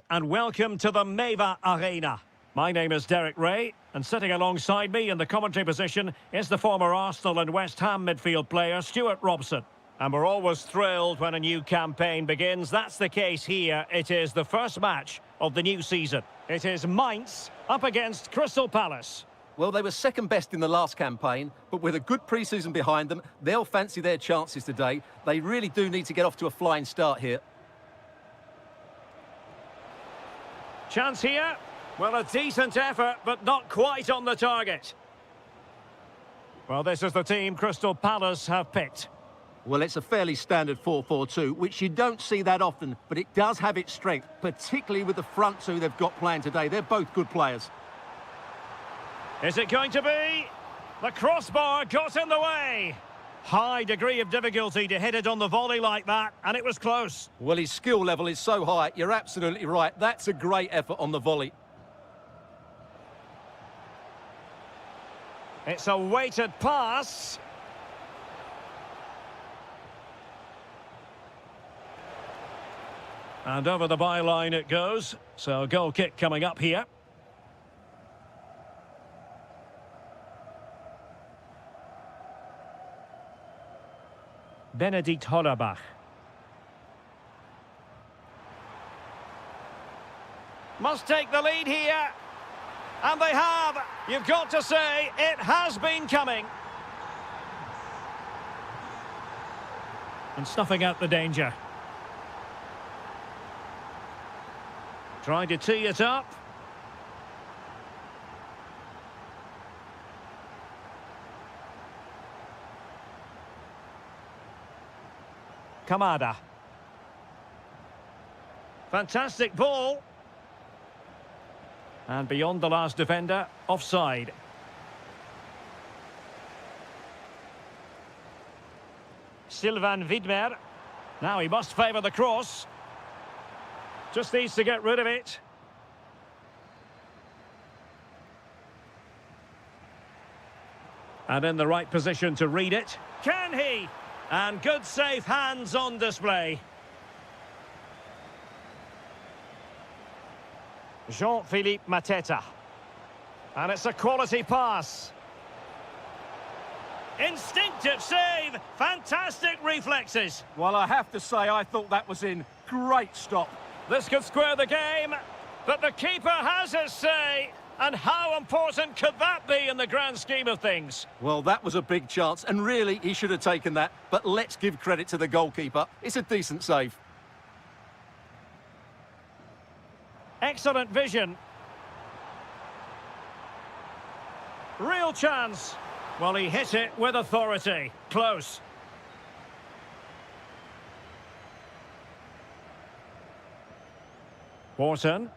And welcome to the Meva Arena. My name is Derek Ray, and sitting alongside me in the commentary position is the former Arsenal and West Ham midfield player, Stuart Robson. And we're always thrilled when a new campaign begins. That's the case here. It is the first match of the new season. It is Mainz up against Crystal Palace. Well, they were second best in the last campaign, but with a good pre-season behind them, they'll fancy their chances today. They really do need to get off to a flying start here. Chance here. Well, a decent effort, but not quite on the target. Well, this is the team Crystal Palace have picked. Well, it's a fairly standard 4-4-2, which you don't see that often, but it does have its strength, particularly with the front two they've got playing today. They're both good players. Is it going to be? The crossbar got in the way. High degree of difficulty to hit it on the volley like that, and it was close. Well, his skill level is so high, you're absolutely right. That's a great effort on the volley. It's a weighted pass. And over the byline it goes. So goal kick coming up here. Benedikt Hollerbach. Must take the lead here. And they have. You've got to say, it has been coming. And snuffing out the danger. Trying to tee it up. Kamada. Fantastic ball. And beyond the last defender, offside. Sylvain Widmer. Now he must favour the cross. Just needs to get rid of it. And in the right position to read it. Can he? And good safe hands on display. Jean-Philippe Mateta. And it's a quality pass. Instinctive save. Fantastic reflexes. Well, I have to say, I thought that was in. Great stop. This could square the game, but the keeper has his say. And how important could that be in the grand scheme of things? Well, that was a big chance, and really, he should have taken that. But let's give credit to the goalkeeper. It's a decent save. Excellent vision. Real chance. Well, he hit it with authority. Close. Wharton.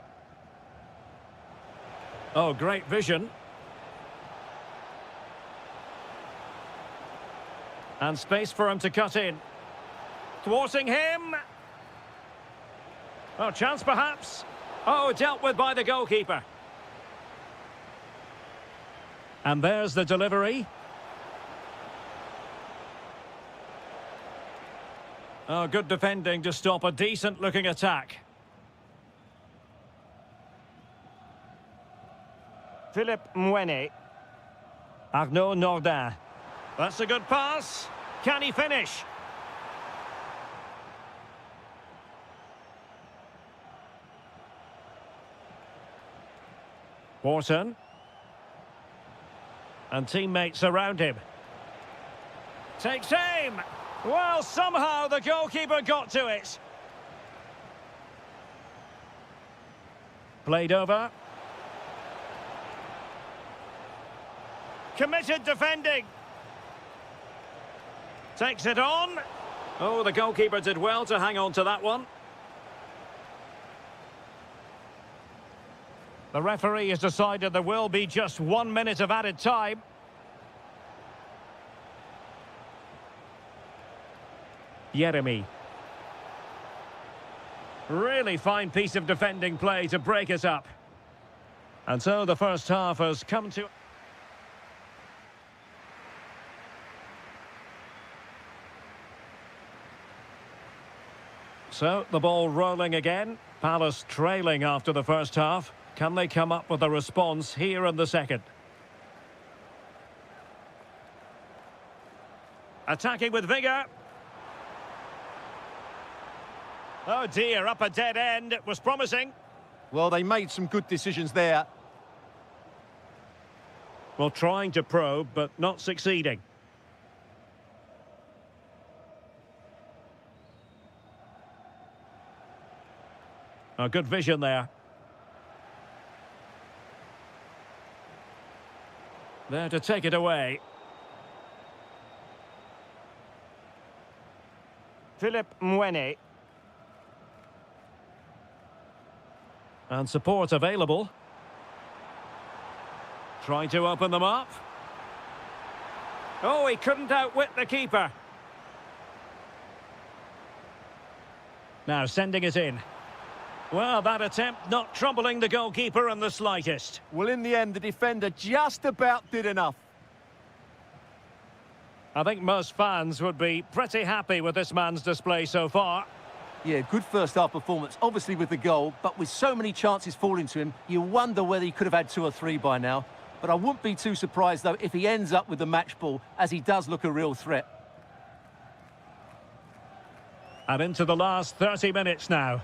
Oh, great vision. And space for him to cut in. Thwarting him. Oh, chance perhaps. Oh, dealt with by the goalkeeper. And there's the delivery. Oh, good defending to stop a decent-looking attack. Philippe Mwene. Arnaud Nordin. That's a good pass. Can he finish? Wharton. And teammates around him. Takes aim. Well, somehow the goalkeeper got to it. Played over. Committed defending. Takes it on. Oh, the goalkeeper did well to hang on to that one. The referee has decided there will be just 1 minute of added time. Jeremy. Really fine piece of defending play to break it up. And so the first half has come to... So, the ball rolling again. Palace trailing after the first half. Can they come up with a response here in the second? Attacking with vigour. Oh dear, up a dead end. It was promising. Well, they made some good decisions there. Well, trying to probe, but not succeeding. Oh, good vision there. There to take it away. Philip Mwene. And support available. Trying to open them up. Oh, he couldn't outwit the keeper. Now sending it in. Well, that attempt not troubling the goalkeeper in the slightest. Well, in the end, the defender just about did enough. I think most fans would be pretty happy with this man's display so far. Yeah, good first-half performance, obviously with the goal, but with so many chances falling to him, you wonder whether he could have had 2 or 3 by now. But I wouldn't be too surprised, though, if he ends up with the match ball, as he does look a real threat. And into the last 30 minutes now.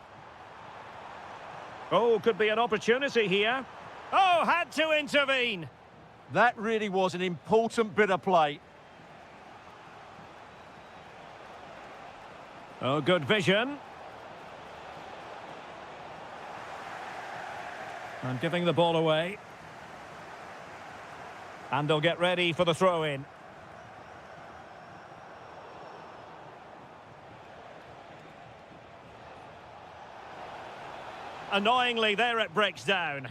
Oh, could be an opportunity here. Oh, had to intervene. That really was an important bit of play. Oh, good vision. And giving the ball away. And they'll get ready for the throw-in. Annoyingly, there it breaks down.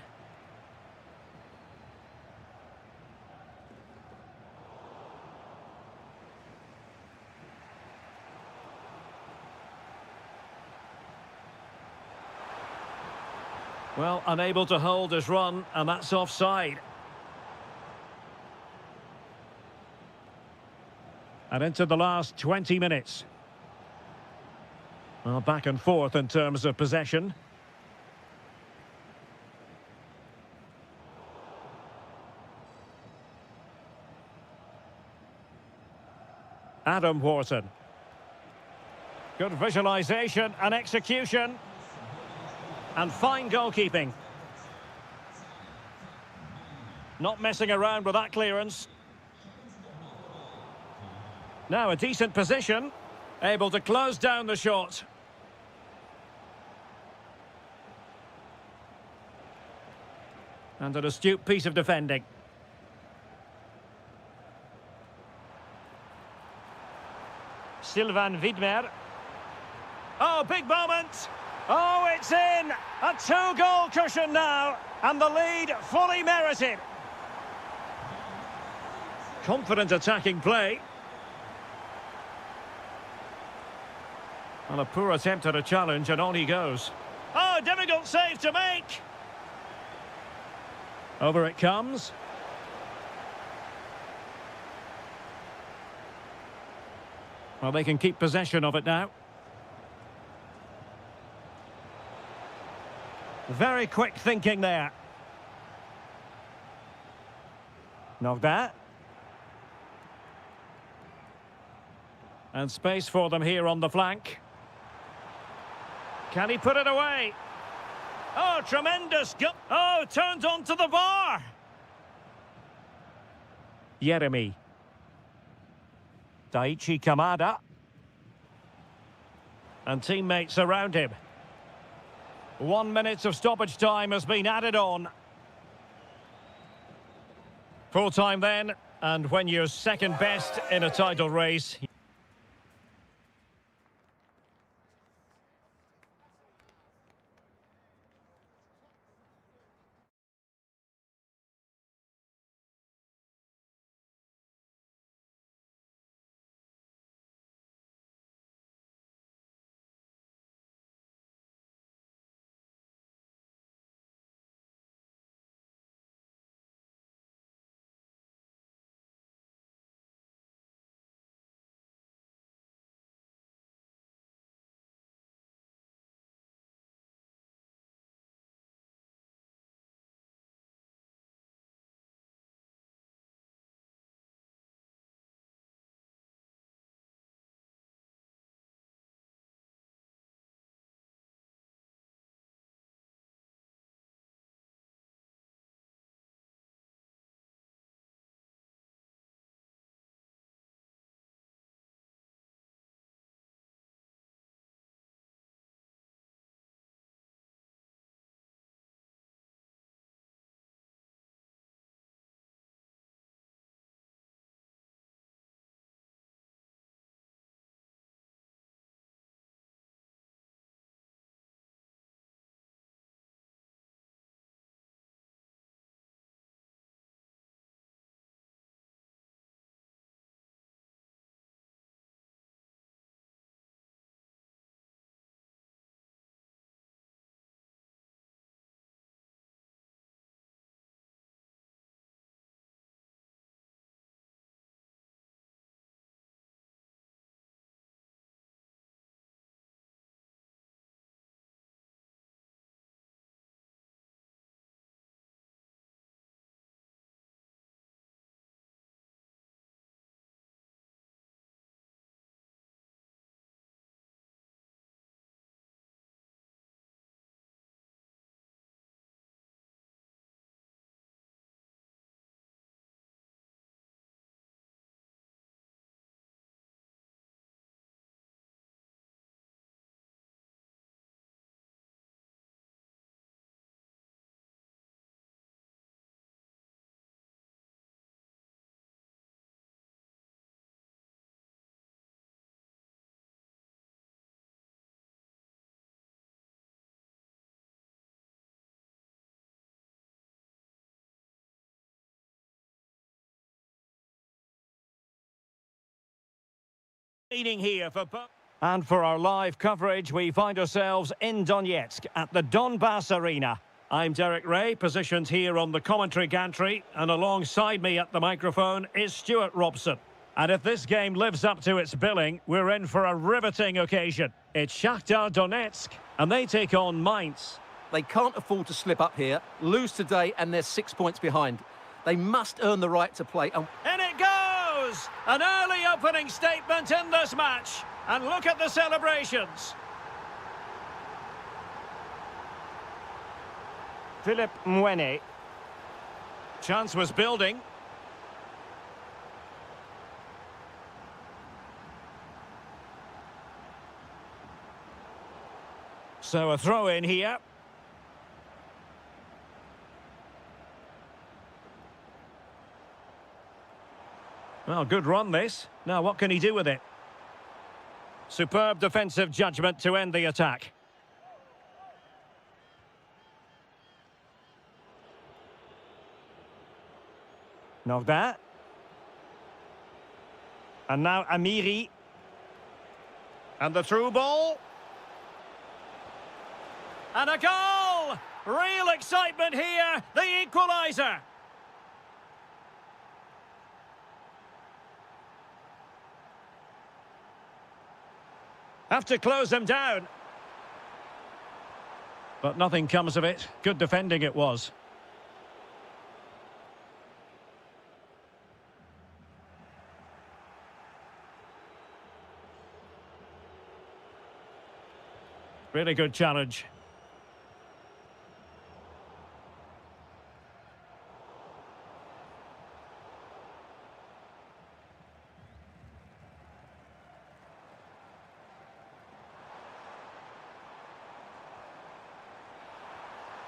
Well, unable to hold his run, and that's offside. And into the last 20 minutes. Well, back and forth in terms of possession. Adam Wharton. Good visualisation and execution. And fine goalkeeping. Not messing around with that clearance. Now a decent position. Able to close down the shot. And an astute piece of defending. Sylvain Widmer. Oh, big moment. Oh, it's in! A 2-goal cushion now, and the lead fully merited. Confident attacking play. And a poor attempt at a challenge, and on he goes. Oh, difficult save to make! Over it comes. Well, they can keep possession of it now. Very quick thinking there. Knocked that. And space for them here on the flank. Can he put it away? Oh, tremendous go. Oh, turns onto the bar. Yeremy. Daichi Kamada. And teammates around him. 1 minute of stoppage time has been added on. Full time then, and when you're second best in a title race... Meaning here for both. And for our live coverage, we find ourselves in Donetsk at the Donbass Arena. I'm Derek Ray, positioned here on the commentary gantry, and alongside me at the microphone is Stuart Robson. And if this game lives up to its billing, we're in for a riveting occasion. It's Shakhtar Donetsk, and they take on Mainz. They can't afford to slip up here, lose today, and they're 6 points behind. They must earn the right to play. And it goes! An early opening statement in this match. And look at the celebrations. Philip Mwene. Chance was building. So a throw in here. Well, good run this. Now what can he do with it? Superb defensive judgment to end the attack. Nogda. And now Amiri. And the through ball. And a goal! Real excitement here, the equaliser. Have to close them down. But nothing comes of it. Good defending it was. Really good challenge.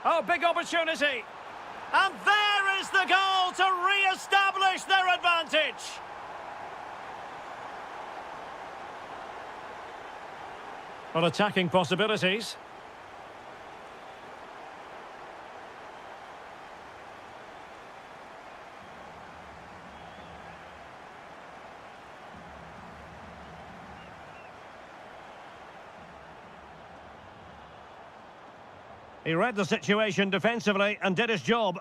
Oh, big opportunity. And there is the goal to re-establish their advantage. Well, attacking possibilities. He read the situation defensively and did his job.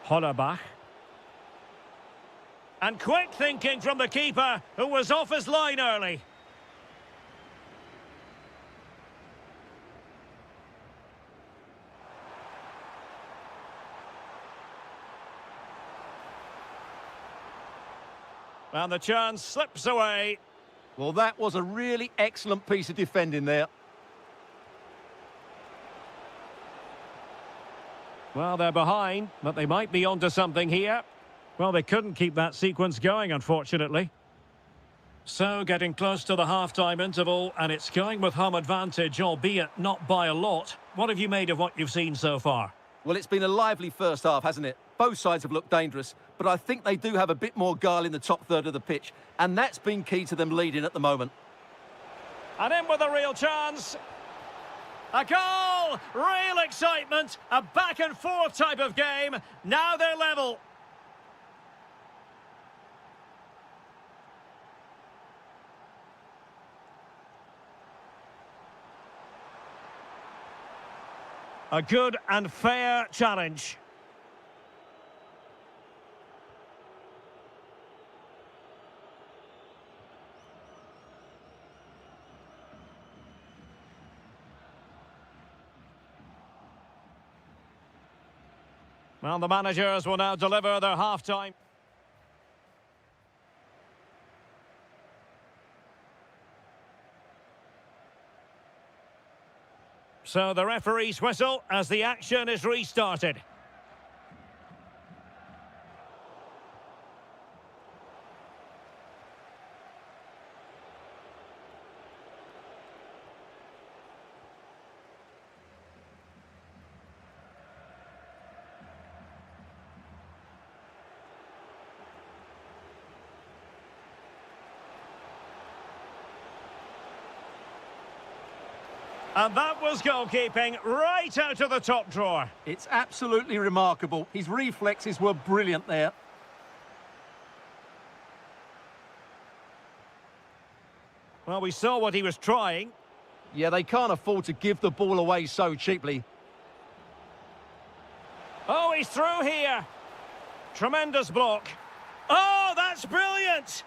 Hollerbach. And quick thinking from the keeper, who was off his line early. And the chance slips away. Well, that was a really excellent piece of defending there. Well, they're behind, but they might be onto something here. Well, they couldn't keep that sequence going, unfortunately. So, getting close to the half-time interval, and it's going with home advantage, albeit not by a lot. What have you made of what you've seen so far? Well, it's been a lively first half, hasn't it? Both sides have looked dangerous, but I think they do have a bit more guile in the top third of the pitch, and that's been key to them leading at the moment. And in with a real chance. A goal! Real excitement! A back-and-forth type of game. Now they're level. A good and fair challenge. Well, the managers will now deliver their half-time. So the referee's whistle as the action is restarted. And that was goalkeeping right out of the top drawer. It's absolutely remarkable. His reflexes were brilliant there. Well, we saw what he was trying. Yeah, they can't afford to give the ball away so cheaply. Oh, he's through here. Tremendous block. Oh, that's brilliant!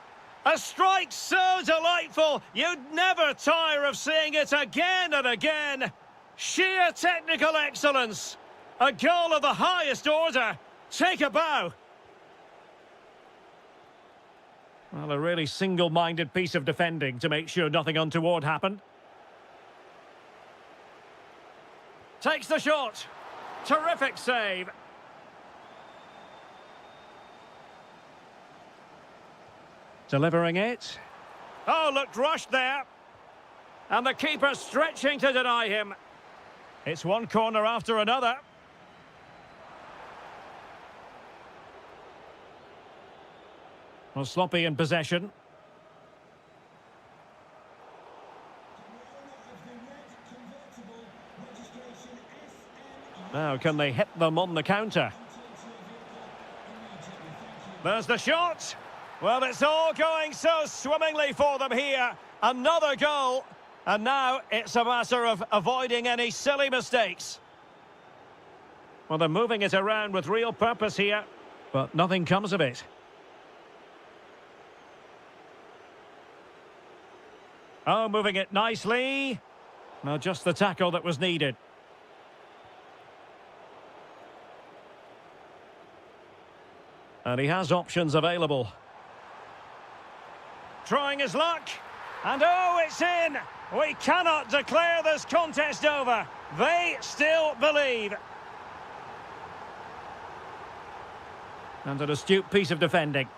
A strike so delightful, you'd never tire of seeing it again and again. Sheer technical excellence. A goal of the highest order. Take a bow. Well, a really single-minded piece of defending to make sure nothing untoward happened. Takes the shot. Terrific save. Delivering it. Oh, looked rushed there. And the keeper stretching to deny him. It's one corner after another. Well, sloppy in possession. Now, can they hit them on the counter? There's the shot. Well, it's all going so swimmingly for them here. Another goal. And now it's a matter of avoiding any silly mistakes. Well, they're moving it around with real purpose here, but nothing comes of it. Oh, moving it nicely. Well, just the tackle that was needed. And he has options available. Trying his luck. And oh, it's in! We cannot declare this contest over. They still believe. And an astute piece of defending.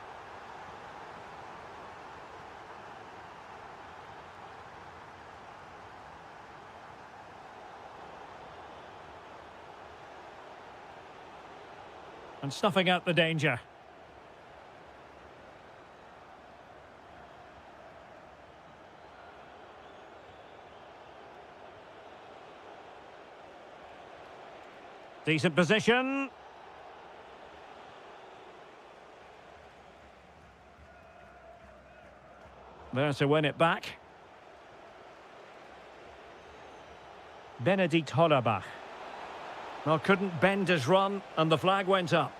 And snuffing out the danger. Decent position. There to win it back. Benedikt Hollerbach. Well, couldn't bend his run, and the flag went up.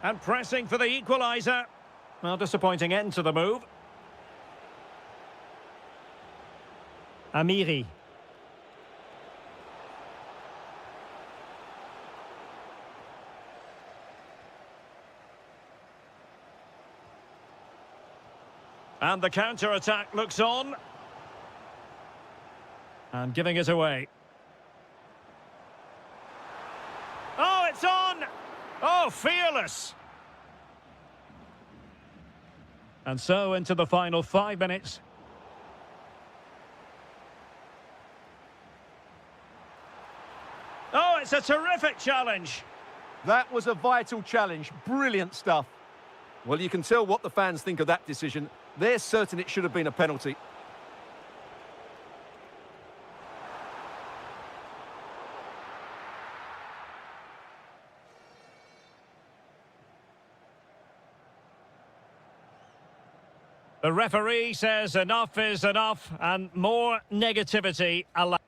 And pressing for the equaliser. Well, disappointing end to the move. Amiri. And the counter-attack looks on. And giving it away. Oh, it's on! Oh, fearless! And so into the final 5 minutes. Oh, it's a terrific challenge. That was a vital challenge. Brilliant stuff. Well, you can tell what the fans think of that decision. They're certain it should have been a penalty. The referee says enough is enough and more negativity allowed.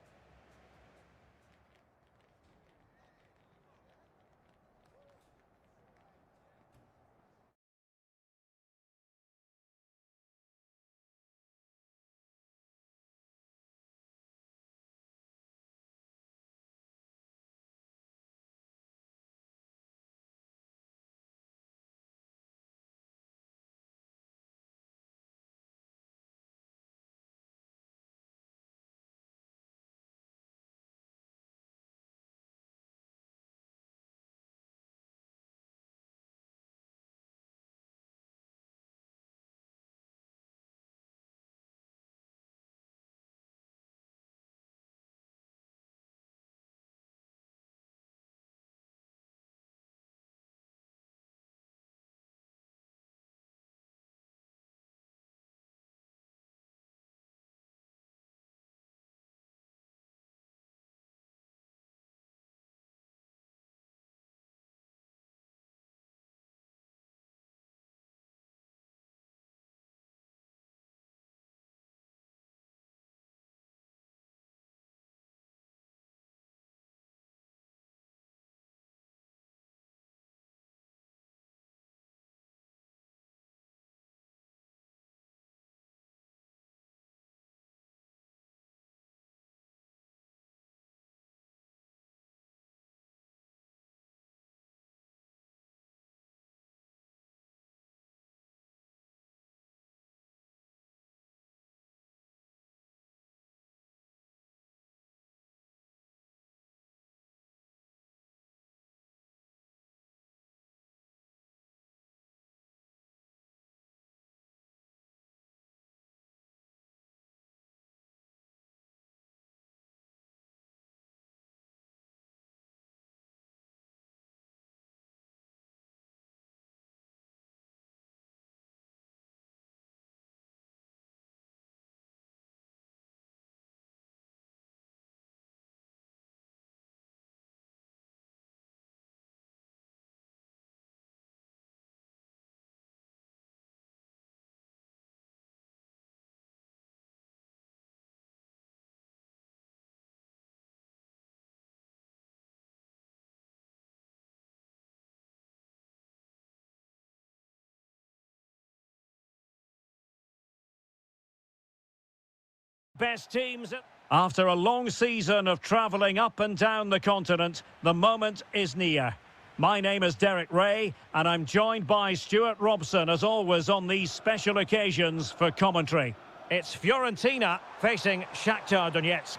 best teams. After a long season of travelling up and down the continent, the moment is near. My name is Derek Ray, and I'm joined by Stuart Robson, as always, on these special occasions for commentary. It's Fiorentina facing Shakhtar Donetsk.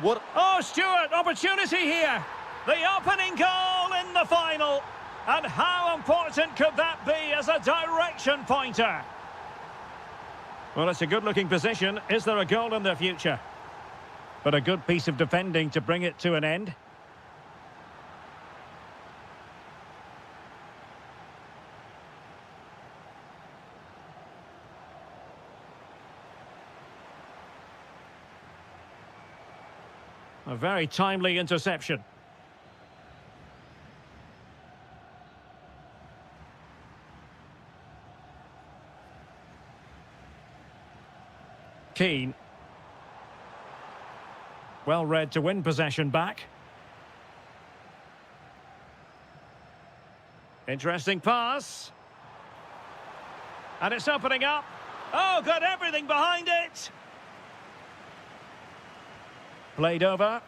What? Oh, Stuart, opportunity here. The opening goal in the final. And how important could that be as a direction pointer? Well, it's a good-looking position. Is there a goal in the future? But a good piece of defending to bring it to an end. A very timely interception. Keane. Well read to win possession back. Interesting pass. And it's opening up. Oh, got everything behind it. Played over.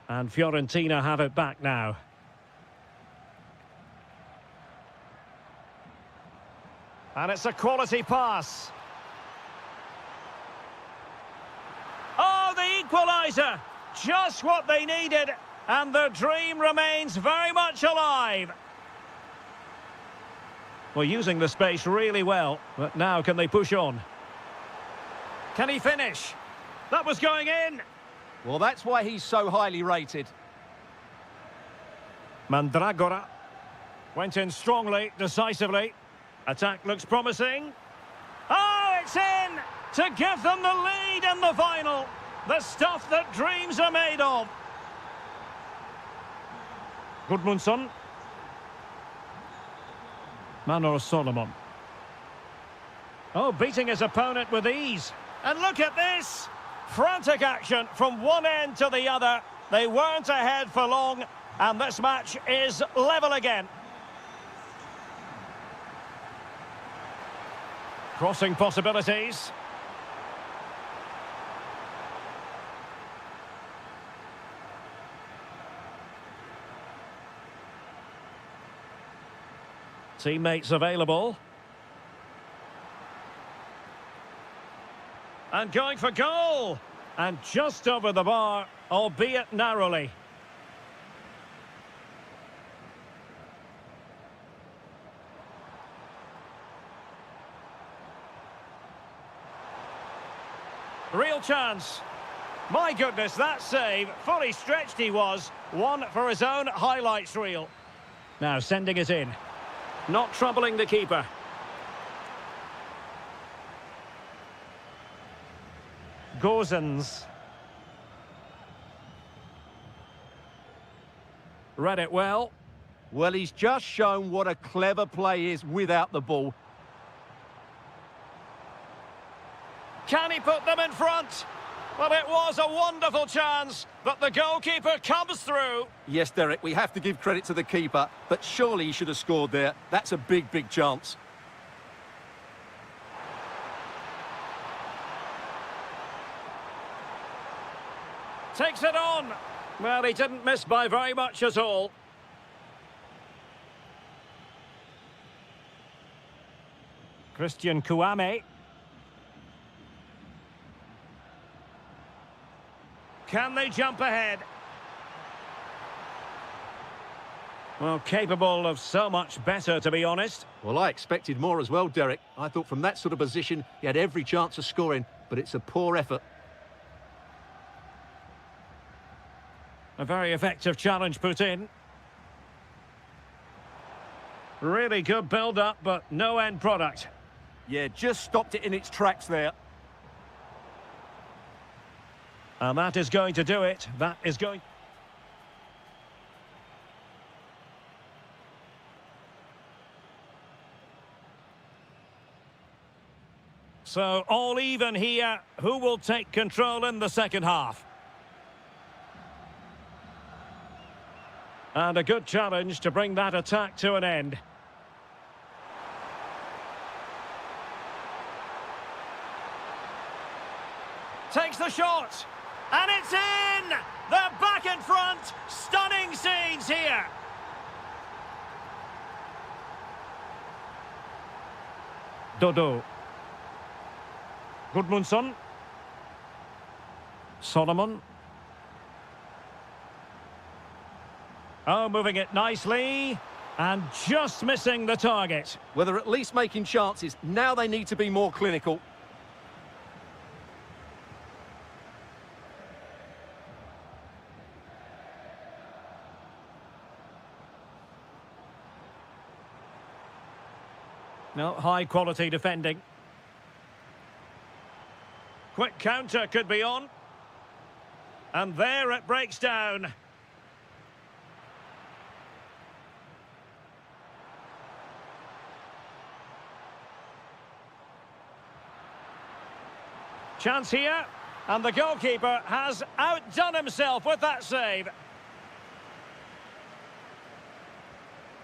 And Fiorentina have it back now. And it's a quality pass. Oh, the equaliser! Just what they needed, and the dream remains very much alive. Well, using the space really well, but now can they push on? Can he finish? That was going in. Well, that's why he's so highly rated. Mandragora went in strongly, decisively. Attack looks promising. Oh, it's in to give them the lead in the final. The stuff that dreams are made of. Gudmundsson. Manor Solomon. Oh, beating his opponent with ease. And look at this. Frantic action from one end to the other. They weren't ahead for long, and this match is level again. Crossing possibilities. Teammates available. And going for goal. And just over the bar, albeit narrowly. Real chance. My goodness, that save. Fully stretched he was. One for his own highlights reel. Now sending it in. Not troubling the keeper. Gozens. Read it well. Well, he's just shown what a clever play is without the ball. Can he put them in front? Well, it was a wonderful chance, but the goalkeeper comes through. Yes, Derek, we have to give credit to the keeper, but surely he should have scored there. That's a big, big chance. Takes it on. Well, he didn't miss by very much at all. Christian Kouame. Can they jump ahead? Well, capable of so much better, to be honest. Well, I expected more as well, Derek. I thought from that sort of position, he had every chance of scoring, but it's a poor effort. A very effective challenge put in. Really good build-up, but no end product. Yeah, just stopped it in its tracks there. And that is going to do it. That is going... So, all even here. Who will take control in the second half? And a good challenge to bring that attack to an end. Takes the shot. And it's in! They're back in front. Stunning scenes here. Dodo. Gudmundsson. Solomon. Oh, moving it nicely. And just missing the target. Well, they're at least making chances. Now they need to be more clinical. No, high-quality defending. Quick counter could be on. And there it breaks down. Chance here. And the goalkeeper has outdone himself with that save.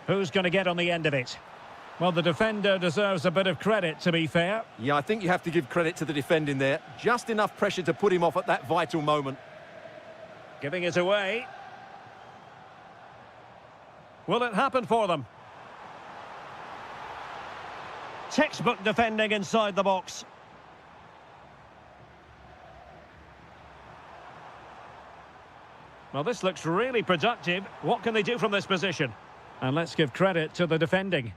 Who's going to get on the end of it? Well, the defender deserves a bit of credit, to be fair. Yeah, I think you have to give credit to the defending there. Just enough pressure to put him off at that vital moment. Giving it away. Will it happen for them? Textbook defending inside the box. Well, this looks really productive. What can they do from this position? And let's give credit to the defending.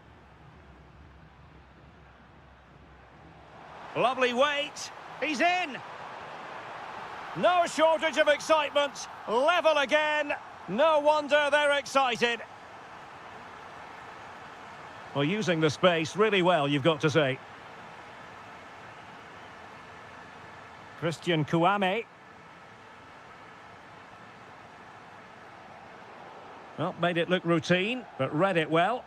Lovely weight. He's in. No shortage of excitement. Level again. No wonder they're excited. Well, using the space really well, you've got to say. Christian Kouame. Well, made it look routine, but read it well.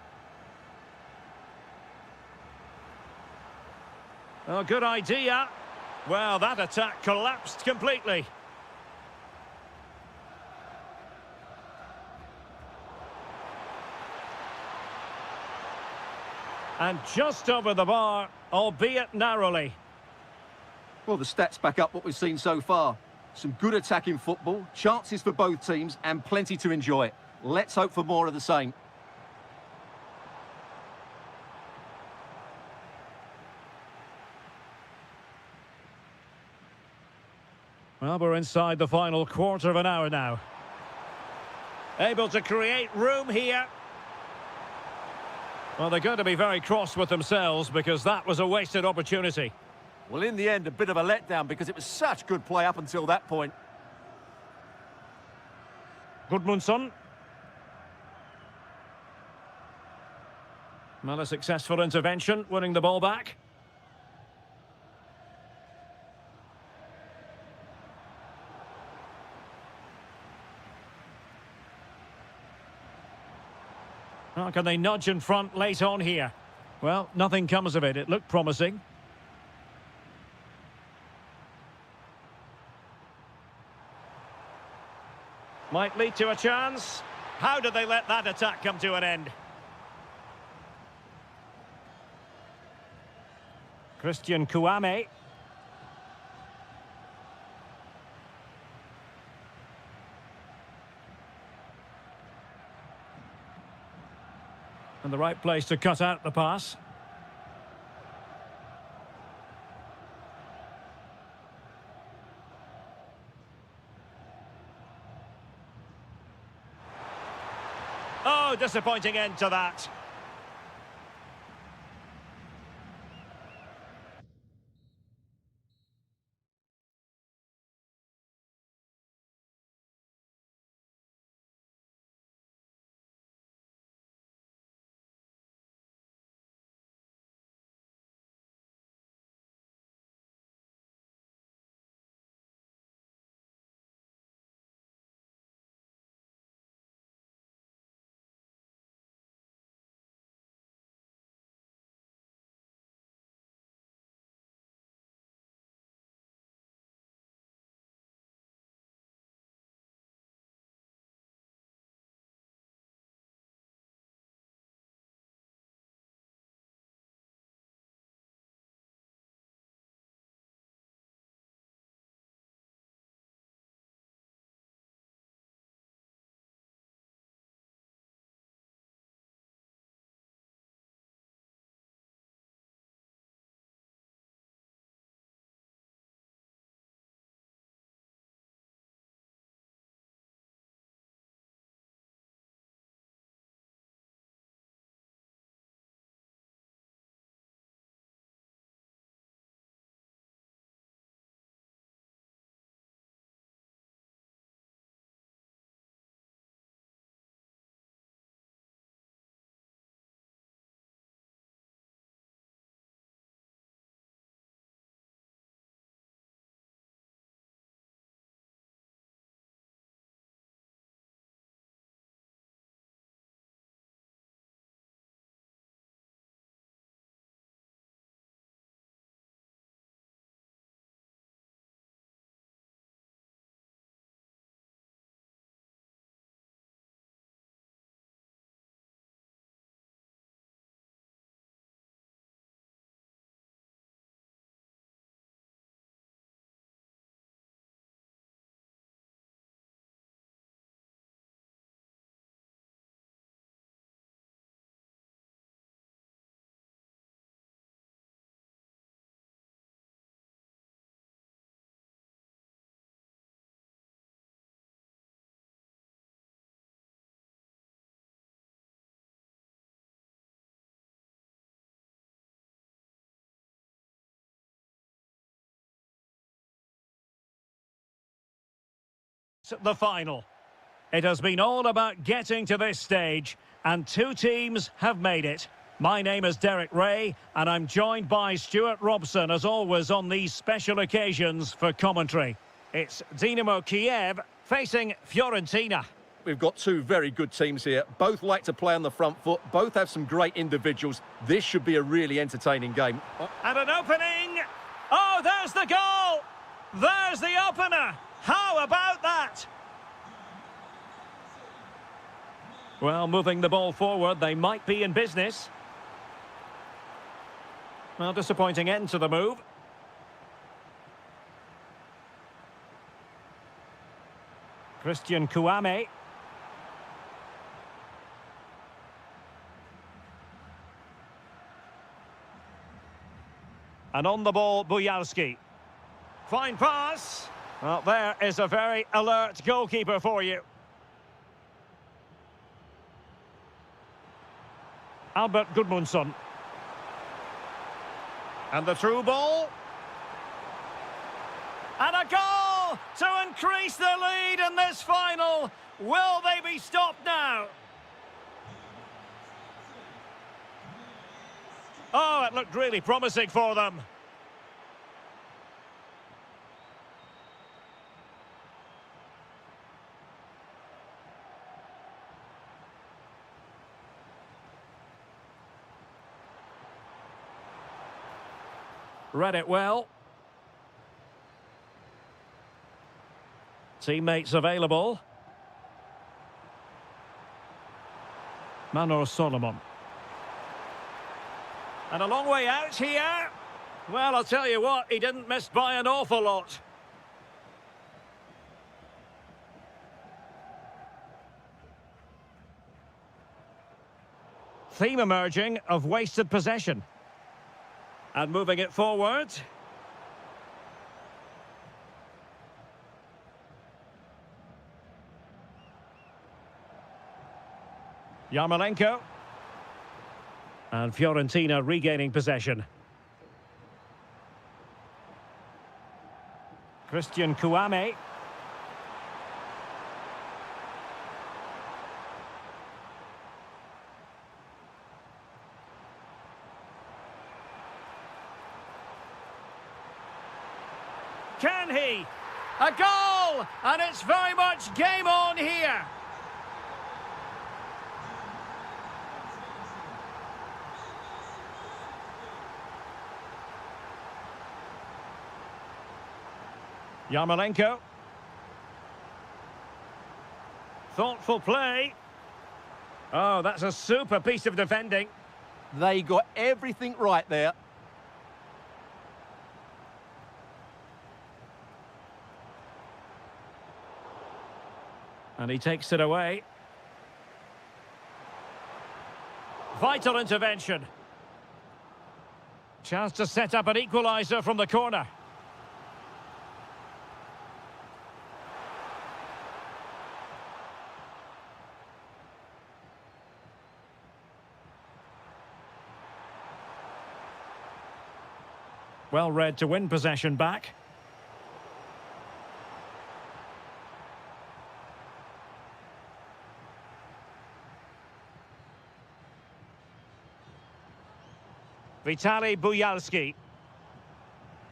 Oh, good idea. Well, that attack collapsed completely. And just over the bar, albeit narrowly. Well, the stats back up what we've seen so far. Some good attacking football, chances for both teams, and plenty to enjoy. Let's hope for more of the same. Well, we're inside the final quarter of an hour now. Able to create room here. Well, they're going to be very cross with themselves because that was a wasted opportunity. Well, in the end, a bit of a letdown because it was such good play up until that point. Gudmundsson. Well, a successful intervention, winning the ball back. How can they nudge in front late on here? Well, nothing comes of it. It looked promising. Might lead to a chance. How did they let that attack come to an end? Christian Kouame. And the right place to cut out the pass. Oh, disappointing end to that. The final. It has been all about getting to this stage, and two teams have made it. My name is Derek Ray, and I'm joined by Stuart Robson, as always, on these special occasions for commentary. It's Dinamo Kiev facing Fiorentina. We've got two very good teams here. Both like to play on the front foot. Both have some great individuals. This should be a really entertaining game. And an opening. Oh, there's the goal. There's the opener. How about that? Well, moving the ball forward, they might be in business. Well, disappointing end to the move. Christian Kouame. And on the ball, Bujalski. Fine pass. Well, there is a very alert goalkeeper for you. Albert Gudmundsson. And the through ball. And a goal to increase the lead in this final. Will they be stopped now? Oh, it looked really promising for them. Read it well. Teammates available. Manor Solomon. And a long way out here. Well, I'll tell you what, he didn't miss by an awful lot. Theme emerging of wasted possession. And moving it forward. Yarmolenko. And Fiorentina regaining possession. Christian Kouame. Can he? A goal! And it's very much game on here. Yarmolenko. Thoughtful play. Oh, that's a super piece of defending. They got everything right there. And he takes it away. Vital intervention. Chance to set up an equaliser from the corner. Well read to win possession back. Vitaly Bujalski.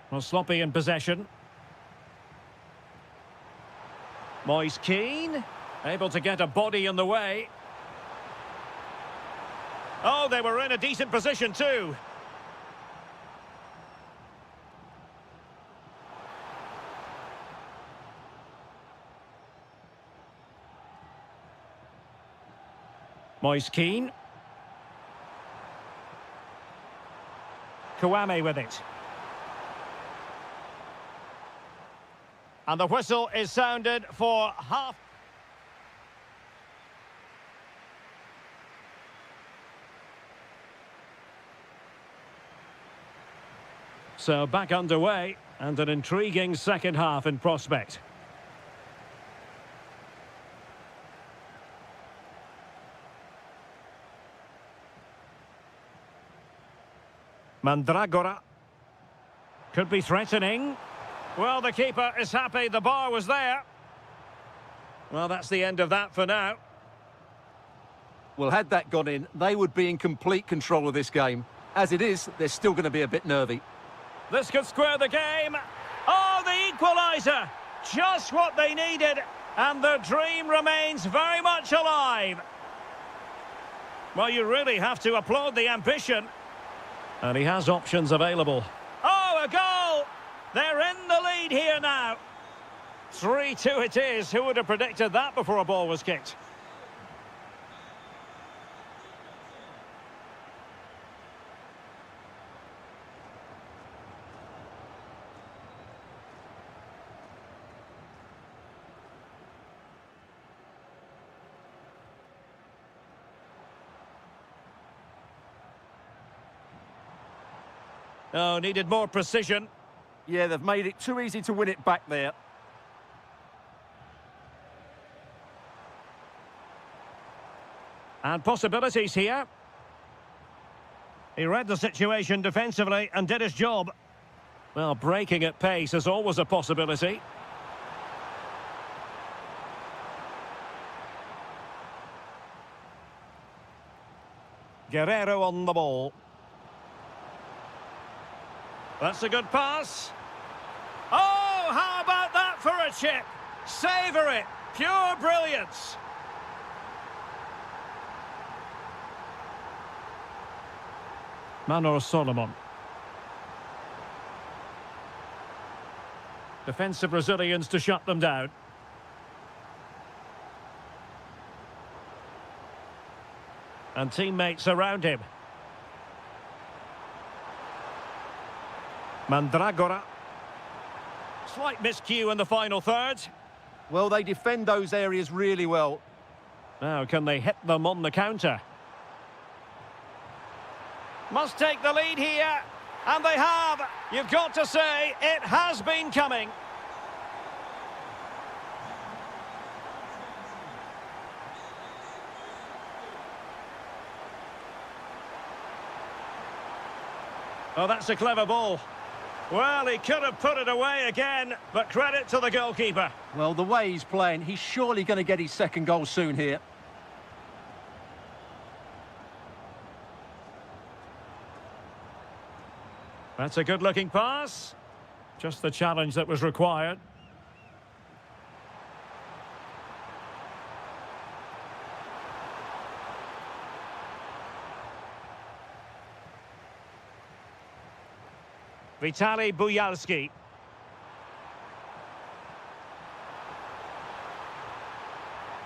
Well, sloppy in possession. Moise Keane, able to get a body in the way. Oh, they were in a decent position too. Moise Keane. Kouame with it. And the whistle is sounded for half. So back underway, and an intriguing second half in prospect. Mandragora. Could be threatening. Well, the keeper is happy the bar was there. Well, that's the end of that for now. Well, had that gone in, they would be in complete control of this game. As it is, they're still going to be a bit nervy. This could square the game. Oh, the equaliser! Just what they needed, and the dream remains very much alive. Well, you really have to applaud the ambition. And he has options available. Oh, a goal! They're in the lead here now. 3-2 it is. Who would have predicted that before a ball was kicked? Oh, needed more precision. Yeah, they've made it too easy to win it back there. And possibilities here. He read the situation defensively and did his job. Well, breaking at pace is always a possibility. Guerrero on the ball. That's a good pass. Oh, how about that for a chip? Savour it. Pure brilliance. Manor Solomon. Defensive Brazilians to shut them down. And teammates around him. Mandragora. Slight miscue in the final third. Well, they defend those areas really well. Now, can they hit them on the counter? Must take the lead here. And they have. You've got to say, it has been coming. Oh, that's a clever ball. Well, he could have put it away again, but credit to the goalkeeper. Well, the way he's playing, he's surely going to get his second goal soon here. That's a good-looking pass. Just the challenge that was required. Vitaly Buyalski.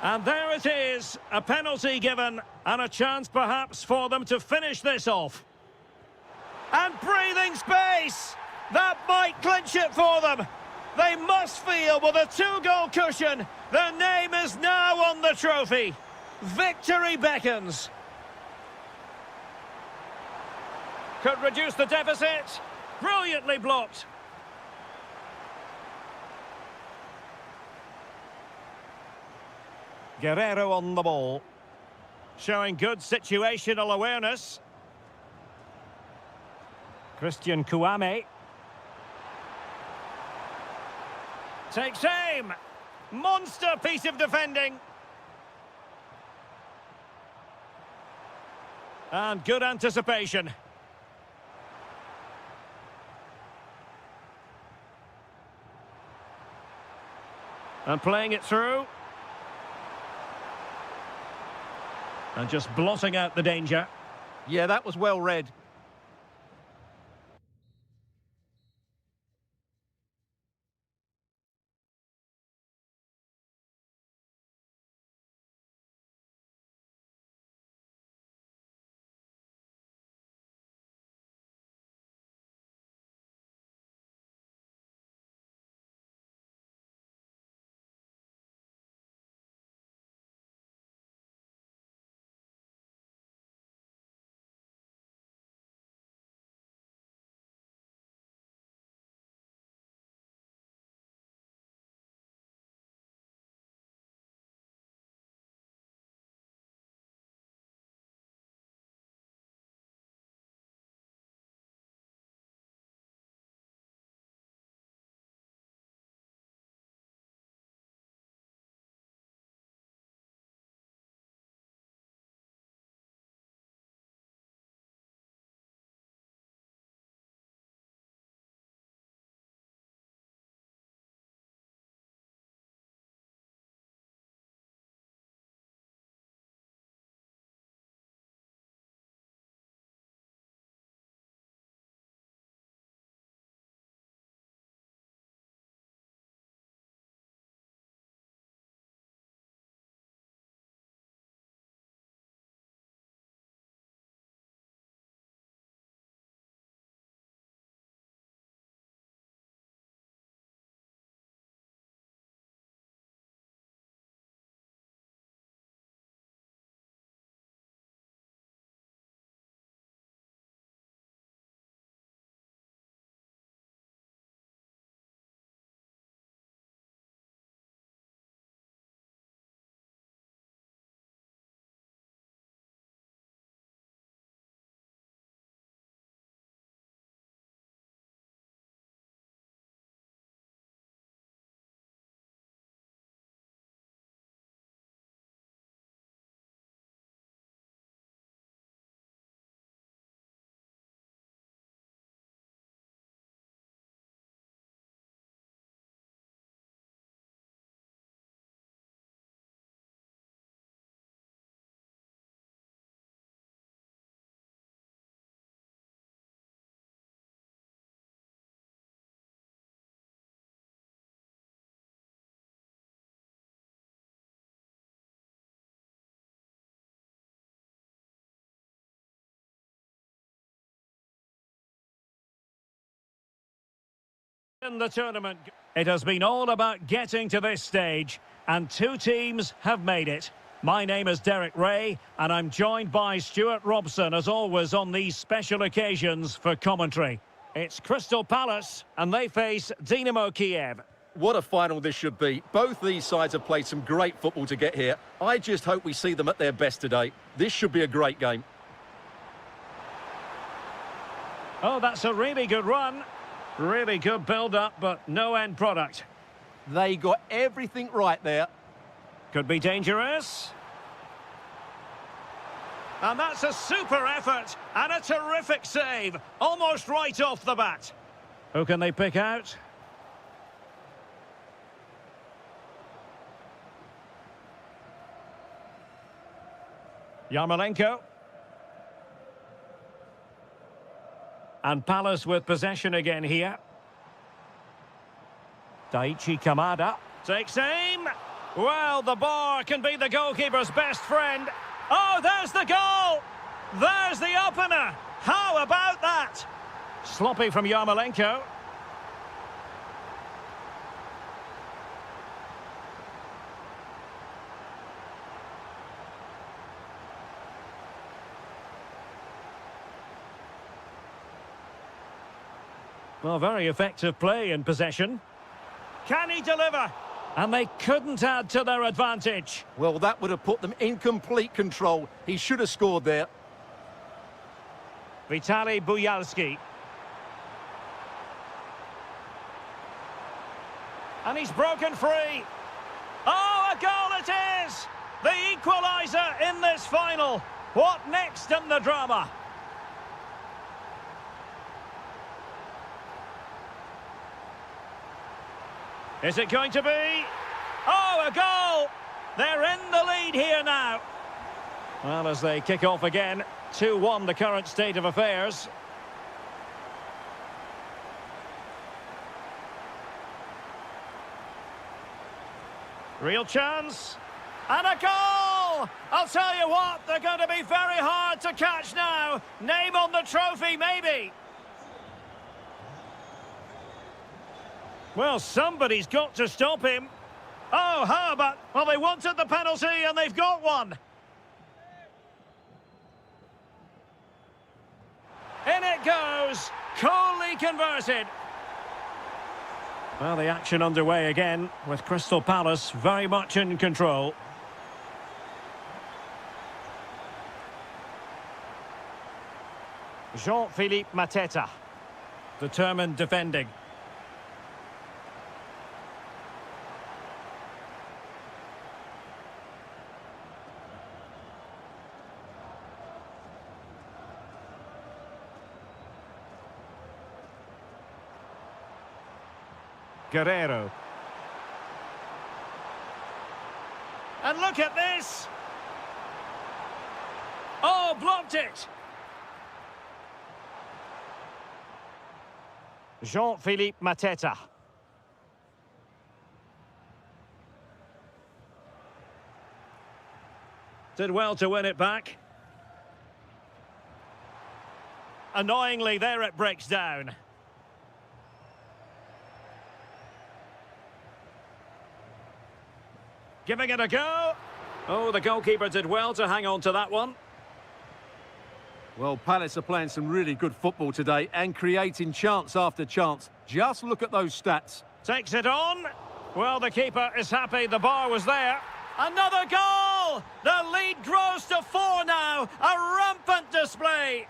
And there it is, a penalty given, and a chance perhaps for them to finish this off. And breathing space! That might clinch it for them. They must feel with a 2-goal cushion, their name is now on the trophy. Victory beckons. Could reduce the deficit. Brilliantly blocked. Guerrero on the ball. Showing good situational awareness. Christian Kouame. Takes aim. Monster piece of defending. And good anticipation. And playing it through. And just blotting out the danger. Yeah, that was well read. In the tournament, it has been all about getting to this stage, and two teams have made it. My name is Derek Ray, and I'm joined by Stuart Robson, as always, on these special occasions for commentary. It's Crystal Palace, and they face Dynamo Kiev. What a final this should be. Both these sides have played some great football to get here. I just hope we see them at their best today. This should be a great game. Oh, that's a really good run. Really good build-up, but no end product. They got everything right there. Could be dangerous. And that's a super effort and a terrific save. Almost right off the bat. Who can they pick out? Yarmolenko. And Palace with possession again here. Daichi Kamada takes aim. Well, the bar can be the goalkeeper's best friend. Oh, there's the goal! There's the opener! How about that? Sloppy from Yarmolenko. Well, very effective play in possession. Can he deliver? And they couldn't add to their advantage. Well, that would have put them in complete control. He should have scored there. Vitaly Buyalski. And he's broken free. Oh, a goal it is! The equaliser in this final. What next in the drama? Is it going to be? Oh, a goal! They're in the lead here now. Well, as they kick off again, 2-1 the current state of affairs. Real chance. And a goal! I'll tell you what, they're going to be very hard to catch now. Name on the trophy, maybe. Well, somebody's got to stop him. Oh, how about... Well, they wanted the penalty and they've got one. In it goes. Coolly converted. Well, the action underway again with Crystal Palace very much in control. Jean-Philippe Mateta. Determined defending. Guerrero. And look at this! Oh, blocked it! Jean-Philippe Mateta. Did well to win it back. Annoyingly, there it breaks down. Giving it a go. Oh, the goalkeeper did well to hang on to that one. Well, Palace are playing some really good football today and creating chance after chance. Just look at those stats. Takes it on. Well, the keeper is happy the bar was there. Another goal! The lead grows to 4 now. A rampant display.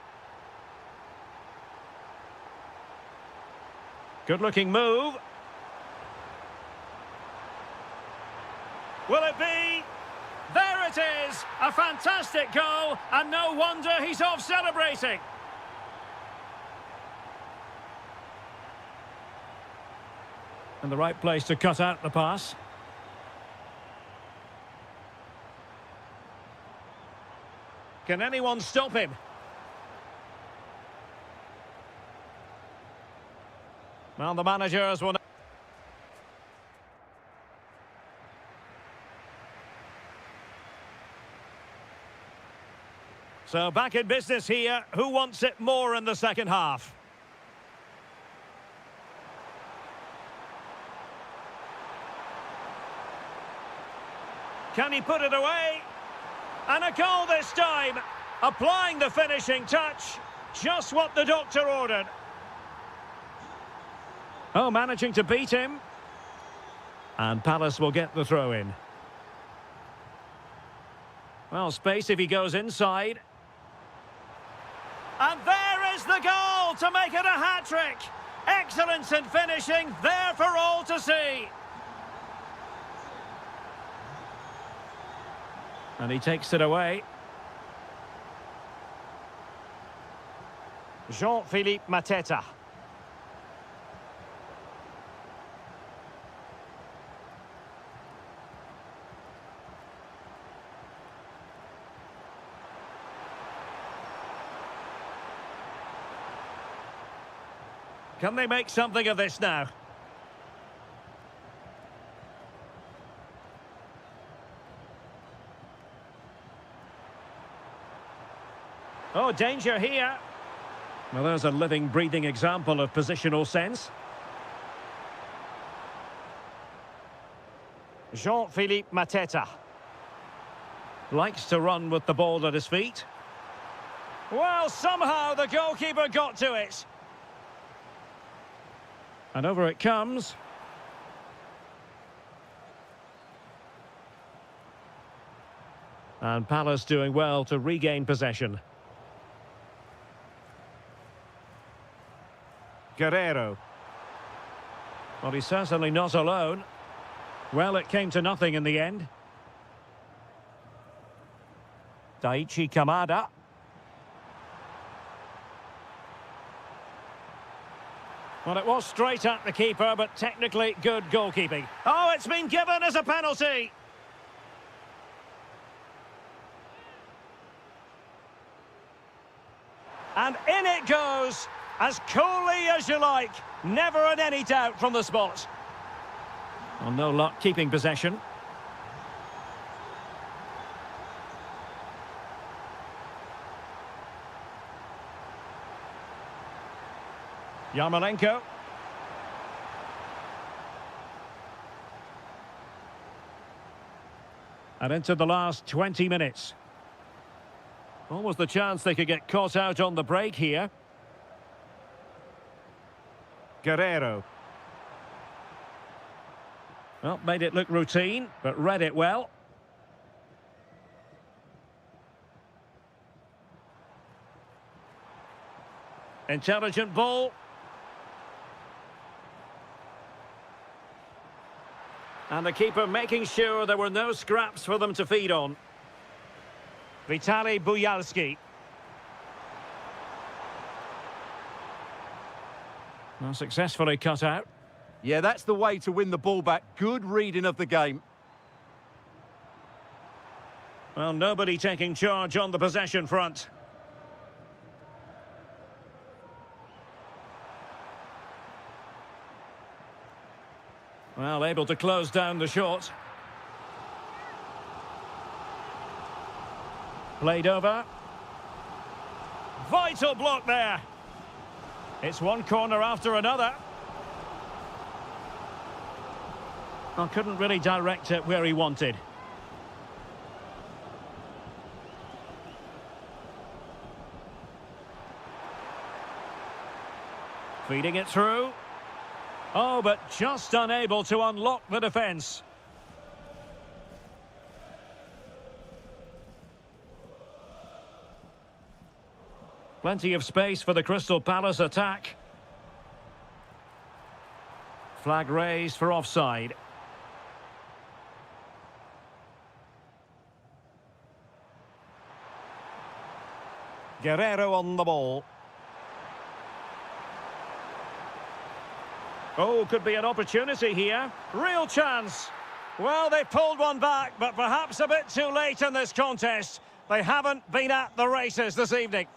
Good-looking move. Will it be? There it is! A fantastic goal, and no wonder he's off celebrating. And the right place to cut out the pass. Can anyone stop him? Well, the managers will... So back in business here. Who wants it more in the second half? Can he put it away? And a goal this time. Applying the finishing touch. Just what the doctor ordered. Oh, managing to beat him. And Palace will get the throw in. Well, space if he goes inside. And there is the goal to make it a hat-trick. Excellence in finishing, there for all to see. And he takes it away. Jean-Philippe Mateta. Can they make something of this now? Oh, danger here. Well, there's a living, breathing example of positional sense. Jean-Philippe Mateta. Likes to run with the ball at his feet. Well, somehow the goalkeeper got to it. And over it comes. And Palace doing well to regain possession. Guerrero. Well, he's certainly not alone. Well, it came to nothing in the end. Daichi Kamada. Well, it was straight at the keeper, but technically good goalkeeping. Oh, it's been given as a penalty. And in it goes, as coolly as you like. Never in any doubt from the spot. Well, no luck keeping possession. Yarmolenko. And into the last 20 minutes. What was the chance they could get caught out on the break here? Guerrero. Well, made it look routine, but read it well. Intelligent ball. And the keeper making sure there were no scraps for them to feed on. Vitaly Buyalski. Well, successfully cut out. Yeah, that's the way to win the ball back. Good reading of the game. Well, nobody taking charge on the possession front. Well, able to close down the shot. Played over. Vital block there. It's one corner after another. Well, couldn't really direct it where he wanted. Feeding it through. Oh, but just unable to unlock the defence. Plenty of space for the Crystal Palace attack. Flag raised for offside. Guerrero on the ball. Oh, could be an opportunity here. Real chance. Well, they pulled one back, but perhaps a bit too late in this contest. They haven't been at the races this evening.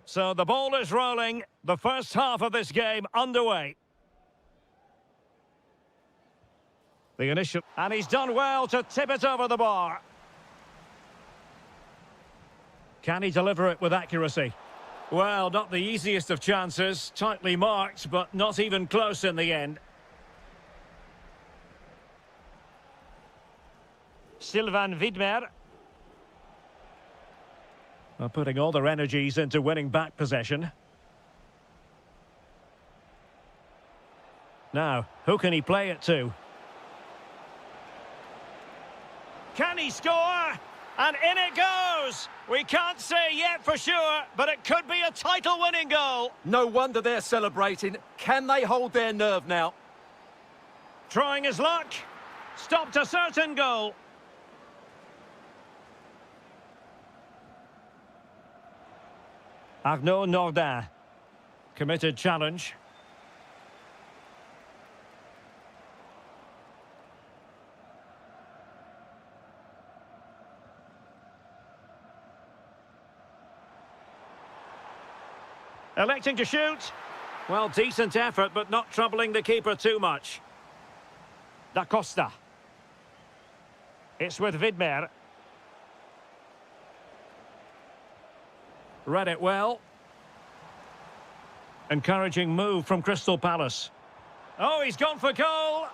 So the ball is rolling. The first half of this game underway. The initial... And he's done well to tip it over the bar. Can he deliver it with accuracy? Well, not the easiest of chances. Tightly marked, but not even close in the end. Sylvain Widmer. Well, putting all their energies into winning back possession. Now, who can he play it to? Can he score? And in it goes! We can't say yet for sure, but it could be a title-winning goal. No wonder they're celebrating. Can they hold their nerve now? Trying his luck. Stopped a certain goal. Arnaud Nordin. Committed challenge. Electing to shoot. Well, decent effort, but not troubling the keeper too much. Da Costa. It's with Widmer. Read it well. Encouraging move from Crystal Palace. Oh, he's gone for goal.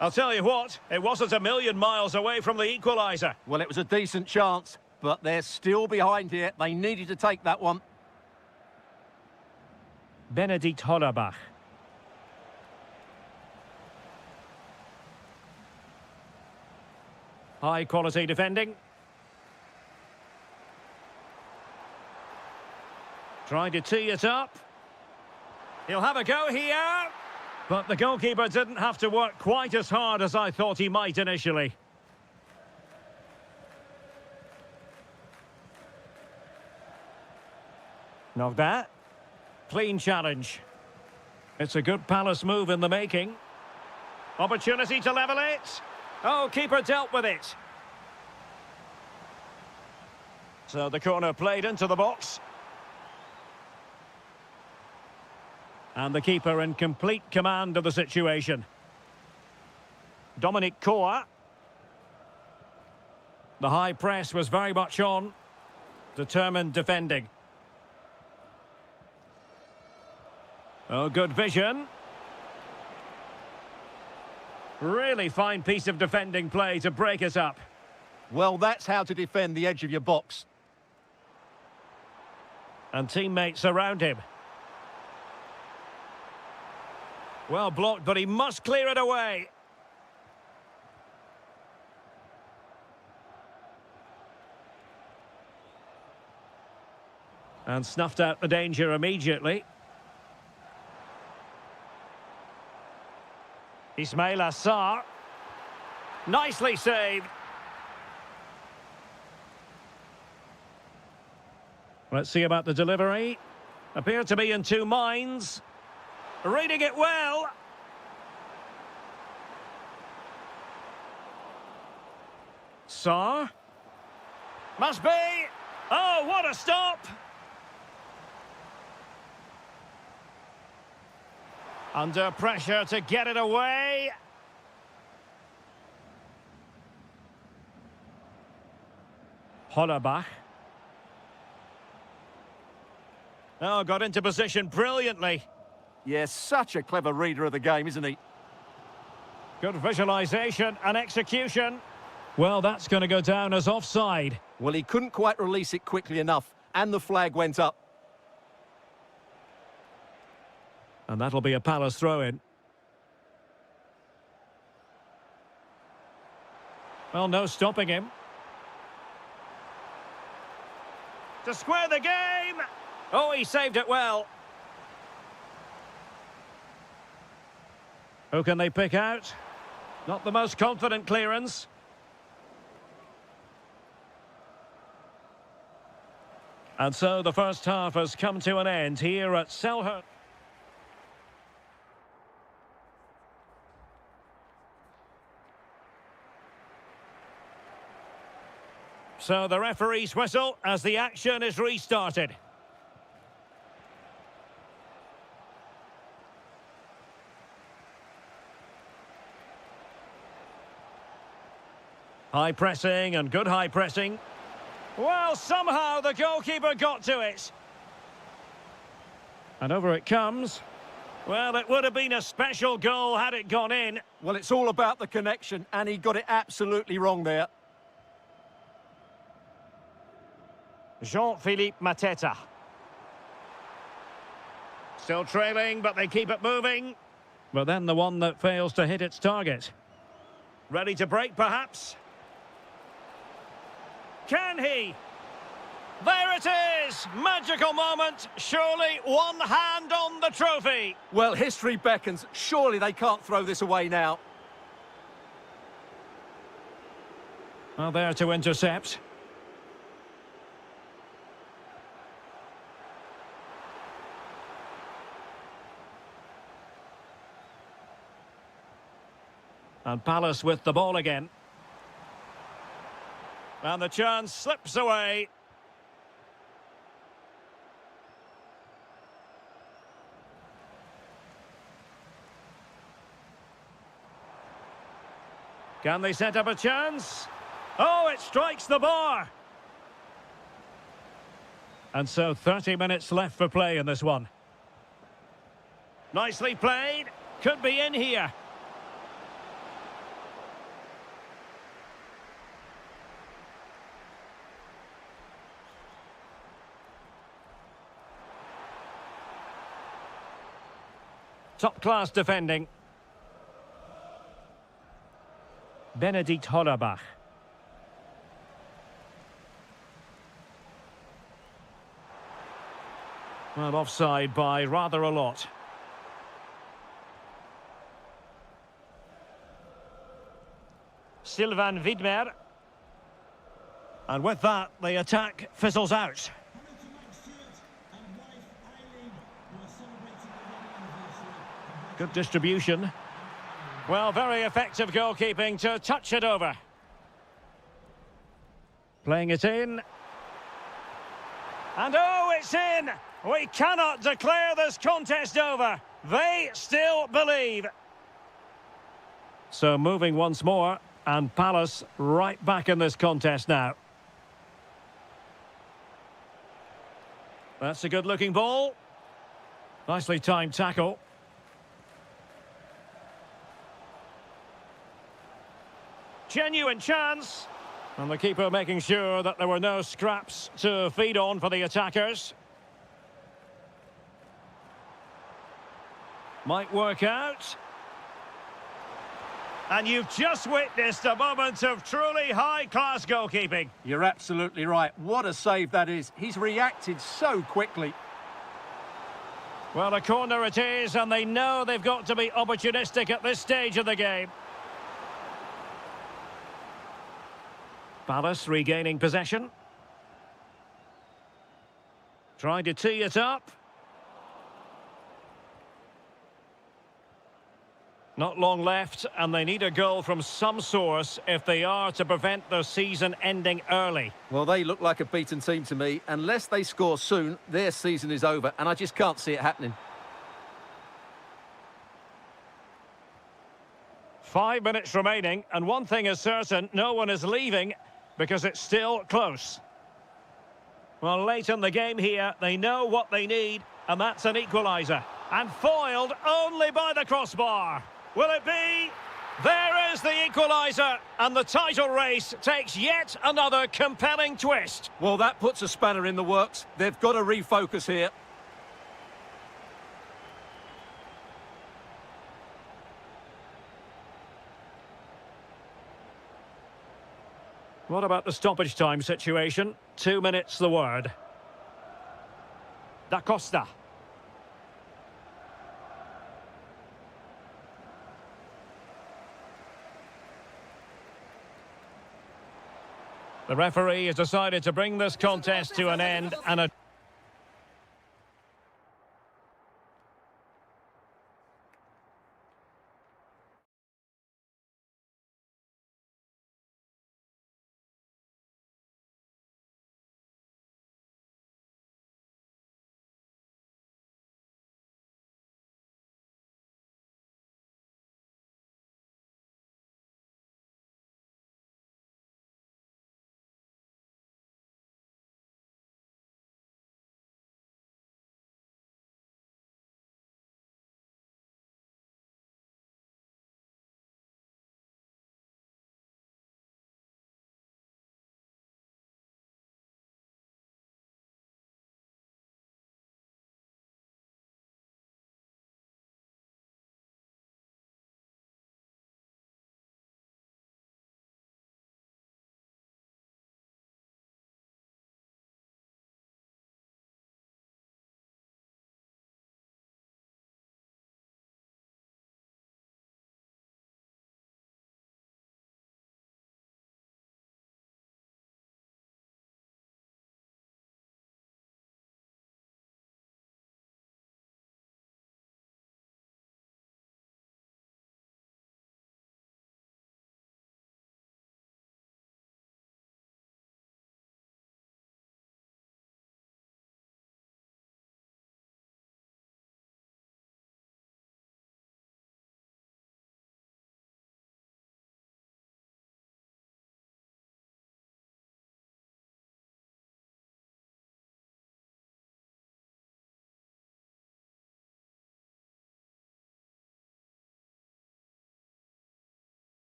I'll tell you what, it wasn't a million miles away from the equaliser. Well, it was a decent chance, but they're still behind here. They needed to take that one. Benedikt Hollerbach. High quality defending. Trying to tee it up. He'll have a go here. But the goalkeeper didn't have to work quite as hard as I thought he might initially. Not that. Clean challenge. It's a good Palace move in the making. Opportunity to level it. Oh, keeper dealt with it. So the corner played into the box. And the keeper in complete command of the situation. Dominic Koa. The high press was very much on. Determined defending. Oh, good vision. Really fine piece of defending play to break it up. Well, that's how to defend the edge of your box. And teammates around him. Well blocked, but he must clear it away. And snuffed out the danger immediately. Ismail Assar. Nicely saved. Let's see about the delivery. Appeared to be in two minds. Reading it well. Sarr. Must be. Oh, what a stop. Under pressure to get it away. Hollerbach. Oh, got into position brilliantly. Yes, such a clever reader of the game, isn't he? Good visualisation and execution. Well, that's going to go down as offside. Well, he couldn't quite release it quickly enough, and the flag went up. And that'll be a Palace throw-in. Well, no stopping him. To square the game! Oh, he saved it well. Who can they pick out? Not the most confident clearance. And so the first half has come to an end here at Selhurst. So the referee's whistle as the action is restarted. High pressing and good high pressing. Well, somehow the goalkeeper got to it. And over it comes. Well, it would have been a special goal had it gone in. Well, it's all about the connection, and he got it absolutely wrong there. Jean-Philippe Mateta. Still trailing, but they keep it moving. But then the one that fails to hit its target. Ready to break, perhaps? Can he? There it is! Magical moment. Surely one hand on the trophy. Well, history beckons. Surely they can't throw this away now. Well, there to intercept. And Palace with the ball again. And the chance slips away. Can they set up a chance? Oh, it strikes the bar. And so 30 minutes left for play in this one. Nicely played. Could be in here. Top-class defending. Benedikt Hollerbach. Well, offside by rather a lot. Sylvain Widmer. And with that, the attack fizzles out. Good distribution. Well, very effective goalkeeping to touch it over. Playing it in. And oh, it's in! We cannot declare this contest over. They still believe. So moving once more, and Palace right back in this contest now. That's a good-looking ball. Nicely timed tackle. Genuine chance. And the keeper making sure that there were no scraps to feed on for the attackers. Might work out. And you've just witnessed a moment of truly high-class goalkeeping. You're absolutely right. What a save that is. He's reacted so quickly. Well, a corner it is, and they know they've got to be opportunistic at this stage of the game. Palace regaining possession. Trying to tee it up. Not long left, and they need a goal from some source if they are to prevent their season ending early. Well, they look like a beaten team to me. Unless they score soon, their season is over, and I just can't see it happening. 5 minutes remaining, and one thing is certain, no one is leaving because it's still close. Well, late in the game here, they know what they need, and that's an equaliser. And foiled only by the crossbar. Will it be? There is the equaliser, and the title race takes yet another compelling twist. Well, that puts a spanner in the works. They've got to refocus here. What about the stoppage time situation? 2 minutes the word. Da Costa. The referee has decided to bring this contest to an end, and a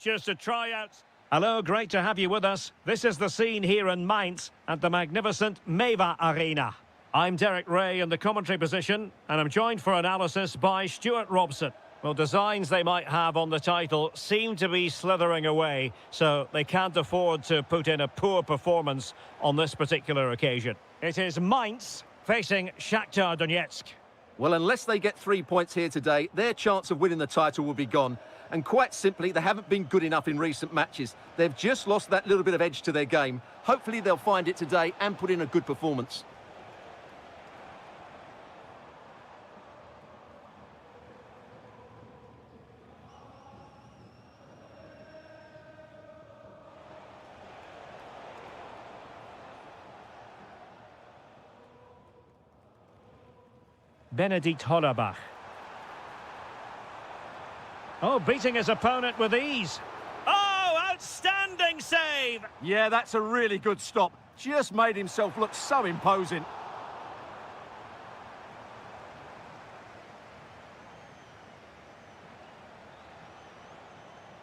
Just a tryout. Hello, great to have you with us. This is the scene here in Mainz at the magnificent Meva Arena. I'm Derek Ray in the commentary position, and I'm joined for analysis by Stuart Robson. Well, designs they might have on the title seem to be slithering away, so they can't afford to put in a poor performance on this particular occasion. It is Mainz facing Shakhtar Donetsk. Well, unless they get 3 points here today, their chance of winning the title will be gone. And quite simply, they haven't been good enough in recent matches. They've just lost that little bit of edge to their game. Hopefully they'll find it today and put in a good performance. Benedikt Hollerbach. Oh, beating his opponent with ease. Oh, outstanding save! Yeah, that's a really good stop. Just made himself look so imposing.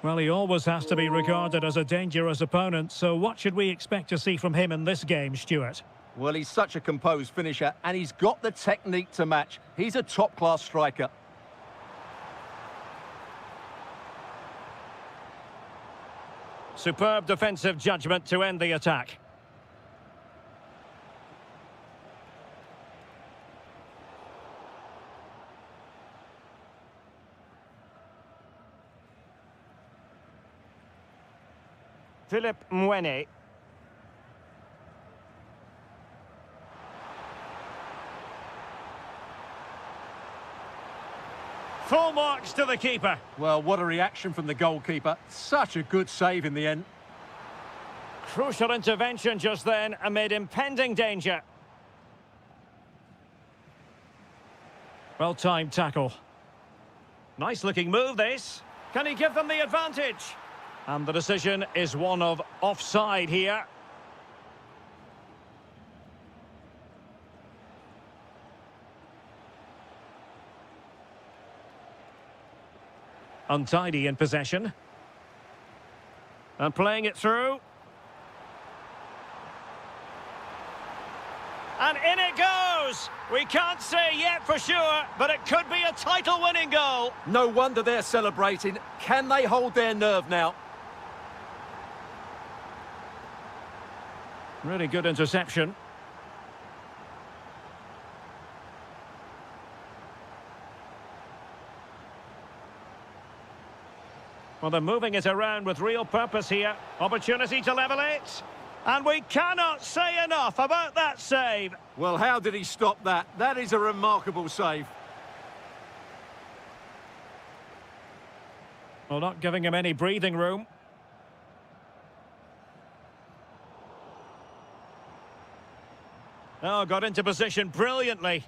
Well, he always has to be regarded as a dangerous opponent, so what should we expect to see from him in this game, Stuart? Well, he's such a composed finisher, and he's got the technique to match. He's a top-class striker. Superb defensive judgment to end the attack. Philip Mwene. Full marks to the keeper. Well, what a reaction from the goalkeeper. Such a good save in the end. Crucial intervention just then amid impending danger. Well-timed tackle. Nice looking move this. Can he give them the advantage? And the decision is one of offside here. Untidy in possession. And playing it through. And in it goes! We can't say yet for sure, but it could be a title-winning goal. No wonder they're celebrating. Can they hold their nerve now? Really good interception. Well, they're moving it around with real purpose here. Opportunity to level it. And we cannot say enough about that save. Well, how did he stop that? That is a remarkable save. Well, not giving him any breathing room. Oh, got into position brilliantly.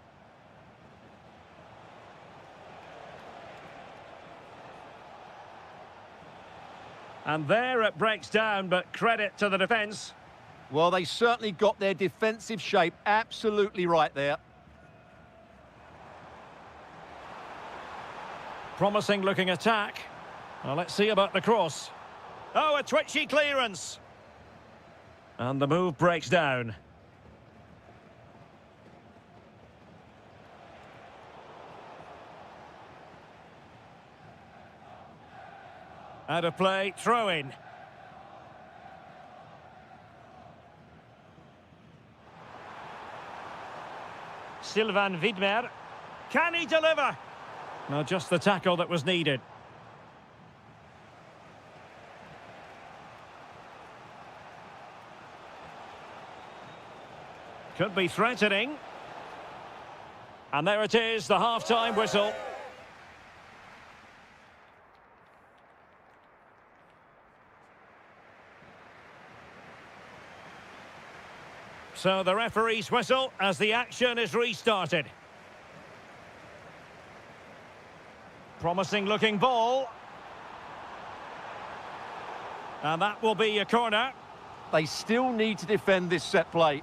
And there it breaks down, but credit to the defence. Well, they certainly got their defensive shape absolutely right there. Promising looking attack. Well, let's see about the cross. Oh, a twitchy clearance. And the move breaks down. Out of play, throw in. Sylvain Widmer. Can he deliver? No, just the tackle that was needed. Could be threatening. And there it is, the half-time whistle. So the referee's whistle as the action is restarted. Promising looking ball. And that will be a corner. They still need to defend this set play.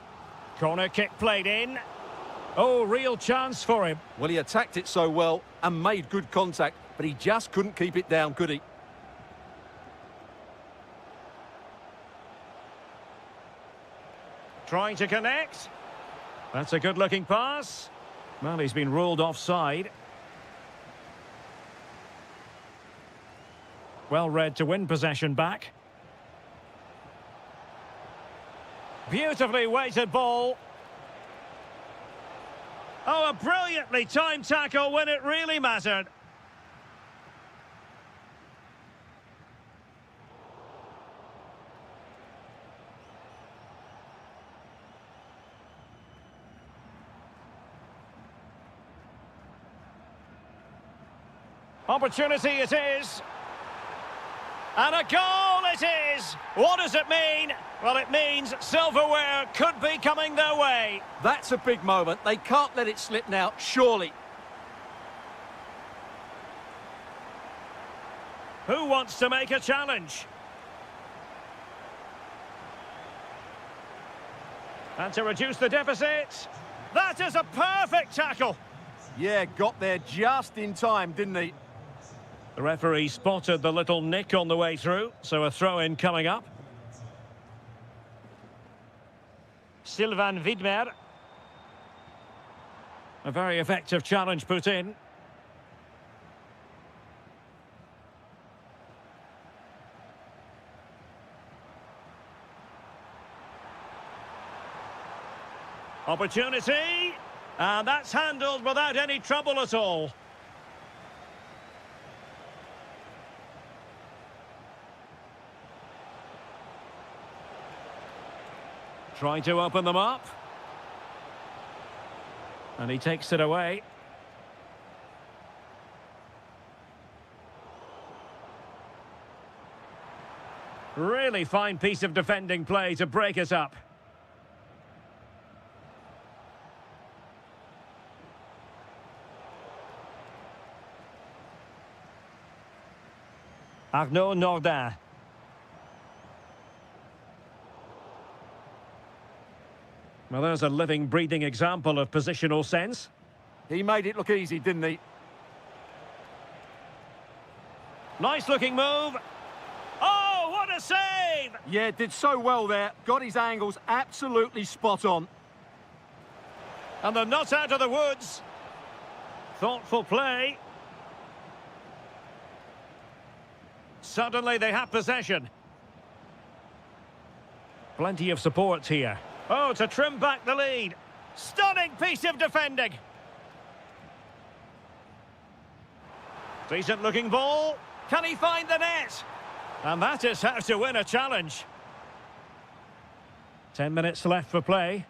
Corner kick played in. Oh, real chance for him. Well, he attacked it so well and made good contact, but he just couldn't keep it down, could he? Trying to connect. That's a good-looking pass. Well, he's been ruled offside. Well read to win possession back. Beautifully weighted ball. Oh, a brilliantly timed tackle when it really mattered. Opportunity it is. And a goal it is! What does it mean? Well, it means silverware could be coming their way. That's a big moment. They can't let it slip now, surely. Who wants to make a challenge? And to reduce the deficit, that is a perfect tackle. Yeah, got there just in time, didn't he? The referee spotted the little nick on the way through, so a throw-in coming up. Sylvain Widmer. A very effective challenge put in. Opportunity, and that's handled without any trouble at all. Trying to open them up. And he takes it away. Really fine piece of defending play to break us up. Arnaud Nordin. Well, there's a living, breathing example of positional sense. He made it look easy, didn't he? Nice-looking move. Oh, what a save! Yeah, did so well there. Got his angles absolutely spot on. And they're not out of the woods. Thoughtful play. Suddenly they have possession. Plenty of support here. Oh, to trim back the lead. Stunning piece of defending. Decent looking ball. Can he find the net? And that is how to win a challenge. 10 minutes left for play.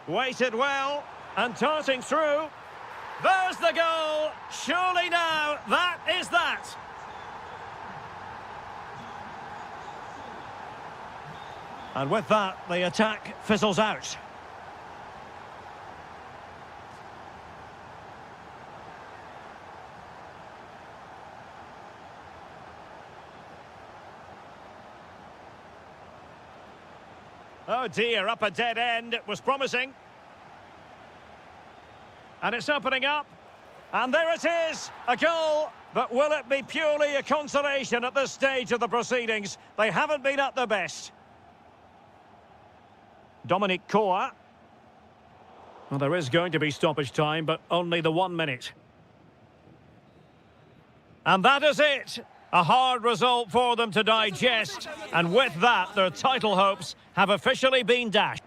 Weighted well, and darting through. There's the goal! Surely now, that is that! And with that, the attack fizzles out. Oh dear, up a dead end. It was promising. And it's opening up. And there it is, a goal. But will it be purely a consolation at this stage of the proceedings? They haven't been at their best. Dominic Koa. Well, there is going to be stoppage time, but only the 1 minute. And that is it. A hard result for them to digest. And with that, their title hopes have officially been dashed.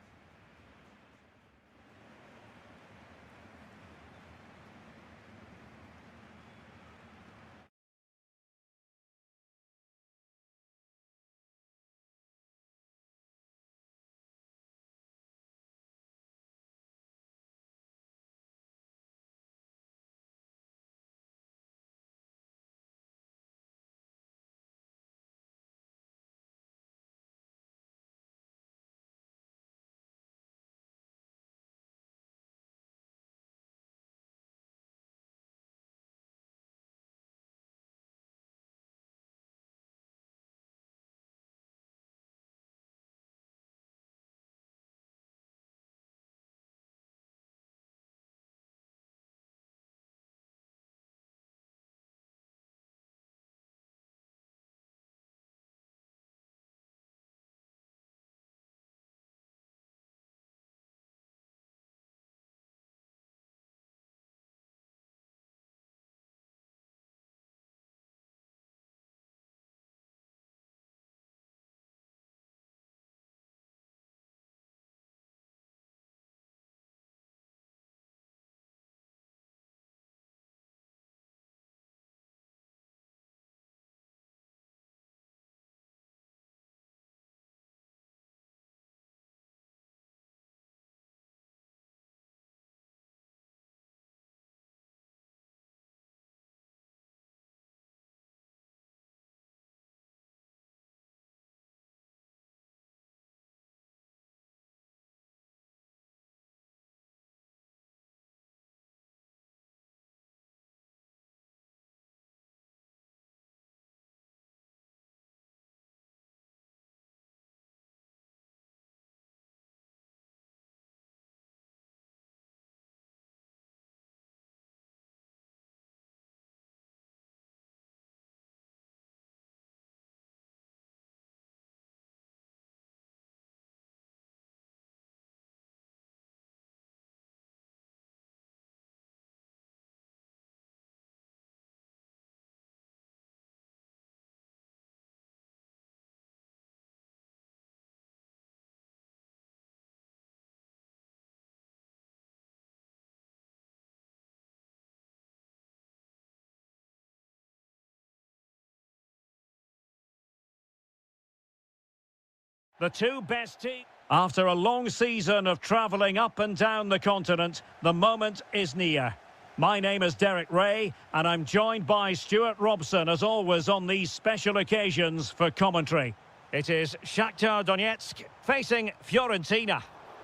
The two best teams. After a long season of travelling up and down the continent, the moment is near. My name is Derek Ray, and I'm joined by Stuart Robson, as always, on these special occasions for commentary. It is Shakhtar Donetsk facing Fiorentina.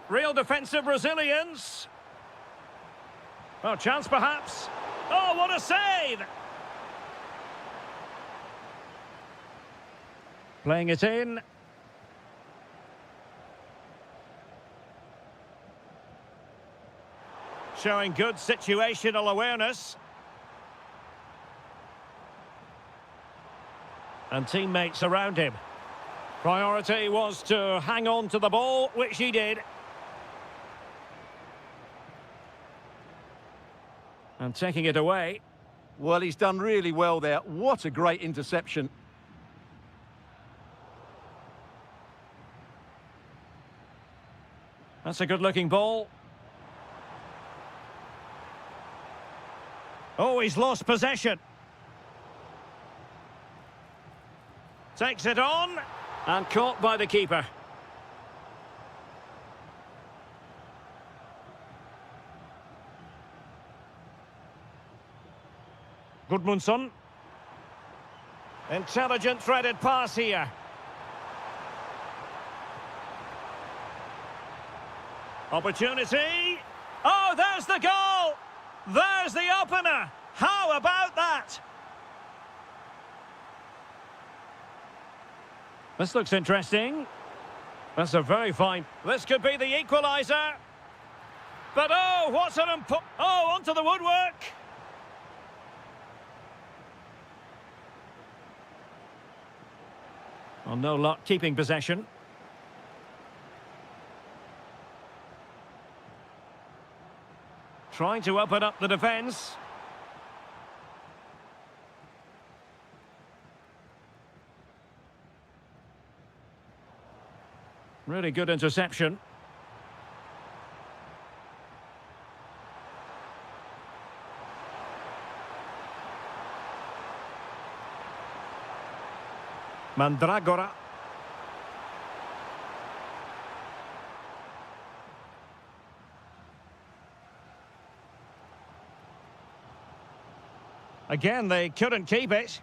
Real defensive resilience. Well, chance perhaps. Oh, what a save! Playing it in. Showing good situational awareness. And teammates around him. Priority was to hang on to the ball, which he did. And taking it away. Well, he's done really well there. What a great interception. That's a good-looking ball. Oh, he's lost possession. Takes it on. And caught by the keeper. Gudmundsson. Intelligent threaded pass here. Opportunity. Oh, there's the goal! There's the opener! How about that? This looks interesting. That's a very fine... This could be the equaliser. But oh, what an oh, onto the woodwork! Well, no luck keeping possession. Trying to open up the defence. Really good interception. Mandragora. Again, they couldn't keep it.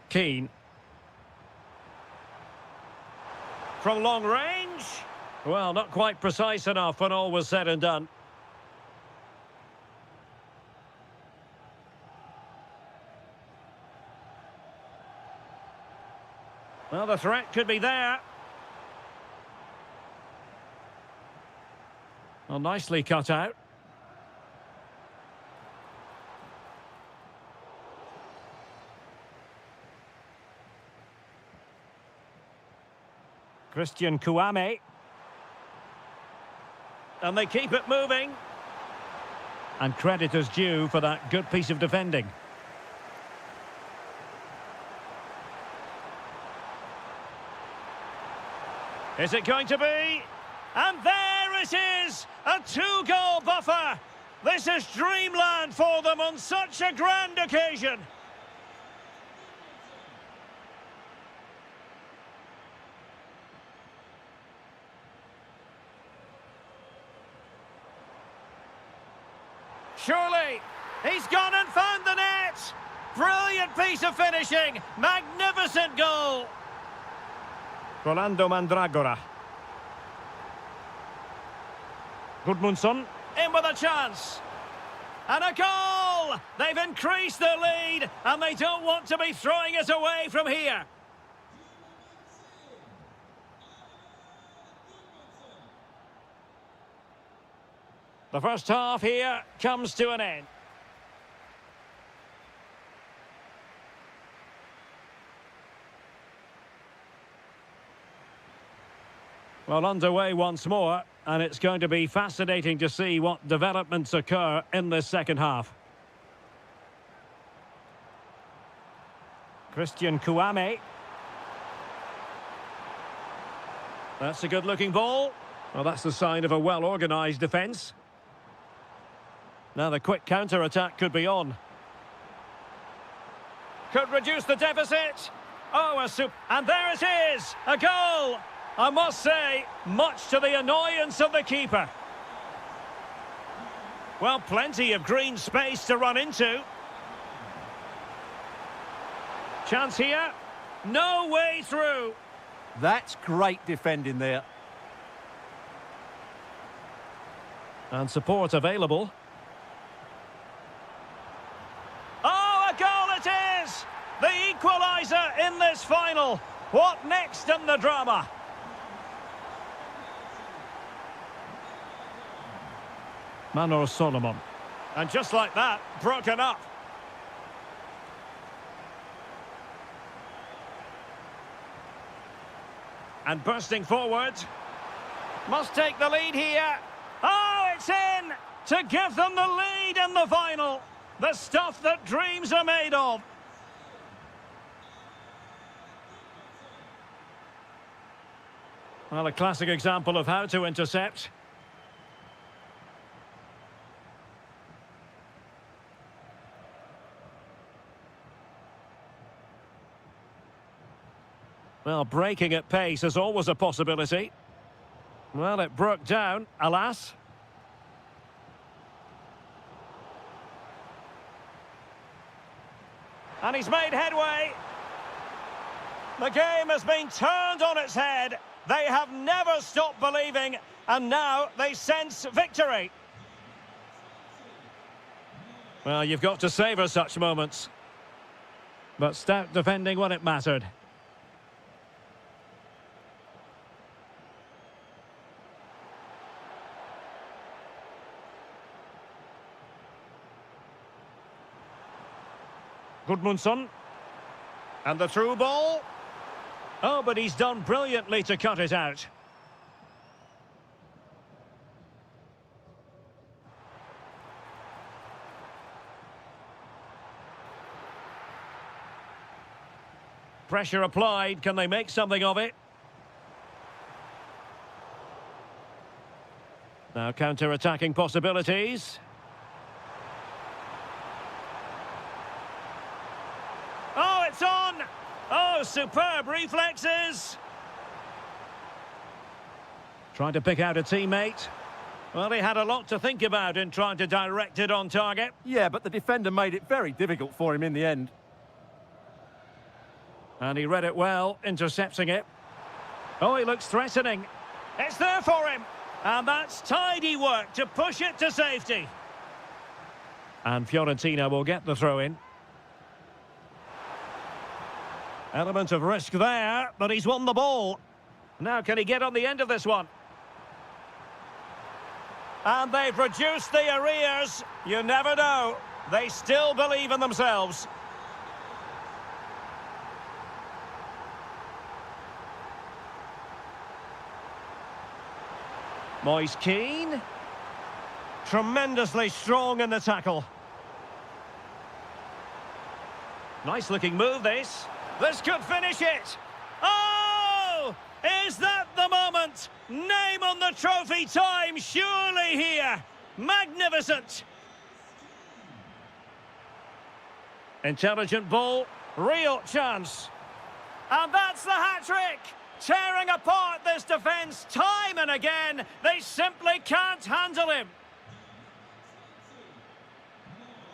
Keane. From long range. Well, not quite precise enough when all was said and done. Well, the threat could be there. Well, nicely cut out. Christian Kouame. And they keep it moving. And credit is due for that good piece of defending. Is it going to be? And there it is! A two-goal buffer! This is dreamland for them on such a grand occasion! Surely! He's gone and found the net! Brilliant piece of finishing! Magnificent goal! Rolando Mandragora. Gudmundsson, in with a chance. And a goal! They've increased their lead, and they don't want to be throwing it away from here. The first half here comes to an end. Well, underway once more, and it's going to be fascinating to see what developments occur in this second half. Christian Kouame. That's a good-looking ball. Well, that's the sign of a well-organised defence. Now the quick counter-attack could be on. Could reduce the deficit. Oh, and there it is! A goal! I must say, much to the annoyance of the keeper. Well, plenty of green space to run into. Chance here. No way through. That's great defending there. And support available. Oh, a goal it is! The equaliser in this final. What next in the drama? Manor Solomon. And just like that, broken up. And bursting forward. Must take the lead here. Oh, it's in! To give them the lead in the final. The stuff that dreams are made of. Well, a classic example of how to intercept. Well, breaking at pace is always a possibility. Well, it broke down, alas. And he's made headway. The game has been turned on its head. They have never stopped believing, and now they sense victory. Well, you've got to savour such moments. But stout defending when it mattered. Gudmundsson. And the through ball. Oh, but he's done brilliantly to cut it out. Pressure applied. Can they make something of it? Now counter-attacking possibilities. Oh, it's on! Oh, superb reflexes! Trying to pick out a teammate. Well, he had a lot to think about in trying to direct it on target. Yeah, but the defender made it very difficult for him in the end. And he read it well, intercepting it. Oh, he looks threatening. It's there for him! And that's tidy work to push it to safety. And Fiorentina will get the throw-in. Element of risk there, but he's won the ball. Now can he get on the end of this one? And they've reduced the arrears. You never know. They still believe in themselves. Moise Keane. Tremendously strong in the tackle. Nice looking move, this. This could finish it. Oh! Is that the moment? Name on the trophy time, surely here. Magnificent. Intelligent ball. Real chance. And that's the hat-trick. Tearing apart this defence time and again. They simply can't handle him.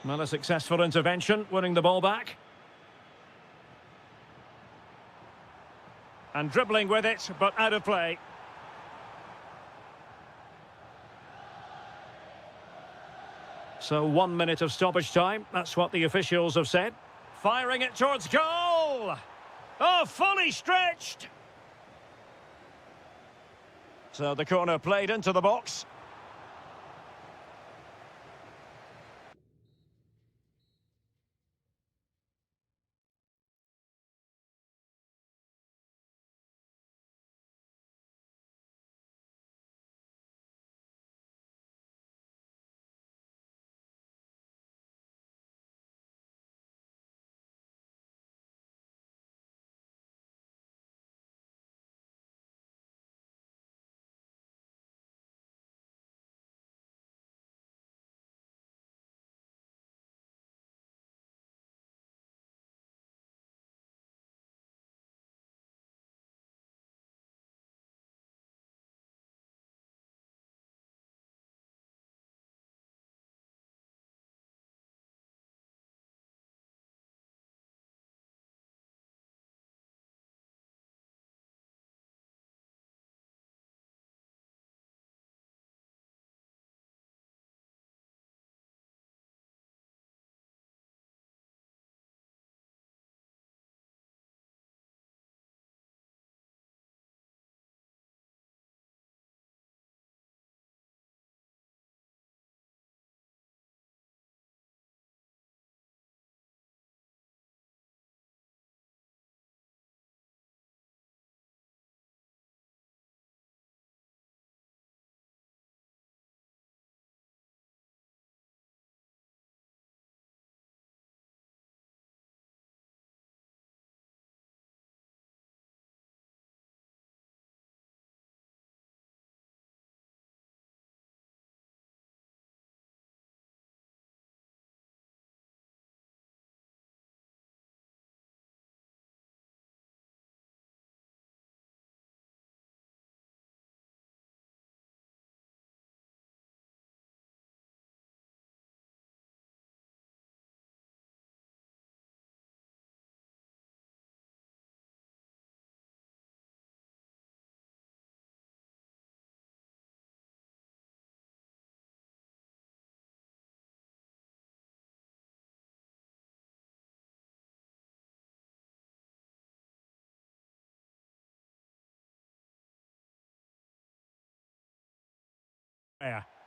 Well, a successful intervention, winning the ball back. And dribbling with it, but out of play. So 1 minute of stoppage time, that's what the officials have said. Firing it towards goal! Oh, fully stretched! So the corner played into the box.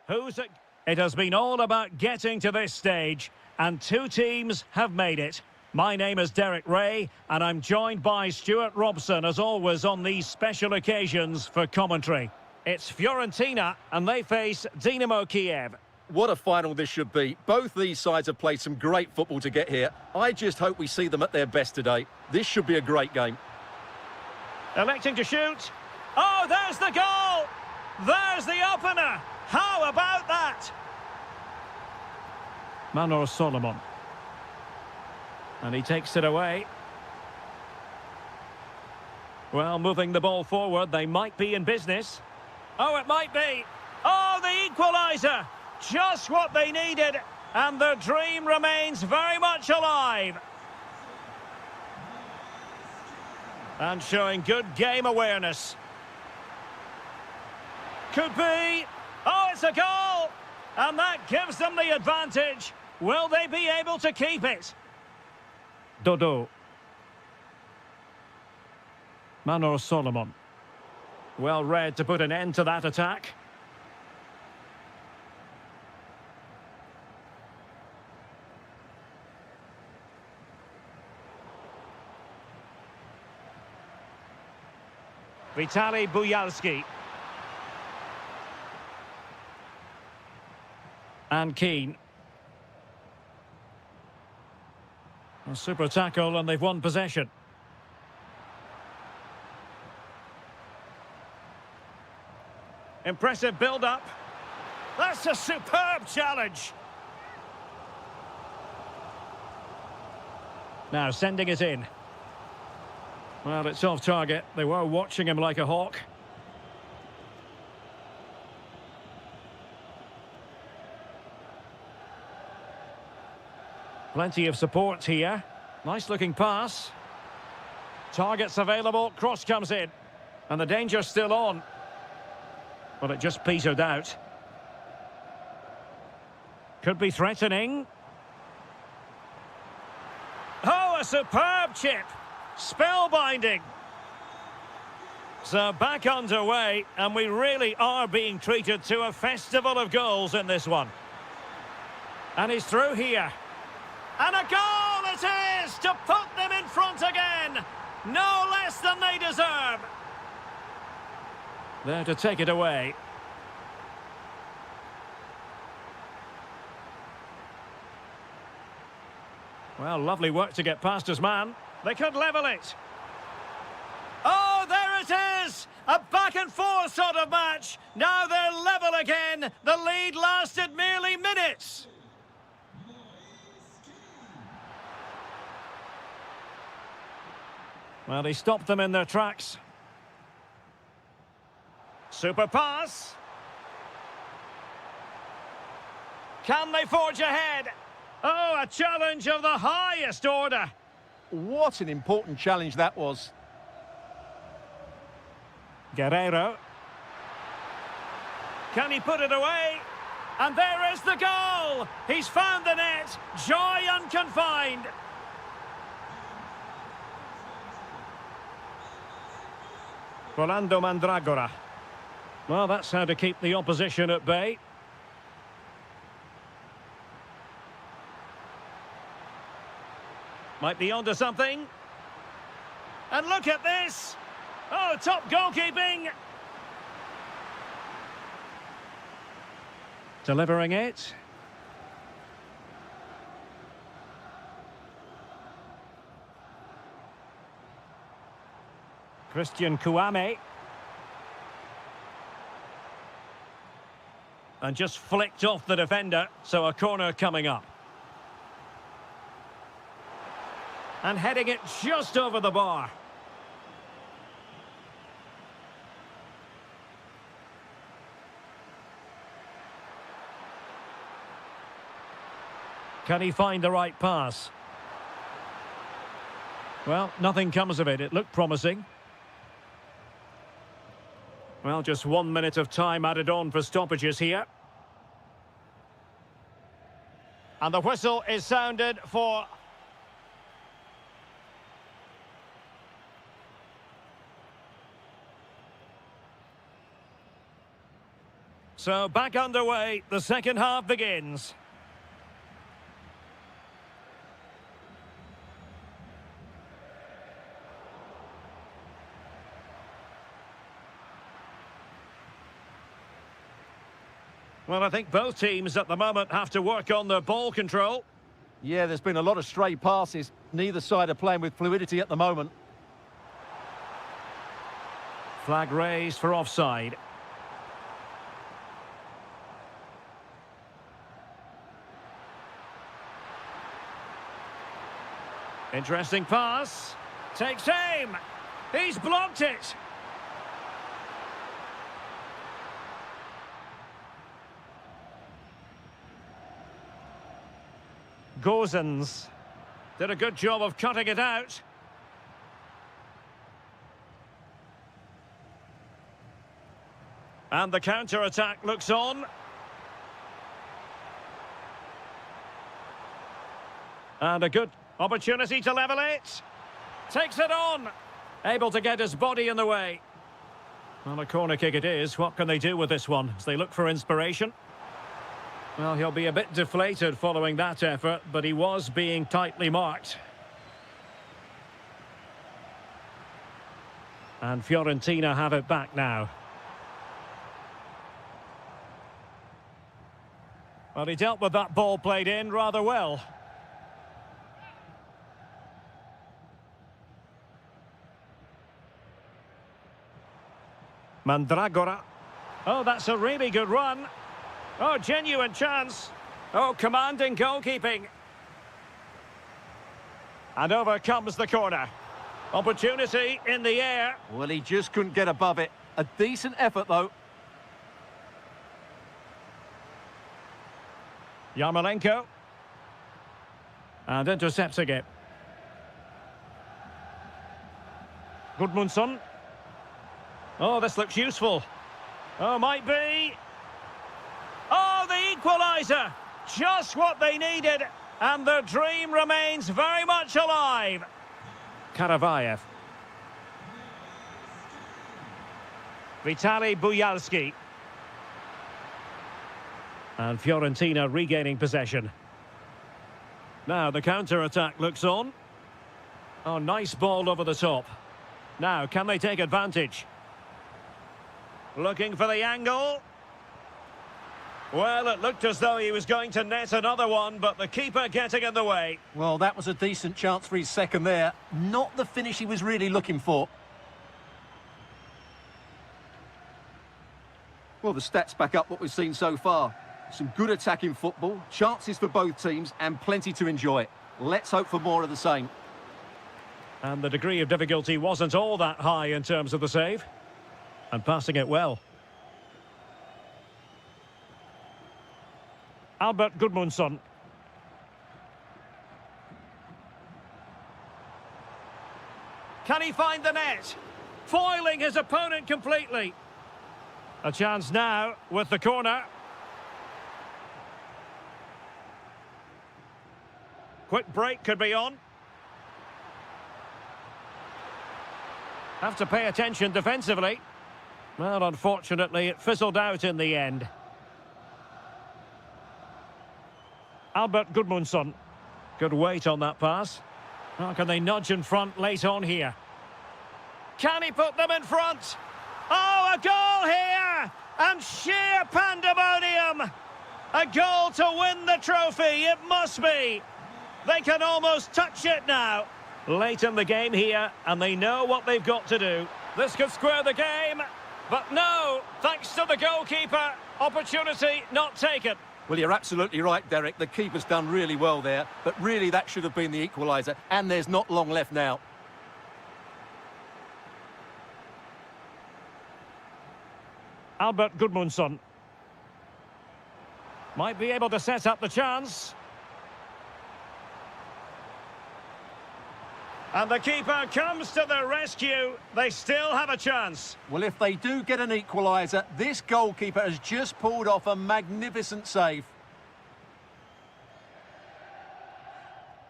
Who's it? It has been all about getting to this stage, and two teams have made it. My name is Derek Ray, and I'm joined by Stuart Robson, as always, on these special occasions for commentary. It's Fiorentina, and they face Dynamo Kiev. What a final this should be. Both these sides have played some great football to get here. I just hope we see them at their best today. This should be a great game. Electing to shoot. Oh, there's the goal! There's the opener! How about that? Manor Solomon. And he takes it away. Well, moving the ball forward, they might be in business. Oh, it might be. Oh, the equaliser! Just what they needed, and the dream remains very much alive. And showing good game awareness. Could be. Oh, it's a goal! And that gives them the advantage. Will they be able to keep it? Dodo. Manor Solomon. Well read to put an end to that attack. Vitaly Buyalski. And Keane. A super tackle, and they've won possession. Impressive build-up. That's a superb challenge. Now sending it in. Well, it's off target. They were watching him like a hawk. Plenty of support here. Nice looking pass. Targets available, cross comes in. And the danger's still on. Well, it just petered out. Could be threatening. Oh, a superb chip. Spellbinding. So back underway, and we really are being treated to a festival of goals in this one. And he's through here. And a goal it is to put them in front again. No less than they deserve. There to take it away. Well, lovely work to get past his man. They could level it. Oh, there it is! A back and forth sort of match. Now they're level again. The lead lasted merely minutes. Well, he stopped them in their tracks. Super pass. Can they forge ahead? Oh, a challenge of the highest order. What an important challenge that was. Guerrero. Can he put it away? And there is the goal! He's found the net. Joy unconfined. Rolando Mandragora. Well, that's how to keep the opposition at bay. Might be onto something. And look at this! Oh, top goalkeeping! Delivering it. Christian Kouame. And just flicked off the defender, so a corner coming up. And heading it just over the bar. Can he find the right pass? Well, nothing comes of it. It looked promising. Well, just 1 minute of time added on for stoppages here. And the whistle is sounded for... So back underway, the second half begins. Well, I think both teams at the moment have to work on their ball control. Yeah, there's been a lot of stray passes. Neither side are playing with fluidity at the moment. Flag raised for offside. Interesting pass. Takes aim. He's blocked it. Gozens did a good job of cutting it out. And the counter-attack looks on. And a good opportunity to level it. Takes it on. Able to get his body in the way. Well, a corner kick it is. What can they do with this one as they look for inspiration? Well, he'll be a bit deflated following that effort, but he was being tightly marked. And Fiorentina have it back now. Well, he dealt with that ball played in rather well. Mandragora. Oh, that's a really good run. Oh, genuine chance. Oh, commanding goalkeeping. And over comes the corner. Opportunity in the air. Well, he just couldn't get above it. A decent effort, though. Yarmolenko. And intercepting it. Gudmundsson. Oh, this looks useful. Oh, might be. Oh, the equaliser! Just what they needed, and their dream remains very much alive. Karavayev. Vitaly Buyalski. And Fiorentina regaining possession. Now the counter-attack looks on. Oh, nice ball over the top. Now, can they take advantage? Looking for the angle. Well, it looked as though he was going to net another one, but the keeper getting in the way. Well, that was a decent chance for his second there. Not the finish he was really looking for. Well, the stats back up what we've seen so far. Some good attacking football, chances for both teams, and plenty to enjoy. Let's hope for more of the same. And the degree of difficulty wasn't all that high in terms of the save. And passing it well. Albert Gudmundsson. Can he find the net? Foiling his opponent completely. A chance now with the corner. Quick break could be on. Have to pay attention defensively. Well, unfortunately, it fizzled out in the end. Albert Gudmundsson. Good weight on that pass. How can they nudge in front late on here? Can he put them in front? Oh, a goal here! And sheer pandemonium! A goal to win the trophy, it must be! They can almost touch it now. Late in the game here, and they know what they've got to do. This could square the game, but no, thanks to the goalkeeper, opportunity not taken. Well, you're absolutely right, Derek. The keeper's done really well there, but really that should have been the equaliser, and there's not long left now. Albert Gudmundsson. Might be able to set up the chance. And the keeper comes to the rescue. They still have a chance. Well, if they do get an equaliser, this goalkeeper has just pulled off a magnificent save.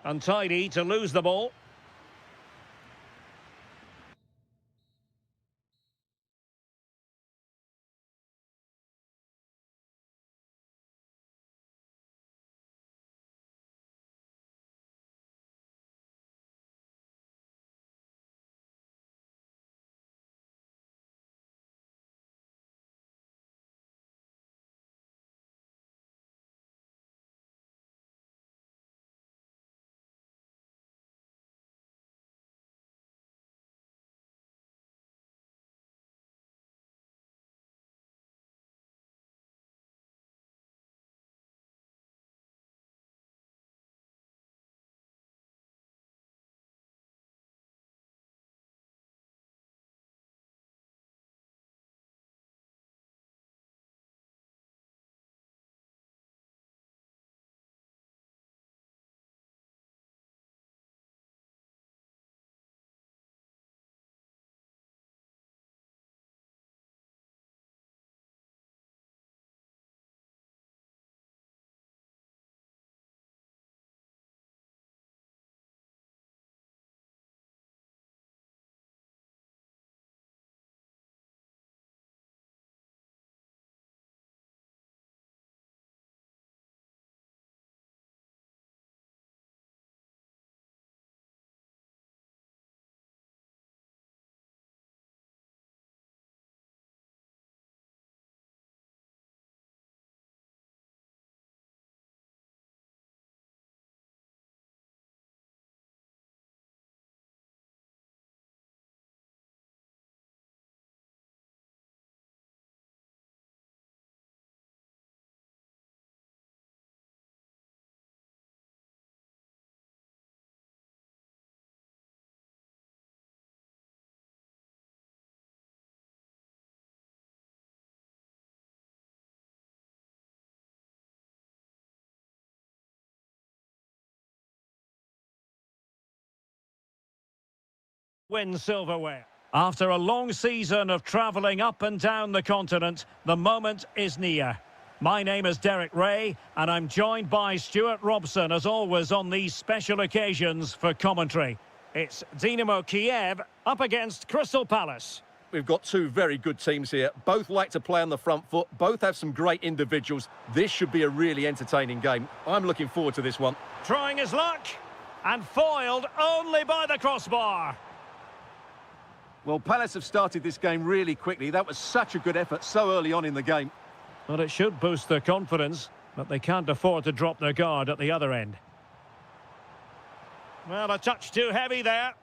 Untidy to lose the ball. win silverware. After a long season of travelling up and down the continent, the moment is near. My name is Derek Ray, and I'm joined by Stuart Robson, as always, on these special occasions for commentary. It's Dynamo Kiev up against Crystal Palace. We've got two very good teams here. Both like to play on the front foot. Both have some great individuals. This should be a really entertaining game. I'm looking forward to this one. Trying his luck, and foiled only by the crossbar. Well, Palace have started this game really quickly. That was such a good effort so early on in the game. Well, it should boost their confidence, but they can't afford to drop their guard at the other end. Well, a touch too heavy there.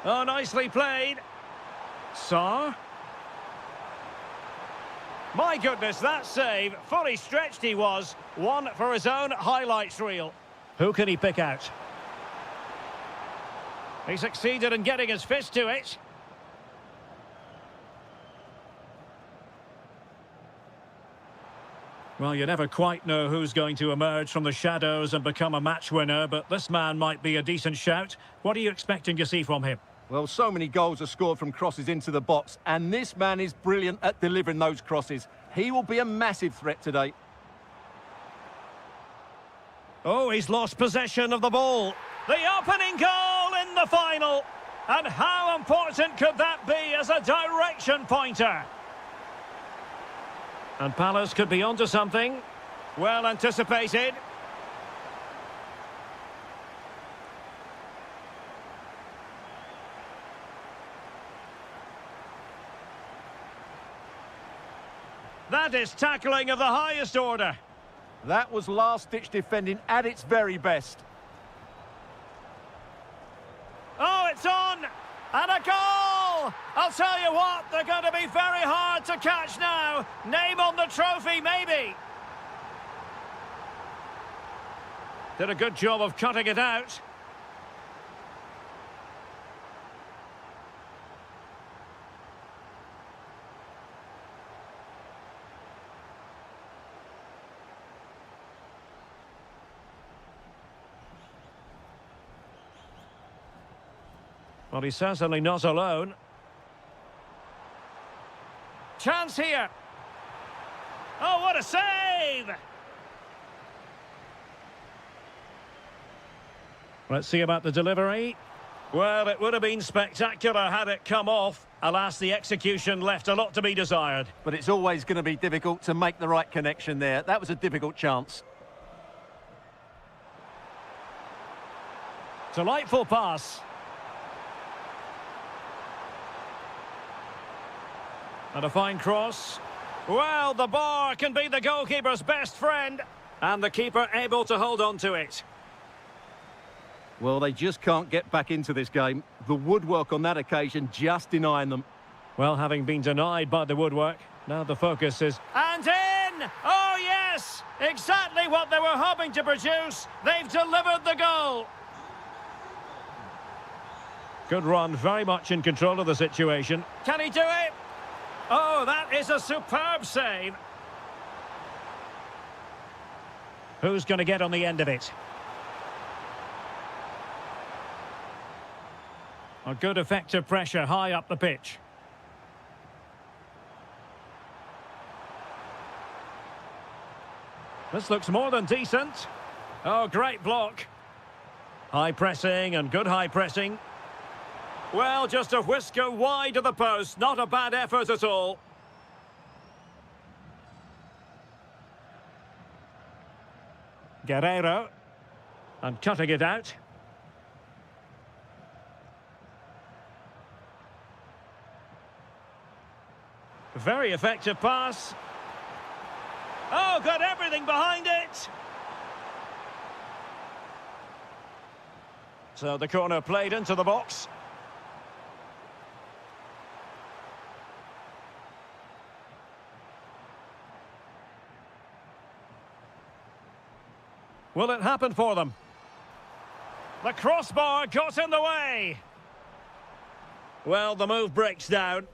Oh, nicely played. Sarr. My goodness, that save. Fully stretched he was. One for his own highlights reel. Who can he pick out? He succeeded in getting his fist to it. Well, you never quite know who's going to emerge from the shadows and become a match winner, but this man might be a decent shout. What are you expecting to see from him? Well, so many goals are scored from crosses into the box, and this man is brilliant at delivering those crosses. He will be a massive threat today. Oh, he's lost possession of the ball. The opening goal in the final. And how important could that be as a direction pointer? And Palace could be onto something. Well anticipated. That is tackling of the highest order. That was last-ditch defending at its very best. Oh, it's on! And a goal! I'll tell you what, they're going to be very hard to catch now. Name on the trophy, maybe. Did a good job of cutting it out. Well, he's certainly not alone. Chance here. Oh, what a save! Let's see about the delivery. Well, it would have been spectacular had it come off. Alas, the execution left a lot to be desired. But it's always going to be difficult to make the right connection there. That was a difficult chance. Delightful pass. And a fine cross. Well, the bar can be the goalkeeper's best friend. And the keeper able to hold on to it. Well, they just can't get back into this game. The woodwork on that occasion just denying them. Well, having been denied by the woodwork, now the focus is... And in! Oh, yes! Exactly what they were hoping to produce. They've delivered the goal. Good run, very much in control of the situation. Can he do it? Oh, that is a superb save. Who's going to get on the end of it? A good effective pressure high up the pitch. This looks more than decent. Oh, great block. High pressing and good high pressing. Well, just a whisker wide of the post. Not a bad effort at all. Guerreiro. And cutting it out. Very effective pass. Oh, got everything behind it. So the corner played into the box. Will it happen for them? The crossbar got in the way. Well, the move breaks down.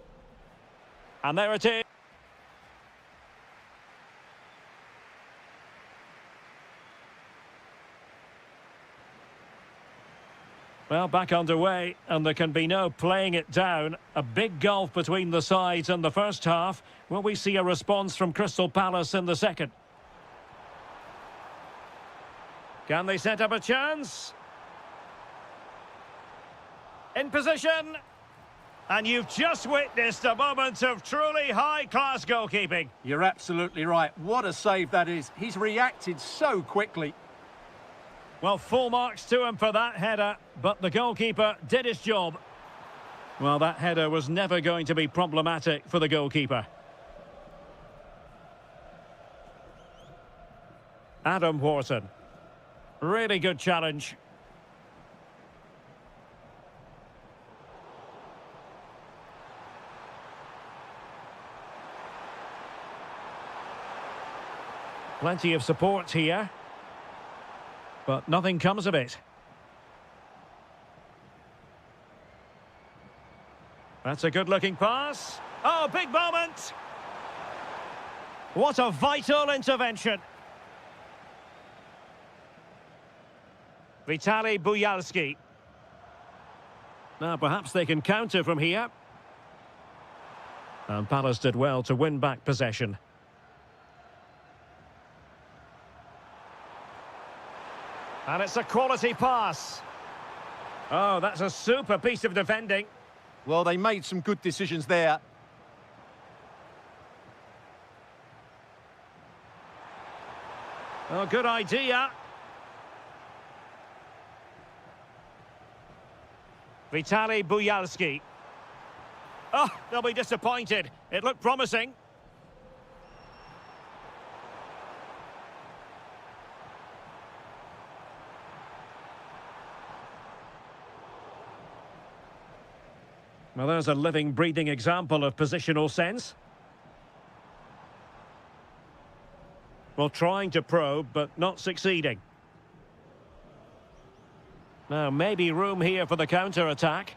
And there it is. Well, back underway, and there can be no playing it down. A big gulf between the sides in the first half. Will we see a response from Crystal Palace in the second? Can they set up a chance? In position. And you've just witnessed a moment of truly high-class goalkeeping. You're absolutely right. What a save that is. He's reacted so quickly. Well, full marks to him for that header, but the goalkeeper did his job. Well, that header was never going to be problematic for the goalkeeper. Adam Wharton. Really good challenge. Plenty of support here. But nothing comes of it. That's a good-looking pass. Oh, big moment! What a vital intervention. Vitaly Buyalski. Now, perhaps they can counter from here. And Palace did well to win back possession. And it's a quality pass. Oh, that's a super piece of defending. Well, they made some good decisions there. Oh, good idea. Vitaly Buyalski. Oh, they'll be disappointed. It looked promising. Well, there's a living, breathing example of positional sense. Well, trying to probe, but not succeeding. Now, maybe room here for the counter-attack.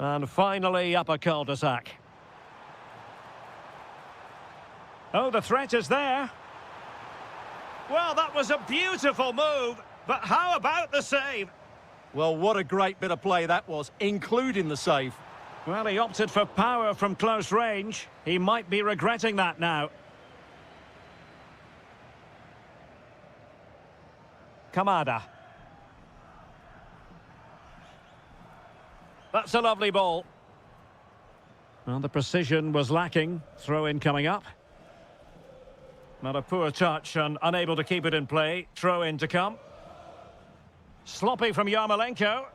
And finally, up a cul-de-sac. Oh, the threat is there. Well, that was a beautiful move, but how about the save? Well, what a great bit of play that was, including the save. Well, he opted for power from close range. He might be regretting that now. Kamada. That's a lovely ball. Well, the precision was lacking. Throw-in coming up. Not a poor touch and unable to keep it in play. Throw-in to come. Sloppy from Yarmolenko.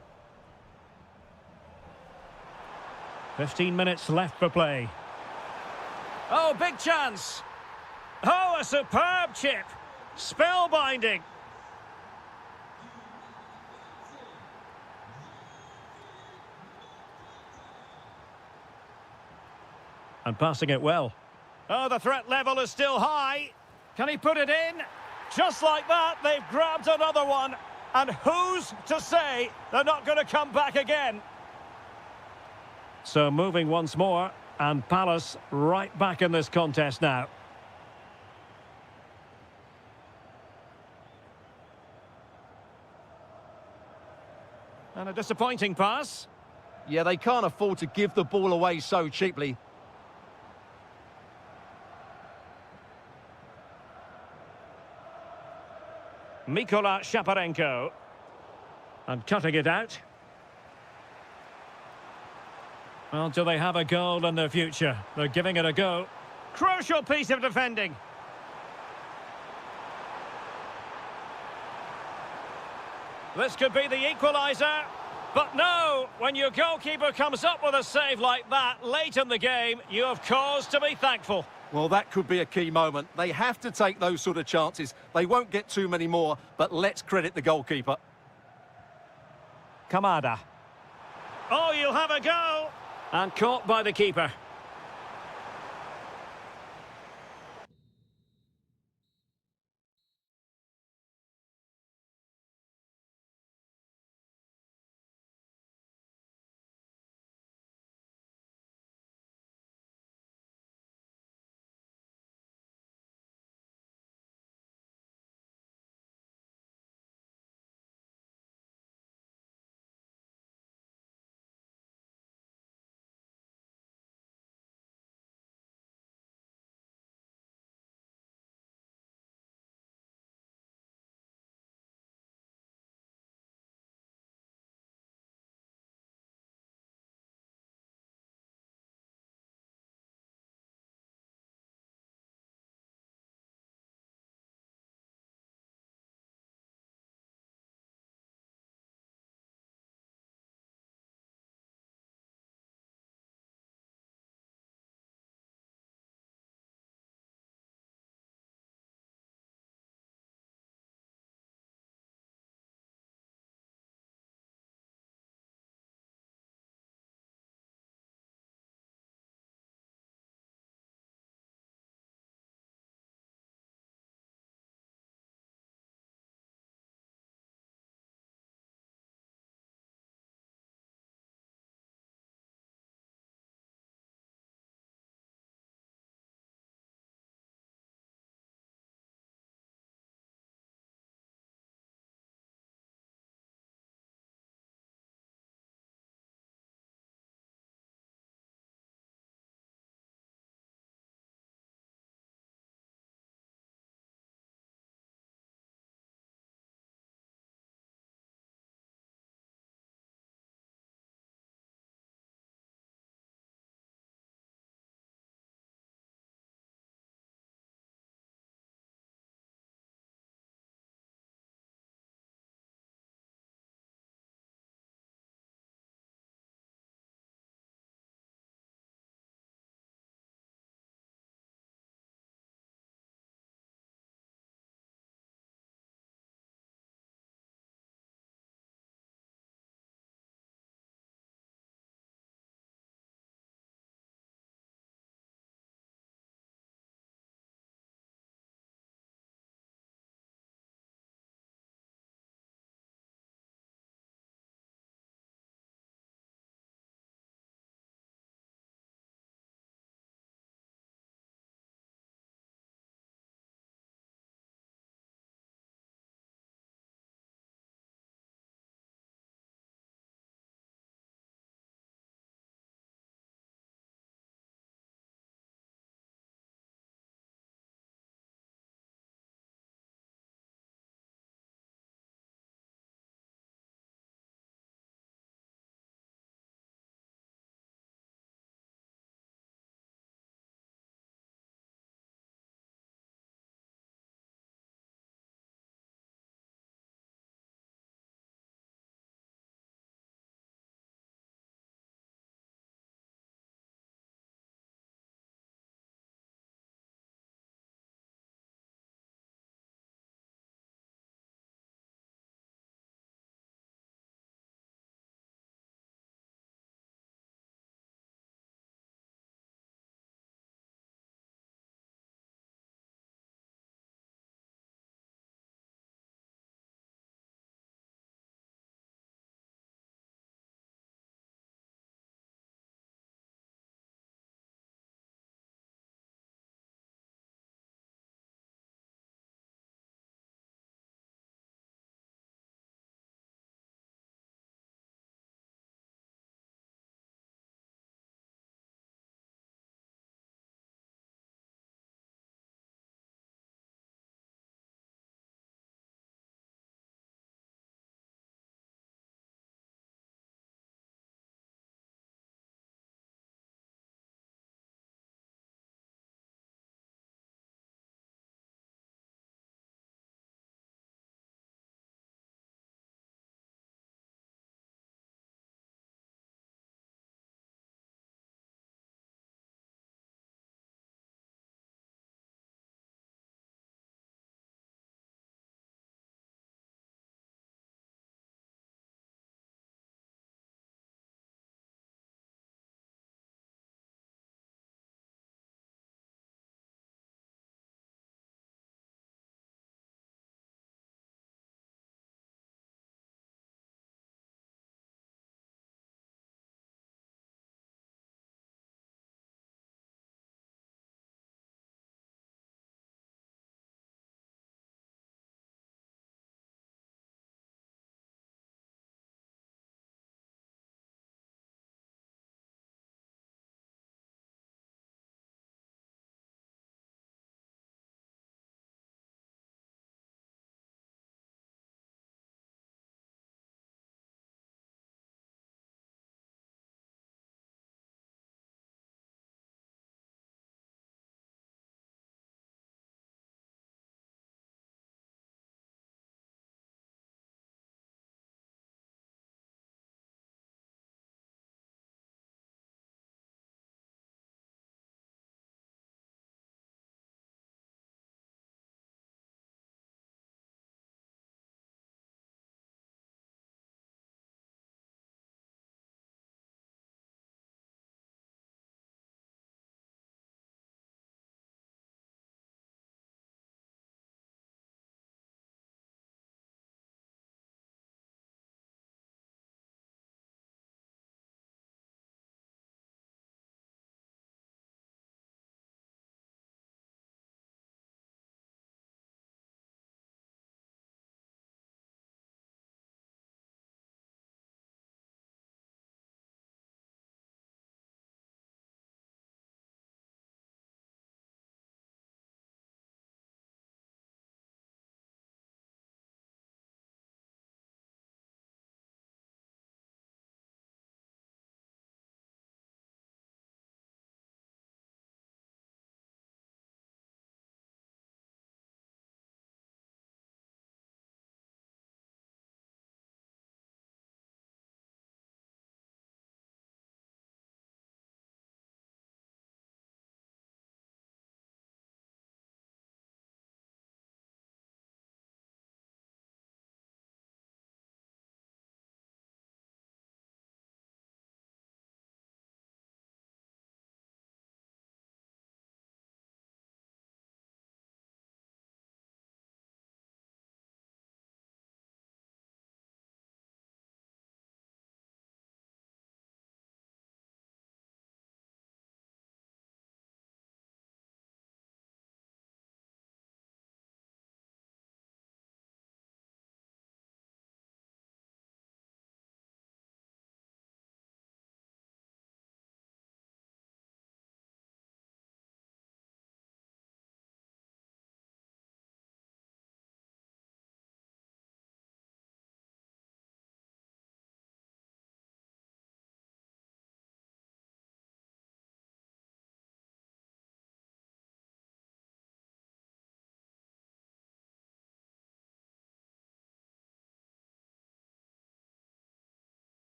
15 minutes left for play. Oh, big chance. Oh, a superb chip. Spellbinding. And passing it well. Oh, the threat level is still high. Can he put it in? Just like that, they've grabbed another one. And who's to say they're not going to come back again? So moving once more, and Palace right back in this contest now. And a disappointing pass. Yeah, they can't afford to give the ball away so cheaply. Mikola Shaparenko. And cutting it out. Well, do they have a goal in their future? They're giving it a go. Crucial piece of defending. This could be the equaliser. But no, when your goalkeeper comes up with a save like that late in the game, you have cause to be thankful. Well, that could be a key moment. They have to take those sort of chances. They won't get too many more, but let's credit the goalkeeper. Kamada. Oh, you'll have a go. And caught by the keeper.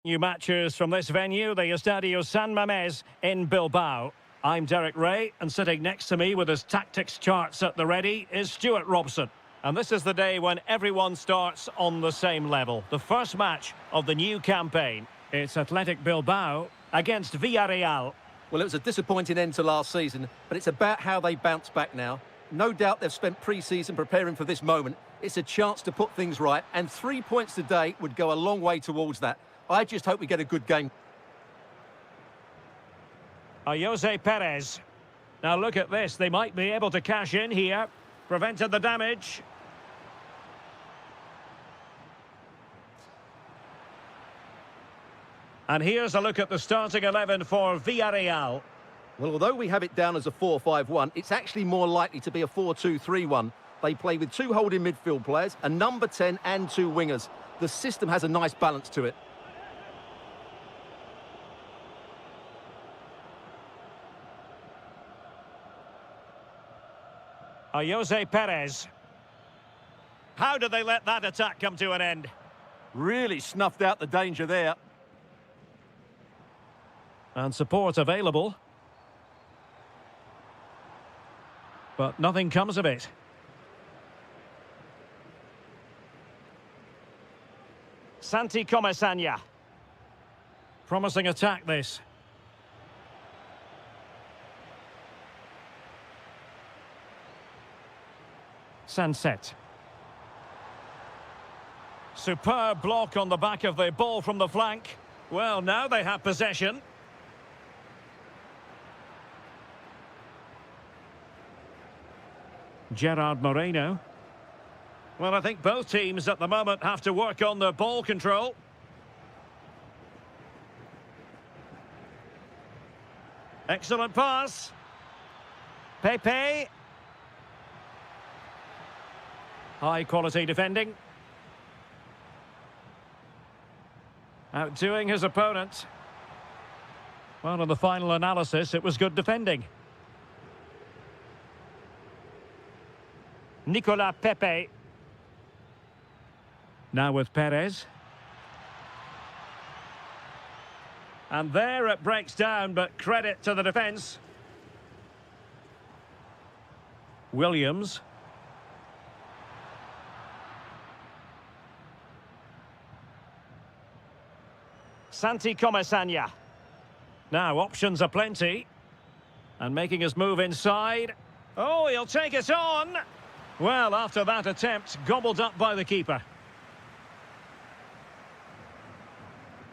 New matches from this venue, the Estadio San Mamés in Bilbao. I'm Derek Ray, and sitting next to me with his tactics charts at the ready is Stuart Robson. And this is the day when everyone starts on the same level. The first match of the new campaign. It's Athletic Bilbao against Villarreal. Well, it was a disappointing end to last season, but it's about how they bounce back now. No doubt they've spent pre-season preparing for this moment. It's a chance to put things right, and 3 points today would go a long way towards that. I just hope we get a good game. Jose Perez. Now look at this. They might be able to cash in here. Prevented the damage. And here's a look at the starting 11 for Villarreal. Well, although we have it down as a 4-5-1, it's actually more likely to be a 4-2-3-1. They play with 2 holding midfield players, a number 10 and 2 wingers. The system has a nice balance to it. Jose Perez. How did they let that attack come to an end? Really snuffed out the danger there. And support available. But nothing comes of it. Santi Comesaña. Promising attack, this. Sunset. Superb block on the back of the ball from the flank. Well, now they have possession. Gerard Moreno. Well, I think both teams at the moment have to work on their ball control. Excellent pass. Pepe. High quality defending. Outdoing his opponent. Well, in the final analysis, it was good defending. Nicolas Pepe. Now with Perez. And there it breaks down, but credit to the defence. Williams. Santi Comesaña. Now, options are plenty. And making his move inside. Oh, he'll take it on. Well, after that attempt, gobbled up by the keeper.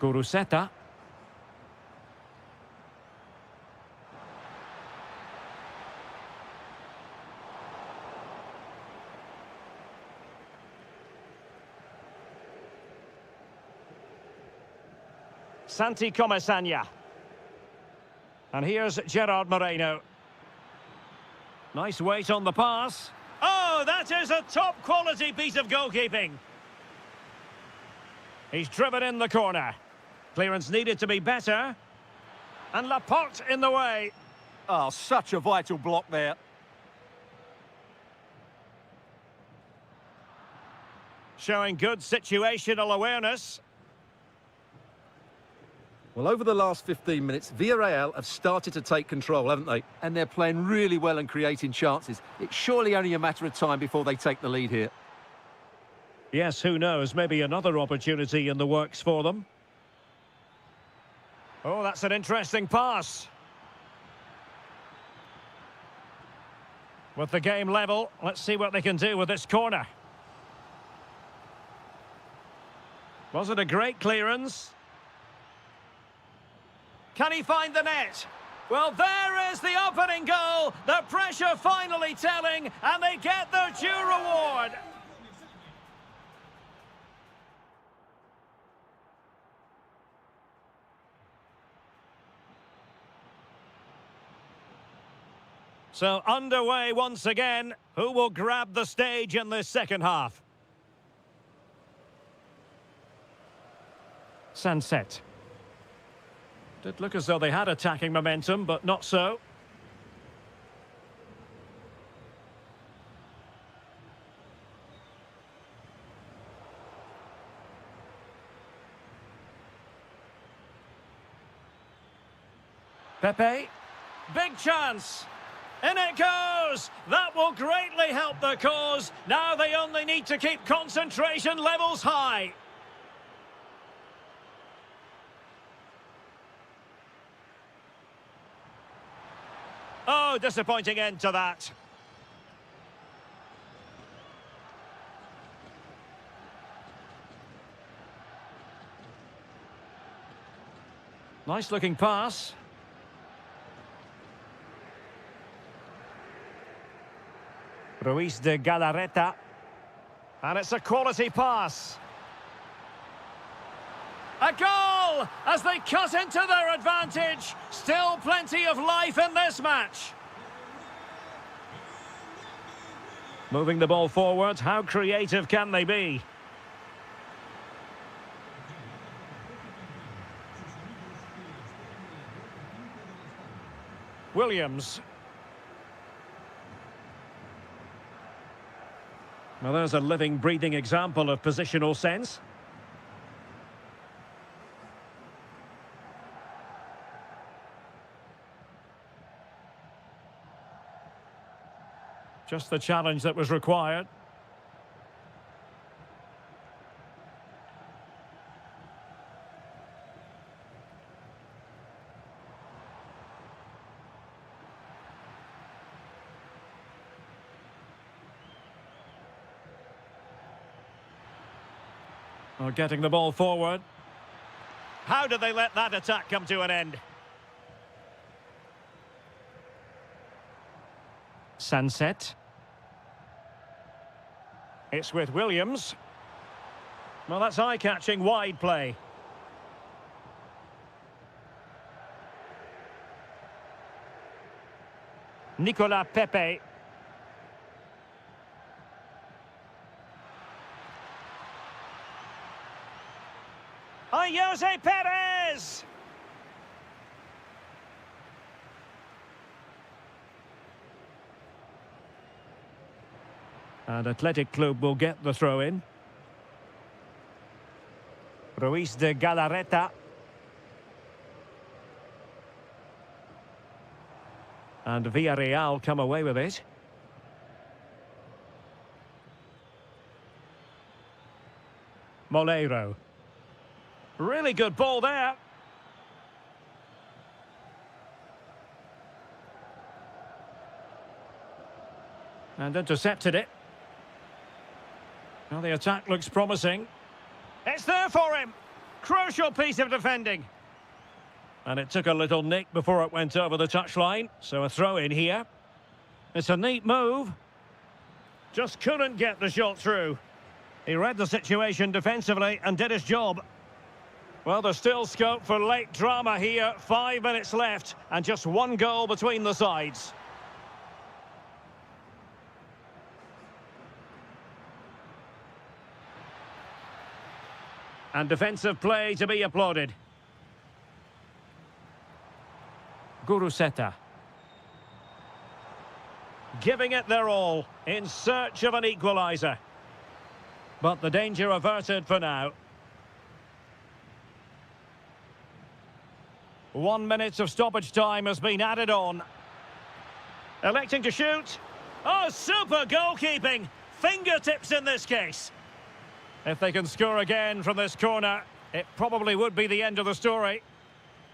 Guruseta. Santi Comesaña. And here's Gerard Moreno. Nice weight on the pass. Oh, that is a top-quality piece of goalkeeping. He's driven in the corner. Clearance needed to be better. And Laporte in the way. Oh, such a vital block there. Showing good situational awareness. Well, over the last 15 minutes, Villarreal have started to take control, haven't they? And they're playing really well and creating chances. It's surely only a matter of time before they take the lead here. Yes, who knows? Maybe another opportunity in the works for them. Oh, that's an interesting pass. With the game level, let's see what they can do with this corner. Was it a great clearance? Can he find the net? Well, there is the opening goal. The pressure finally telling, and they get their due reward. So underway once again. Who will grab the stage in this second half? Sunset. Did look as though they had attacking momentum, but not so. Pepe. Big chance. In it goes! That will greatly help the cause. Now they only need to keep concentration levels high. Oh, disappointing end to that. Nice looking pass. Ruiz de Galarreta. And it's a quality pass. A goal as they cut into their advantage. Still plenty of life in this match. Moving the ball forward, how creative can they be? Williams. Well, there's a living, breathing example of positional sense. Just the challenge that was required. Well, getting the ball forward. How did they let that attack come to an end? Sunset. It's with Williams. Well, that's eye-catching wide play. Nicolas Pepe. Jose Perez! And Athletic Club will get the throw-in. Ruiz de Galarreta. And Villarreal come away with it. Moleiro. Really good ball there. And intercepted it. Well, the attack looks promising. It's there for him. Crucial piece of defending. And it took a little nick before it went over the touchline. So a throw in here. It's a neat move. Just couldn't get the shot through. He read the situation defensively and did his job. Well, there's still scope for late drama here. 5 minutes left and just one goal between the sides. And defensive play to be applauded. Guruseta. Giving it their all in search of an equaliser. But the danger averted for now. 1 minute of stoppage time has been added on. Electing to shoot. Oh, super goalkeeping. Fingertips in this case. If they can score again from this corner, it probably would be the end of the story.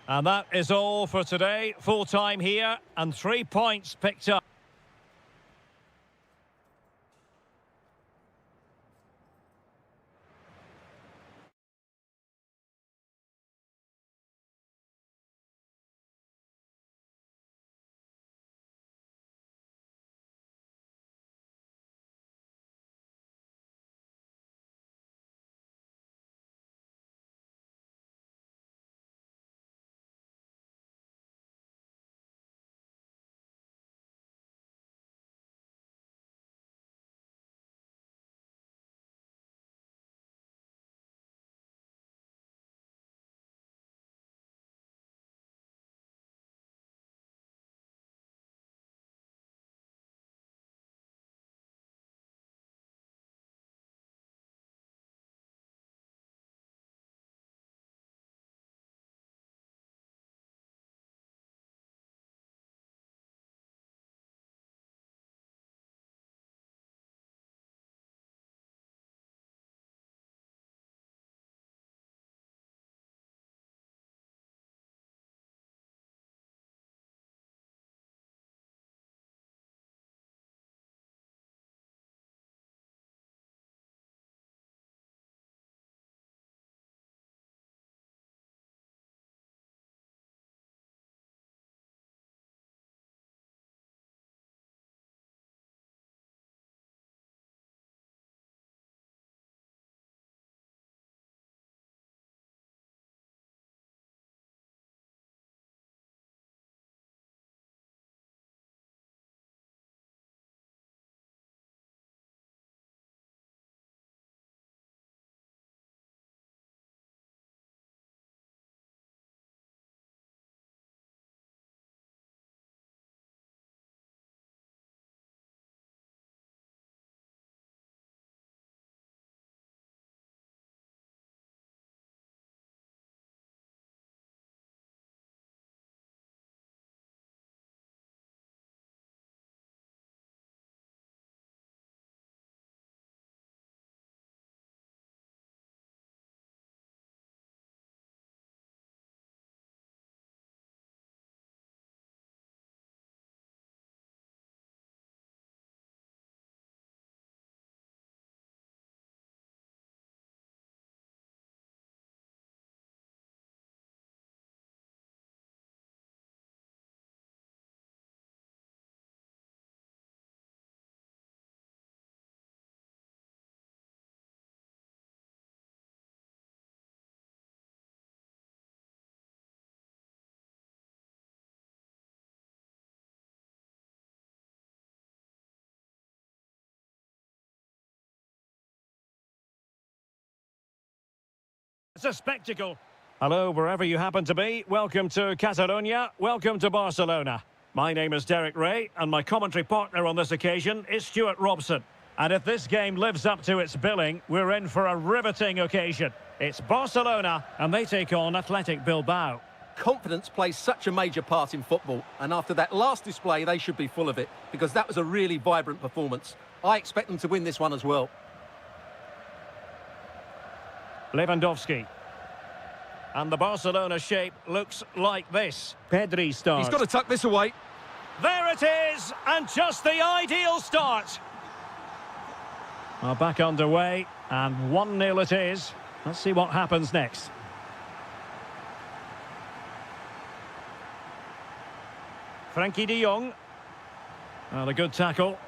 And that is all for today. Full time here and 3 points picked up. What a spectacle. Hello, wherever you happen to be. Welcome to Catalonia. Welcome to Barcelona. My name is Derek Ray, and my commentary partner on this occasion is Stuart Robson. And if this game lives up to its billing, we're in for a riveting occasion. It's Barcelona, and they take on Athletic Bilbao. Confidence plays such a major part in football, and after that last display, they should be full of it, because that was a really vibrant performance. I expect them to win this one as well. Lewandowski. And the Barcelona shape looks like this. Pedri starts. He's got to tuck this away. There it is, and just the ideal start. Well, back underway, and 1-0 it is. Let's see what happens next. Frankie de Jong. Well, a good tackle.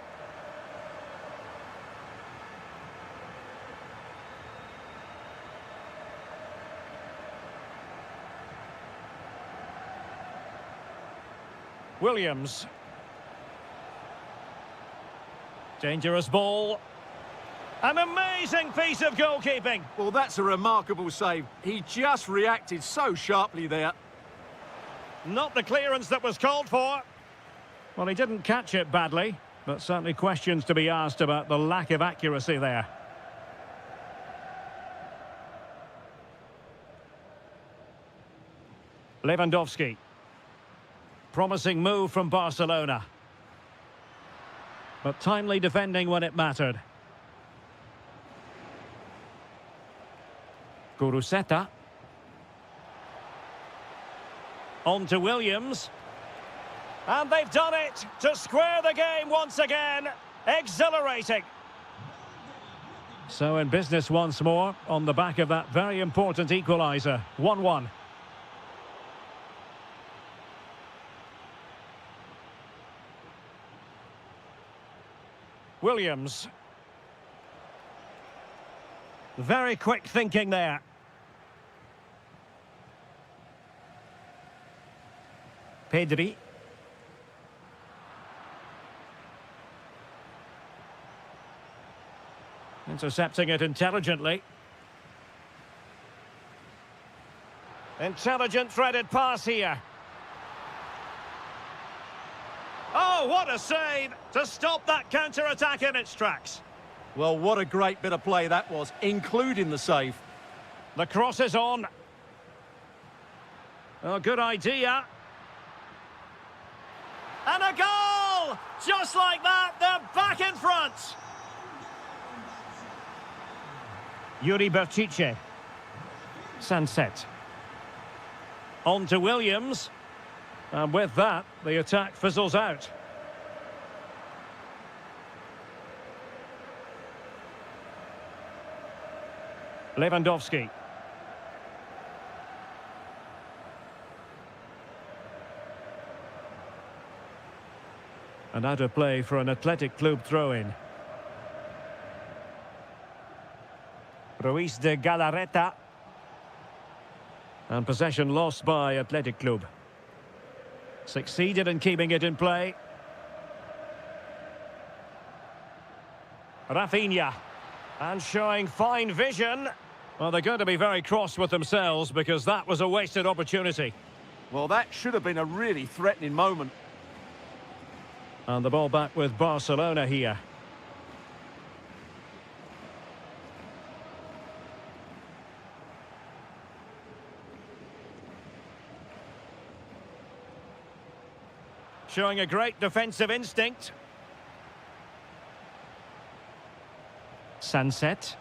Williams. Dangerous ball. An amazing piece of goalkeeping. Well, that's a remarkable save. He just reacted so sharply there. Not the clearance that was called for. Well, he didn't catch it badly, but certainly questions to be asked about the lack of accuracy there. Lewandowski. Promising move from Barcelona. But timely defending when it mattered. Guruseta. On to Williams. And they've done it to square the game once again. Exhilarating. So in business once more on the back of that very important equaliser. 1-1. Williams. Very quick thinking there. Pedri. Intercepting it intelligently. Intelligent threaded pass here. Oh, what a save to stop that counter-attack in its tracks. Well, what a great bit of play that was, including the save. The cross is on. Oh, good idea. And a goal! Just like that, they're back in front. Yuri Berchiche. Sunset. On to Williams. And with that, the attack fizzles out. Lewandowski. And out of play for an Athletic Club throw-in. Ruiz de Galarreta. And possession lost by Athletic Club. Succeeded in keeping it in play. Rafinha. And showing fine vision. Well, they're going to be very cross with themselves because that was a wasted opportunity. Well, that should have been a really threatening moment. And the ball back with Barcelona here. Showing a great defensive instinct. Sunset.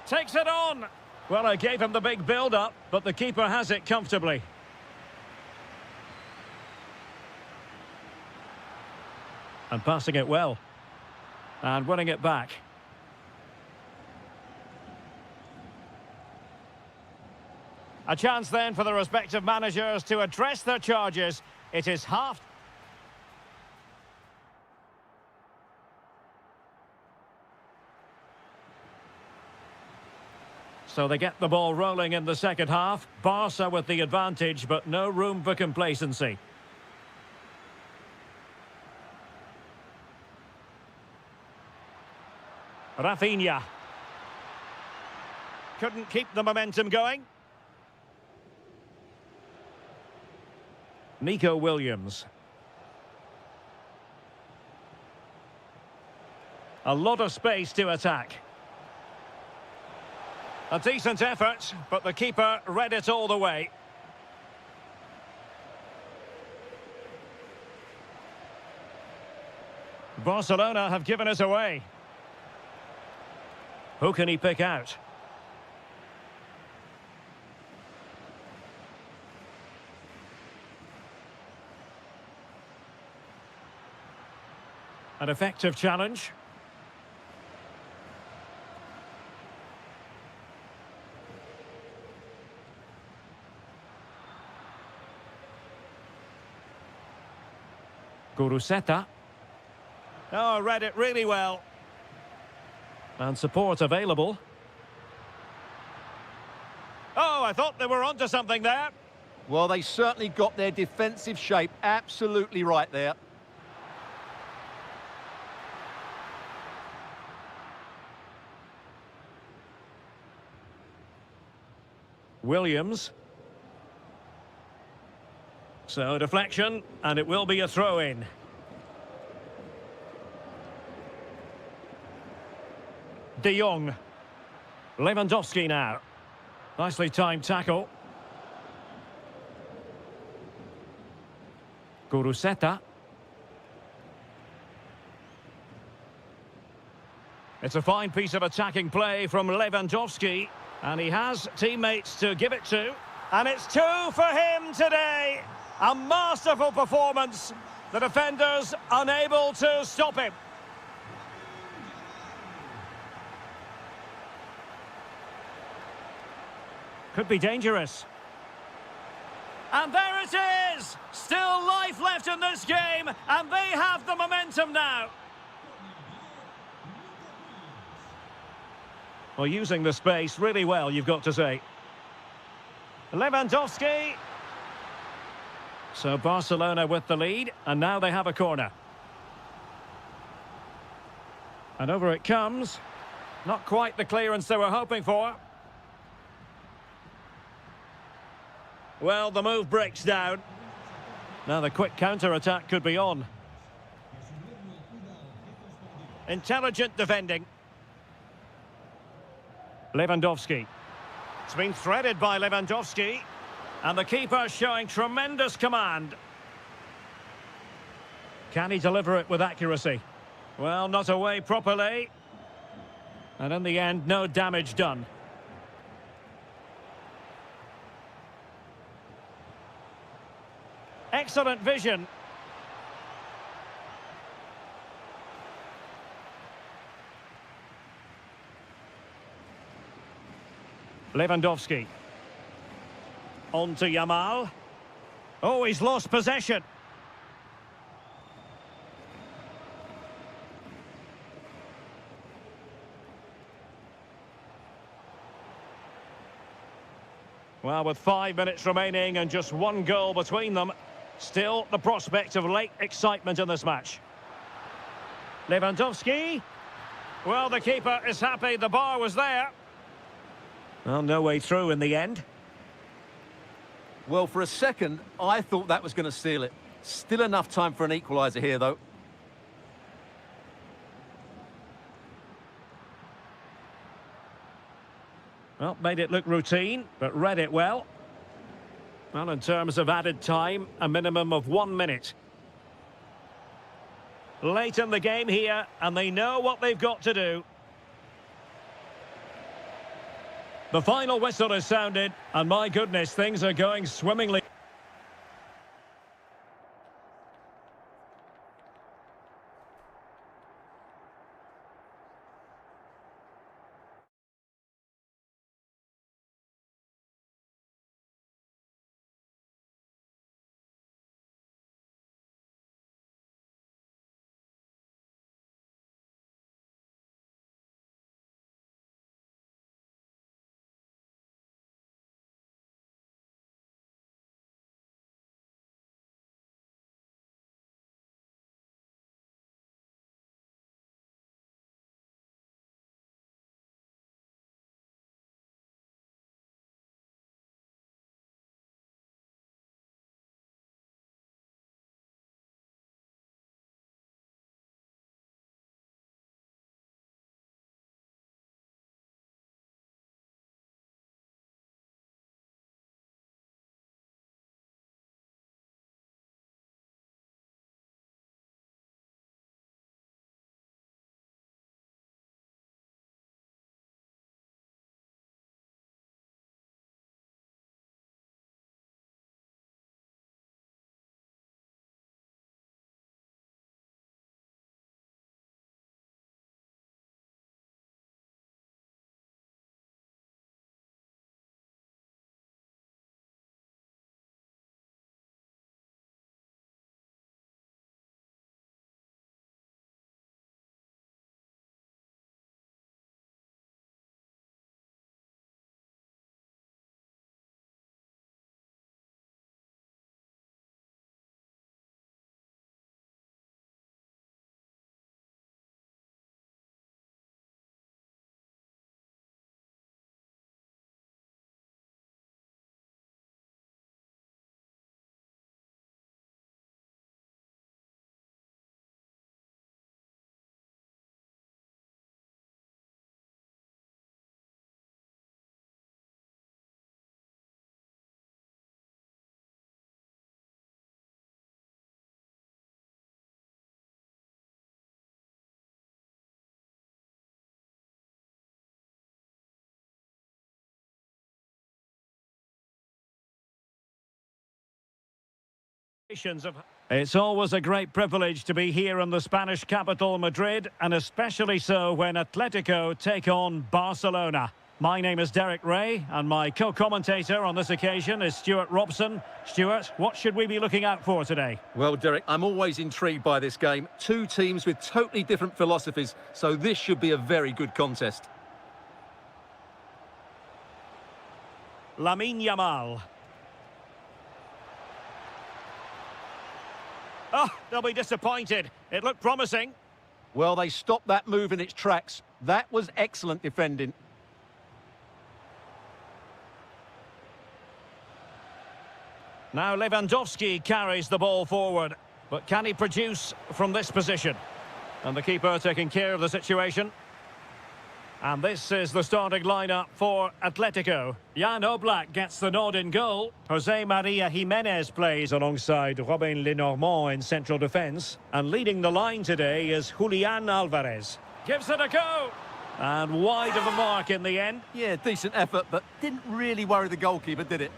Takes it on. Well, I gave him the big build-up, but the keeper has it comfortably. And passing it well. And winning it back. A chance then for the respective managers to address their charges. It is half. So they get the ball rolling in the second half. Barca with the advantage, but no room for complacency. Rafinha. couldn't keep the momentum going. Nico Williams. A lot of space to attack. A decent effort, but the keeper read it all the way. Barcelona have given it away. Who can he pick out? An effective challenge. Guruseta. Oh, read it really well. And support available. Oh, I thought they were onto something there. Well, they certainly got their defensive shape absolutely right there. Williams. So, deflection, and it will be a throw-in. De Jong. Lewandowski now. Nicely timed tackle. Guruseta. It's a fine piece of attacking play from Lewandowski. And he has teammates to give it to. And it's 2 for him today. A masterful performance. The defenders unable to stop him. Could be dangerous. And there it is! Still life left in this game, and they have the momentum now. Well, using the space really well, you've got to say. Lewandowski. So Barcelona with the lead, and now they have a corner. And over it comes. Not quite the clearance they were hoping for. Well, the move breaks down. Now the quick counter-attack could be on. Intelligent defending. Lewandowski. It's been threaded by Lewandowski. And the keeper showing tremendous command. Can he deliver it with accuracy? Well, not away properly. And in the end, no damage done. Excellent vision. Lewandowski. On to Yamal. Oh, he's lost possession. Well, with 5 minutes remaining and just one goal between them, still the prospect of late excitement in this match. Lewandowski. Well, the keeper is happy the bar was there. Well, no way through in the end. Well, for a second, I thought that was going to seal it. Still enough time for an equaliser here, though. Well, made it look routine, but read it well. Well, in terms of added time, a minimum of 1 minute. Late in the game here, and they know what they've got to do. The final whistle is sounded, and my goodness, things are going swimmingly. It's always a great privilege to be here in the Spanish capital, Madrid, and especially so when Atletico take on Barcelona. My name is Derek Ray, and my co-commentator on this occasion is Stuart Robson. Stuart, what should we be looking out for today? Well, Derek, I'm always intrigued by this game. Two teams with totally different philosophies, so this should be a very good contest. Lamine Yamal. Oh, they'll be disappointed. It looked promising. Well, they stopped that move in its tracks. That was excellent defending. Now Lewandowski carries the ball forward. But can he produce from this position? And the keeper taking care of the situation. And this is the starting lineup for Atletico. Jan Oblak gets the nod in goal. Jose Maria Jimenez plays alongside Robin Lenormand in central defence. And leading the line today is Julian Alvarez. Gives it a go. And wide of the mark in the end. Yeah, decent effort, but didn't really worry the goalkeeper, did it?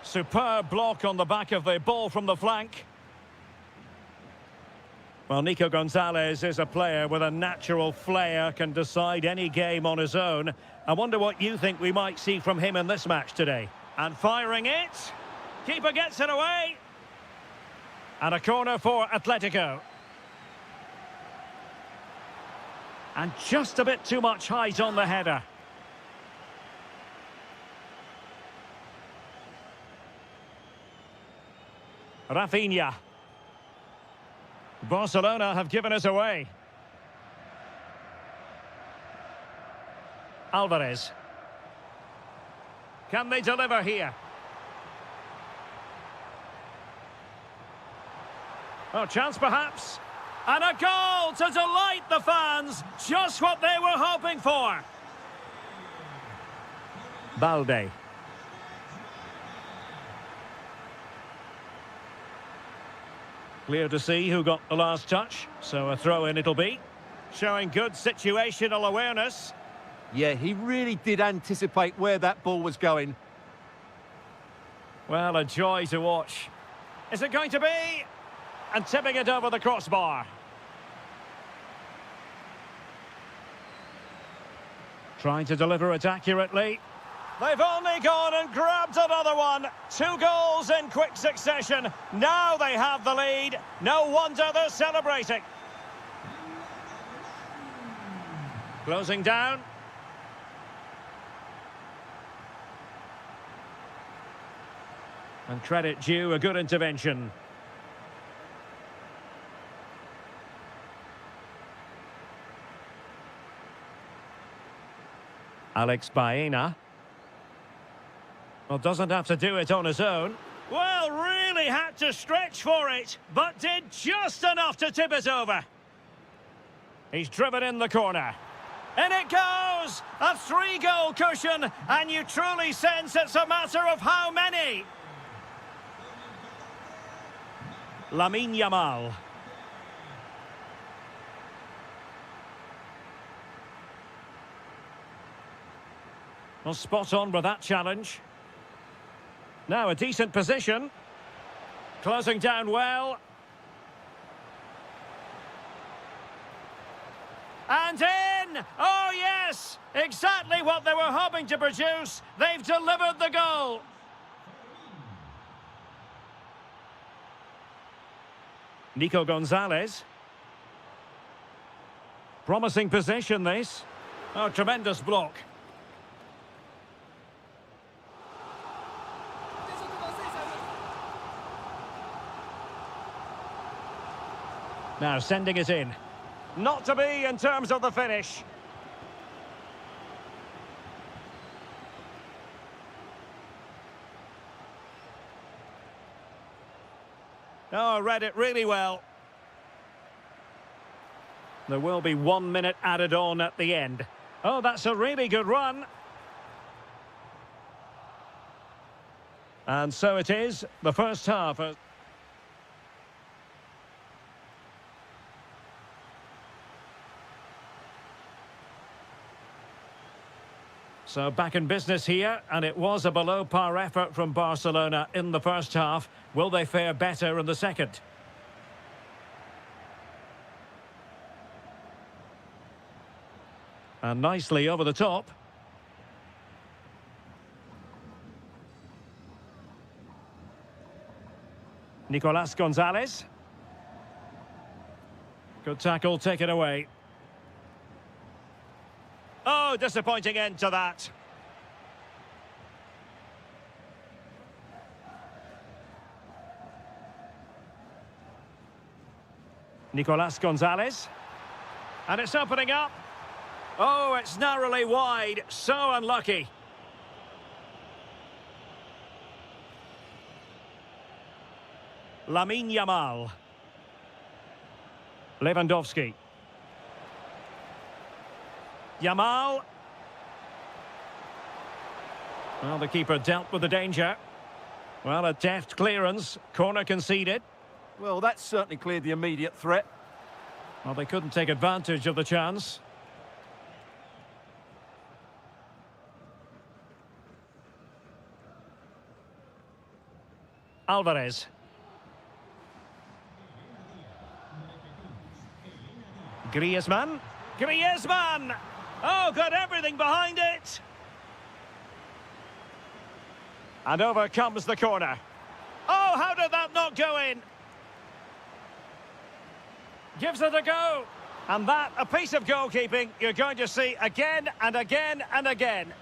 Superb block on the back of the ball from the flank. Well, Nico Gonzalez is a player with a natural flair, can decide any game on his own. I wonder what you think we might see from him in this match today. And firing it. Keeper gets it away. And a corner for Atletico. And just a bit too much height on the header. Rafinha. Barcelona have given us away. Alvarez. Can they deliver here? Oh, chance perhaps. And a goal to delight the fans. Just what they were hoping for. Balde. Clear to see who got the last touch, so a throw-in it'll be. Showing good situational awareness. Yeah, he really did anticipate where that ball was going. Well, a joy to watch. Is it going to be? And tipping it over the crossbar. Trying to deliver it accurately. They've only gone and grabbed another one. 2 goals in quick succession. Now they have the lead. No wonder they're celebrating. Closing down. And credit due, a good intervention. Alex Baena. Well, doesn't have to do it on his own. Well, really had to stretch for it, but did just enough to tip it over. He's driven in the corner. In it goes! A 3-goal cushion, and you truly sense it's a matter of how many. Lamine Yamal. Well, spot on with that challenge. Now a decent position. Closing down well. And in! Oh yes! Exactly what they were hoping to produce. They've delivered the goal. Nico Gonzalez. Promising position this. Oh, tremendous block. Now sending it in. Not to be in terms of the finish. Oh, read it really well. There will be 1 minute added on at the end. Oh, that's a really good run. And so it is, the first half. So back in business here, and it was a below-par effort from Barcelona in the first half. Will they fare better in the second? And nicely over the top. Nicolas Gonzalez. Good tackle, taken away. Oh, disappointing end to that. Nicolas Gonzalez. And it's opening up. Oh, it's narrowly wide. So unlucky. Lamine Yamal. Lewandowski. Yamal. Well, the keeper dealt with the danger. Well, a deft clearance. Corner conceded. Well, that's certainly cleared the immediate threat. Well, they couldn't take advantage of the chance. Alvarez. Griezmann. Griezmann! Oh, got everything behind it! And over comes the corner. Oh, how did that not go in? Gives it a go. And that, a piece of goalkeeping you're going to see again and again and again.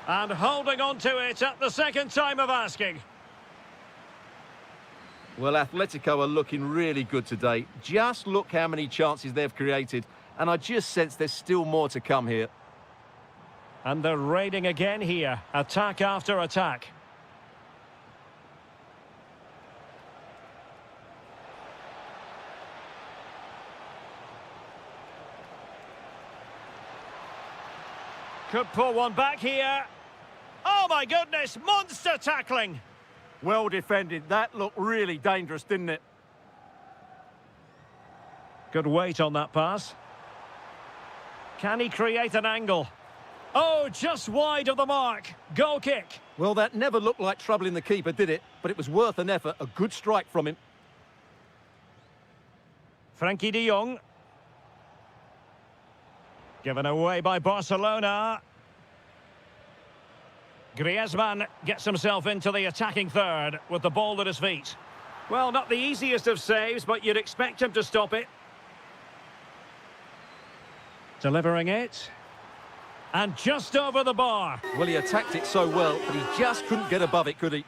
And holding on to it at the second time of asking. Well, Atletico are looking really good today. Just look how many chances they've created. And I just sense there's still more to come here. And they're raiding again here. Attack after attack. Could pull one back here. Oh my goodness, monster tackling. Well defended. That looked really dangerous, didn't it? Good weight on that pass. Can he create an angle? Oh, just wide of the mark. Goal kick. Well, that never looked like troubling the keeper, did it? But it was worth an effort. A good strike from him. Frankie de Jong. Given away by Barcelona. Griezmann gets himself into the attacking third with the ball at his feet. Well, not the easiest of saves, but you'd expect him to stop it. Delivering it. And just over the bar. Well, he attacked it so well, but he just couldn't get above it, could he?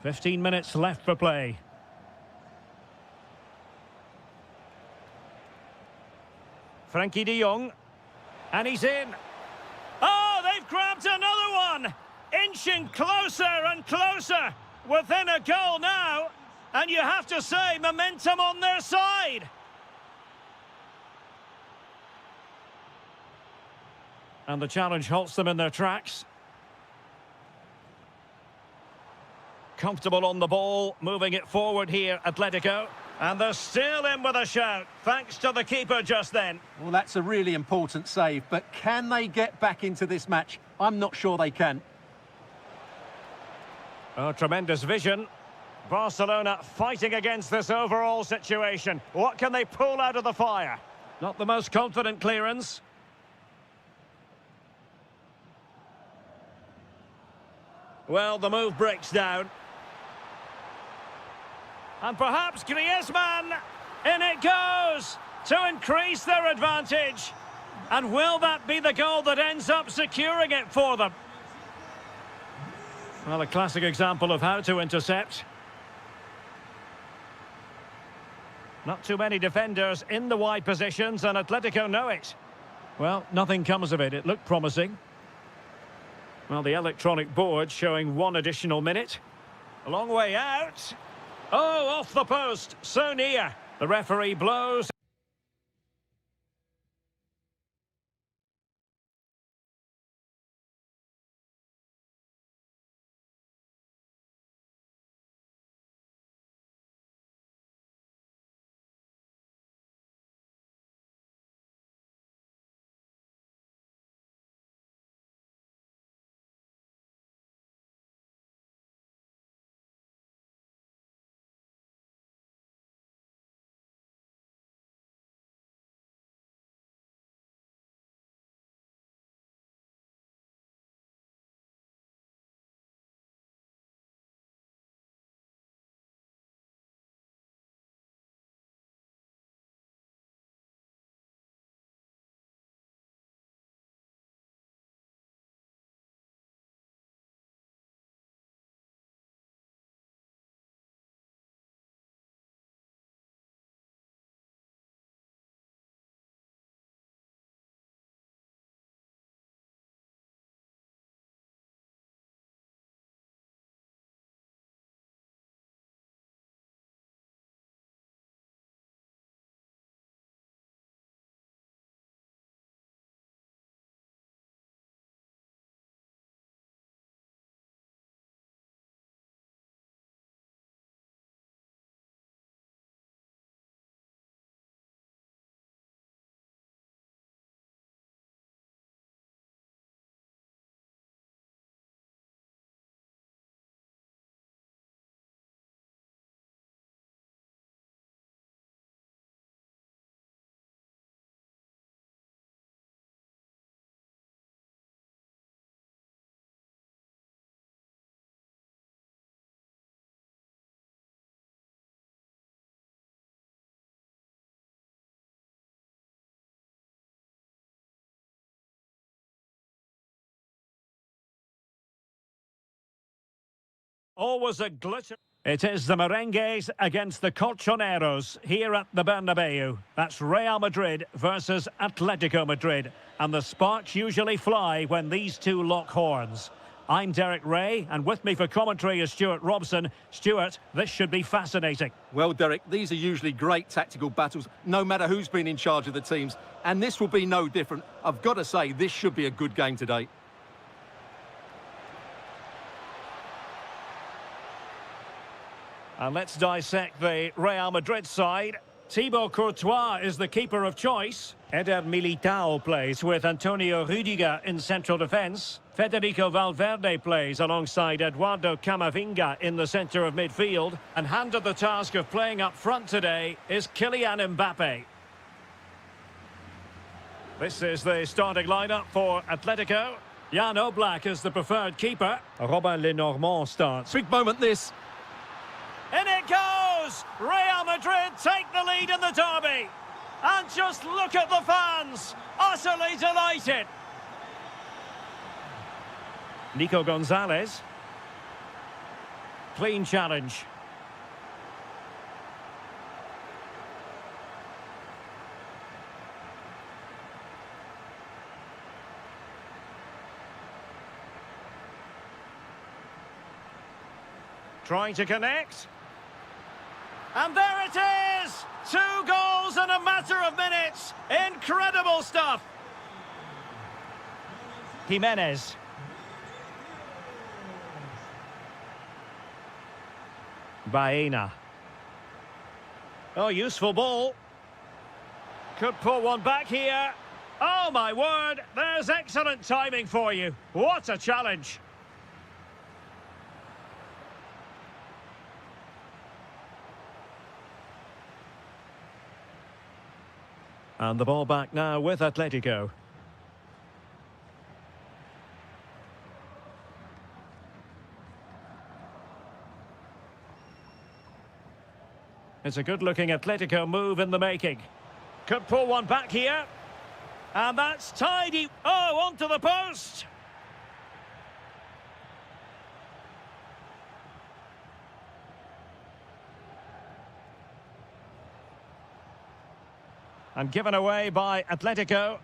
"15 minutes left for play. Frankie de Jong. And he's in. Oh, they've grabbed another one! Inching closer and closer. Within a goal now. And you have to say, momentum on their side. And the challenge halts them in their tracks. Comfortable on the ball, moving it forward here, Atletico. And they're still in with a shout, thanks to the keeper just then. Well, that's a really important save, but can they get back into this match? I'm not sure they can. Oh, tremendous vision. Barcelona fighting against this overall situation. What can they pull out of the fire? Not the most confident clearance. Well, the move breaks down. And perhaps Griezmann, in it goes, to increase their advantage. And will that be the goal that ends up securing it for them? Well, a classic example of how to intercept. Not too many defenders in the wide positions, and Atletico know it. Well, nothing comes of it. It looked promising. Well, the electronic board showing one additional minute. A long way out. Oh, off the post. So near. The referee blows. Always a glitter. It is the Merengues against the Colchoneros here at the Bernabeu. That's Real Madrid versus Atletico Madrid. And the sparks usually fly when these two lock horns. I'm Derek Ray, and with me for commentary is Stuart Robson. Stuart, this should be fascinating. Well, Derek, these are usually great tactical battles, no matter who's been in charge of the teams. And this will be no different. I've got to say, this should be a good game today. And let's dissect the Real Madrid side. Thibaut Courtois is the keeper of choice. Eder Militao plays with Antonio Rüdiger in central defence. Federico Valverde plays alongside Eduardo Camavinga in the centre of midfield. And handed the task of playing up front today is Kylian Mbappe. This is the starting lineup for Atletico. Jan Oblak is the preferred keeper. Robin Lenormand starts. Big moment, this. In it goes! Real Madrid take the lead in the derby. And just look at the fans, utterly delighted. Nico Gonzalez. Clean challenge. Trying to connect. And there it is! 2 goals in a matter of minutes. Incredible stuff. Jimenez. Baena. Oh, useful ball. Could pull one back here. Oh, my word. There's excellent timing for you. What a challenge. And the ball back now with Atletico. It's a good-looking Atletico move in the making. Could pull one back here. And that's tidy. Oh, onto the post. And given away by Atletico.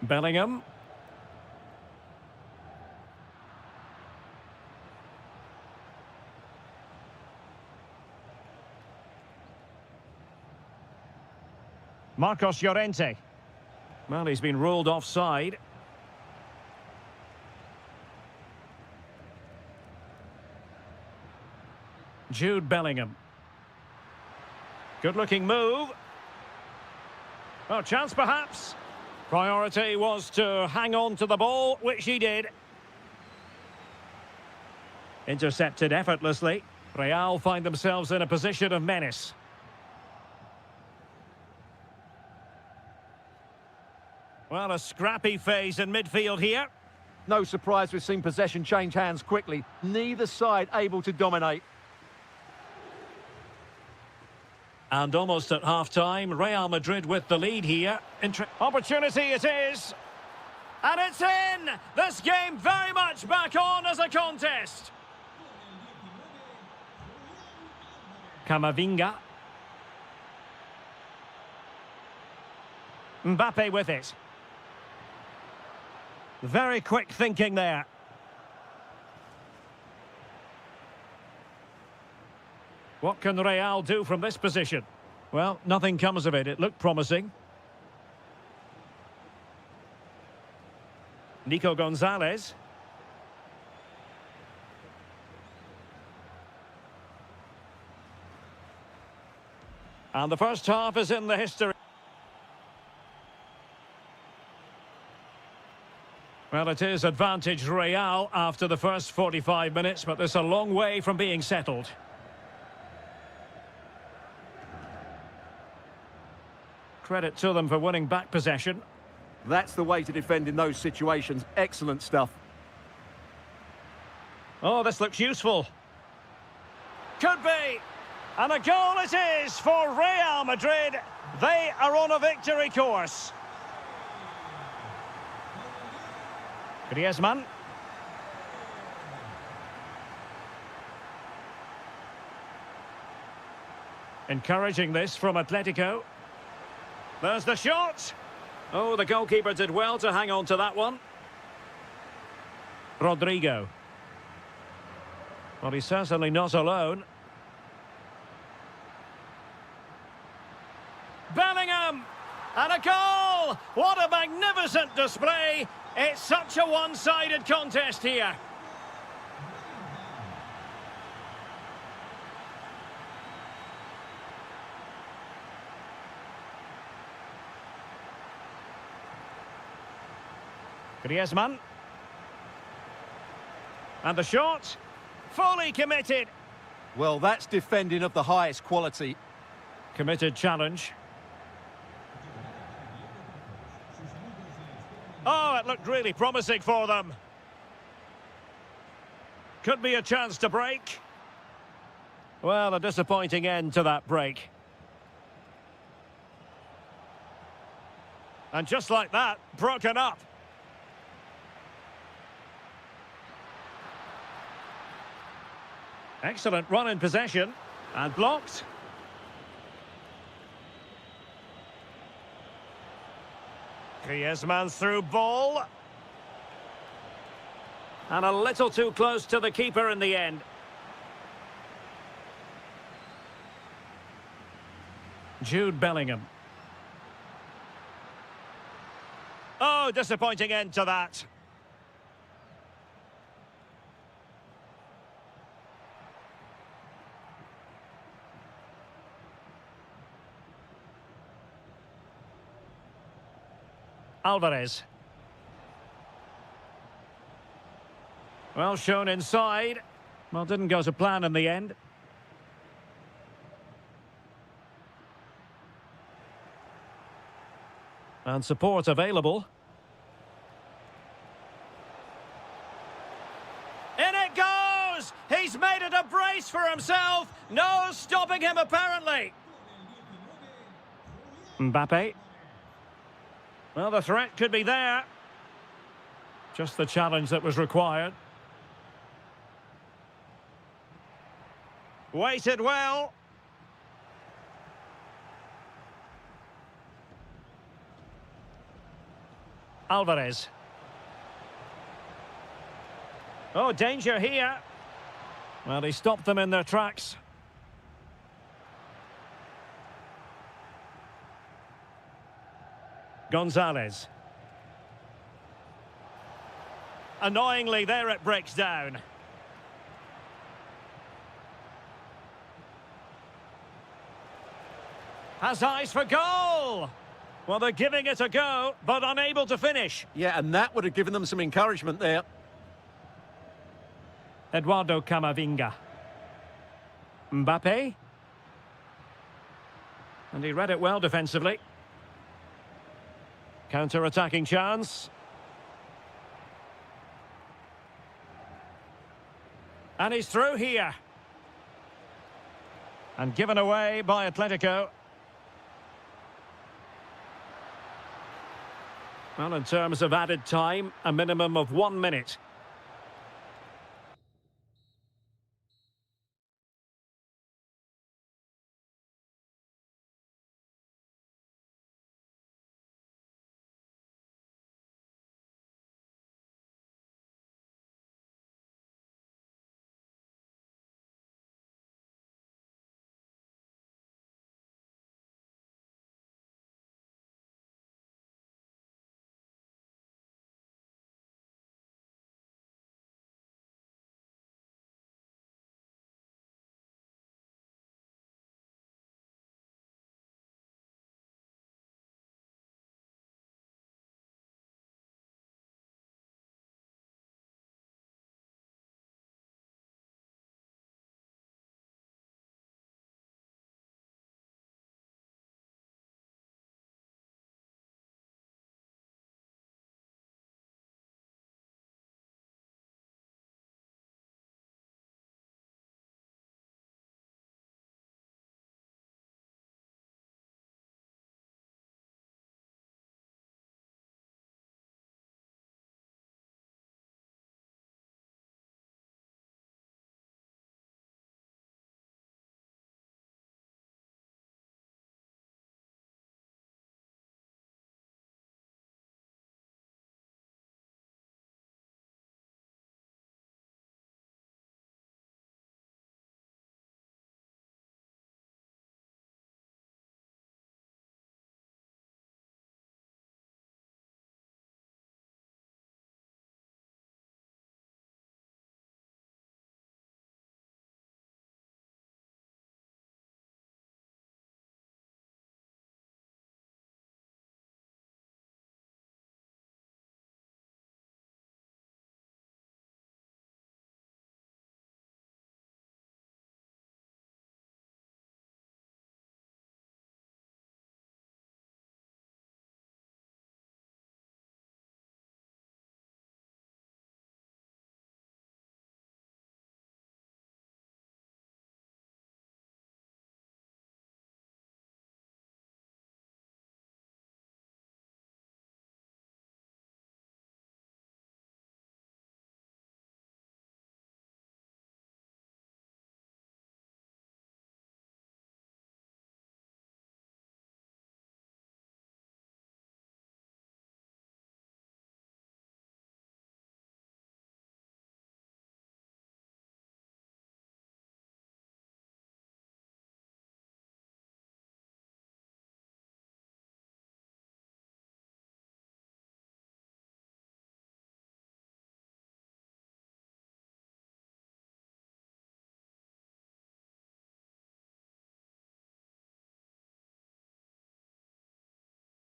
Bellingham. Marcos Llorente. Well, he's been ruled offside. Jude Bellingham. Good-looking move. Oh, chance perhaps. Priority was to hang on to the ball, which he did. Intercepted effortlessly. Real find themselves in a position of menace. Well, a scrappy phase in midfield here. No surprise we've seen possession change hands quickly. Neither side able to dominate. And almost at half-time, Real Madrid with the lead here. Opportunity it is. And it's in! This game very much back on as a contest. Camavinga. Mbappe with it. Very quick thinking there. What can Real do from this position? Well, nothing comes of it. It looked promising. Nico Gonzalez. And the first half is in the history. Well, it is advantage Real after the first 45 minutes, but there's a long way from being settled. Credit to them for winning back possession. That's the way to defend in those situations. Excellent stuff. Oh, this looks useful. Could be. And a goal it is for Real Madrid. They are on a victory course. Griezmann. Encouraging this from Atletico. There's the shot. Oh, the goalkeeper did well to hang on to that one. Rodrigo. Well, he's certainly not alone. Bellingham! And a goal! What a magnificent display! It's such a one-sided contest here. Griezmann. And the shot. Fully committed. Well, that's defending of the highest quality. Committed challenge. Oh, it looked really promising for them. Could be a chance to break. Well, a disappointing end to that break. And just like that, broken up. Excellent run in possession. And blocked. Griezmann's through ball. And a little too close to the keeper in the end. Jude Bellingham. Oh, disappointing end to that. Alvarez. Well shown inside. Well, didn't go to plan in the end. And support available. In it goes! He's made it a brace for himself. No stopping him, apparently. Mbappe. Well, the threat could be there. Just the challenge that was required. Weighted well. Alvarez. Oh, danger here. Well, he stopped them in their tracks. Gonzalez. Annoyingly, there it breaks down. Has eyes for goal! Well, they're giving it a go, but unable to finish. Yeah, and that would have given them some encouragement there. Eduardo Camavinga. Mbappe. And he read it well defensively. Counter-attacking chance. And he's through here. And given away by Atletico. Well, in terms of added time, a minimum of 1 minute.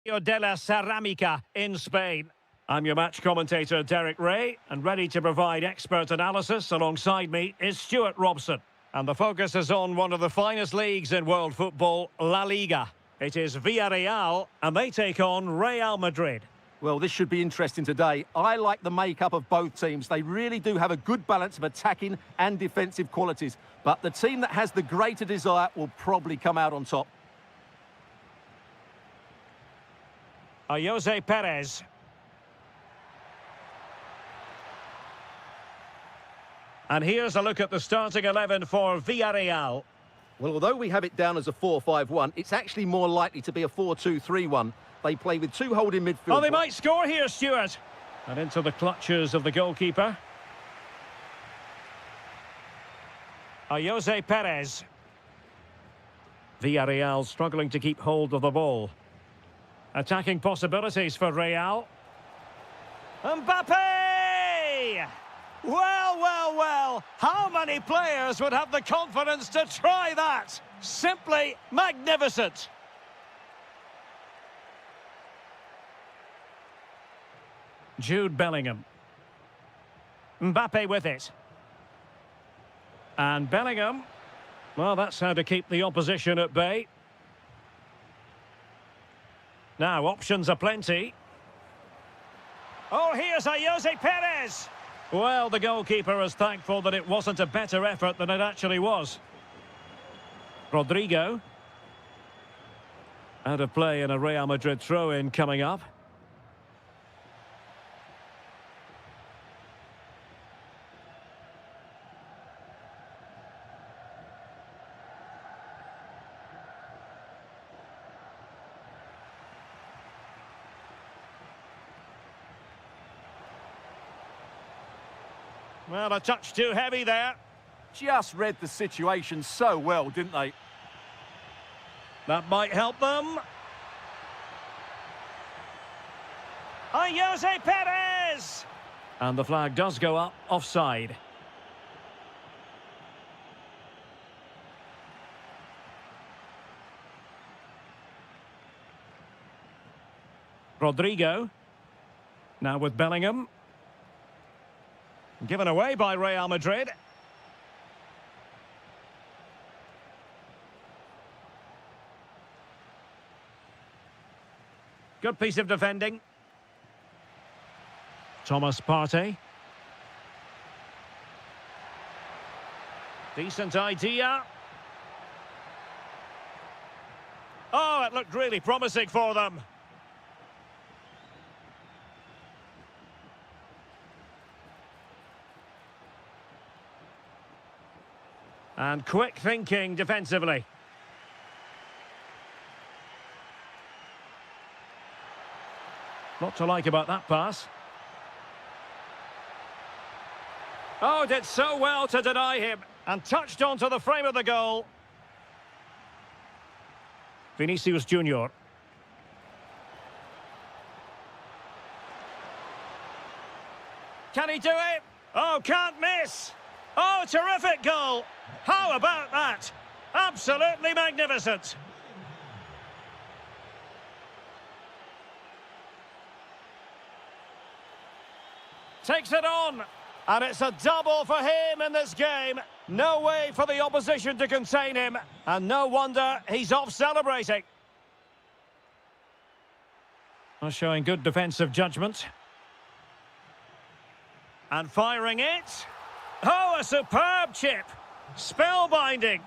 de la Ceramica in Spain. I'm your match commentator, Derek Ray, and ready to provide expert analysis alongside me is Stuart Robson. And the focus is on one of the finest leagues in world football, La Liga. It is Villarreal, and they take on Real Madrid. Well, this should be interesting today. I like the makeup of both teams. They really do have a good balance of attacking and defensive qualities. But the team that has the greater desire will probably come out on top. Jose Perez. And here's a look at the starting 11 for Villarreal. Well, although we have it down as a 4-5-1, it's actually more likely to be a 4-2-3-1. They play with two holding midfielders. Oh, they might score here, Stuart. And into the clutches of the goalkeeper. Jose Perez. Villarreal struggling to keep hold of the ball. Attacking possibilities for Real. Mbappe! Well, well, well. How many players would have the confidence to try that? Simply magnificent. Jude Bellingham. Mbappe with it. And Bellingham. Well, that's how to keep the opposition at bay. Now, options are plenty. Oh, here's Jose Perez. Well, the goalkeeper is thankful that it wasn't a better effort than it actually was. Rodrigo. Out of play in a Real Madrid throw-in coming up. Well, a touch too heavy there. Just read the situation so well, didn't they? That might help them. Jose Perez! And the flag does go up, offside. Rodrigo. Now with Bellingham. Given away by Real Madrid. Good piece of defending. Thomas Partey. Decent idea. Oh, it looked really promising for them. And quick thinking defensively. Not to like about that pass. Oh, did so well to deny him. And touched onto the frame of the goal. Vinicius Junior. Can he do it? Oh, can't miss. Oh, terrific goal. How about that? Absolutely magnificent. Takes it on. And it's a double for him in this game. No way for the opposition to contain him. And no wonder he's off celebrating. Showing good defensive judgment. And firing it. Oh, a superb chip. Spellbinding.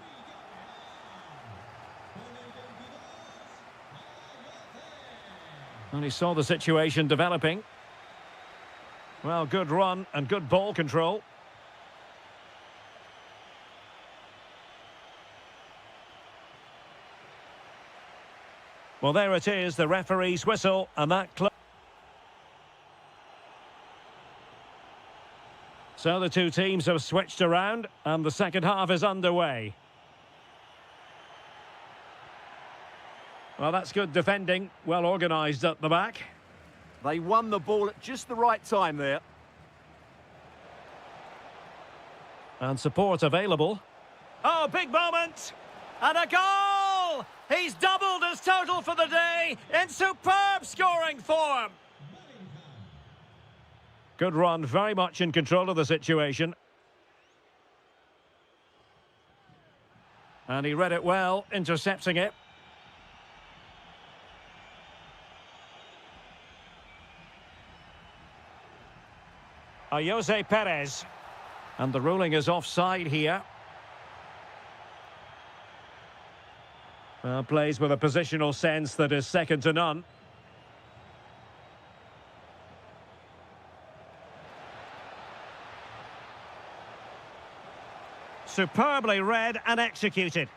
And he saw the situation developing. Well, good run and good ball control. Well, there it is, the referee's whistle, and that... So the two teams have switched around, and the second half is underway. Well, that's good defending, well organised at the back. They won the ball at just the right time there. And support available. Oh, big moment! And a goal! He's doubled his total for the day in superb scoring form. Good run, very much in control of the situation. And he read it well, intercepting it. Jose Perez. And the ruling is offside here. Plays with a positional sense that is second to none. Superbly read and executed.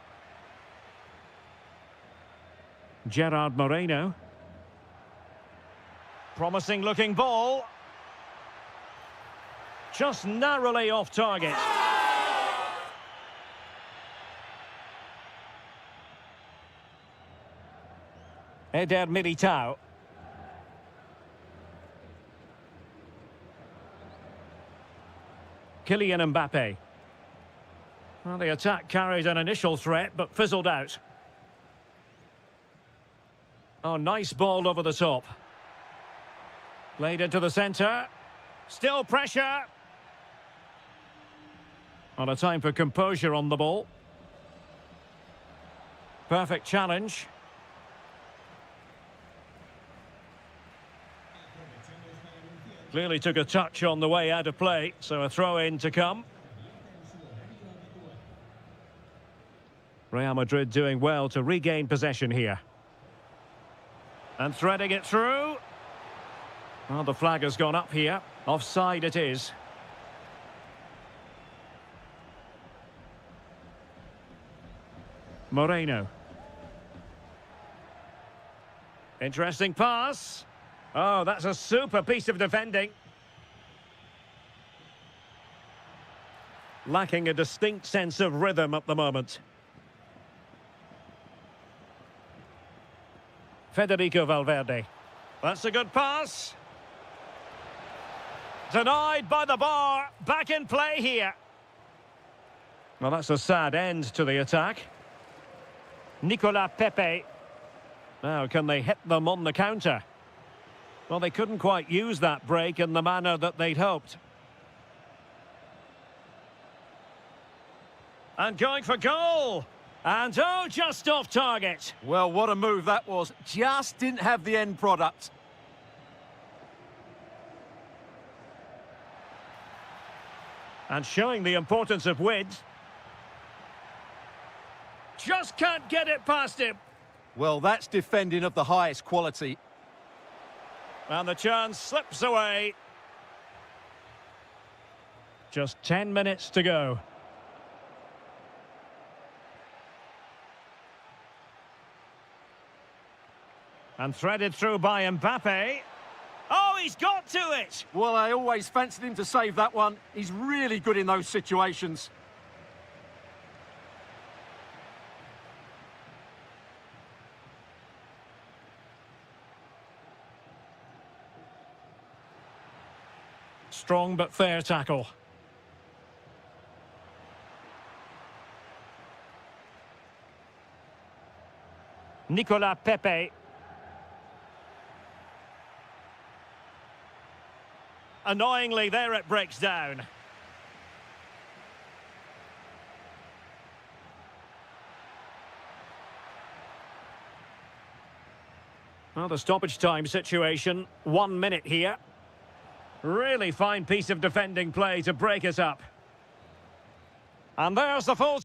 Gerard Moreno. Promising looking ball. Just narrowly off target. Eder Militao. Kylian Mbappe. Well, the attack carried an initial threat, but fizzled out. Oh, nice ball over the top. Played into the centre. Still pressure. On a time for composure on the ball. Perfect challenge. Clearly took a touch on the way out of play, so a throw-in to come. Real Madrid doing well to regain possession here. And threading it through. Well, the flag has gone up here. Offside it is. Moreno. Interesting pass. Oh, that's a super piece of defending. Lacking a distinct sense of rhythm at the moment. Federico Valverde. That's a good pass. Denied by the bar. Back in play here. Well, that's a sad end to the attack. Nicolas Pepe. Now, can they hit them on the counter? Well, they couldn't quite use that break in the manner that they'd hoped. And going for goal. And oh, just off target. Well, what a move that was. Just didn't have the end product. And showing the importance of width. Just can't get it past him. Well, that's defending of the highest quality. And the chance slips away. Just 10 minutes to go. And threaded through by Mbappe. Oh, he's got to it! Well, I always fancied him to save that one. He's really good in those situations. Strong but fair tackle. Nicolas Pepe. Annoyingly, there it breaks down. Well, the stoppage time situation, 1 minute here. Really fine piece of defending play to break it up. And there's the full...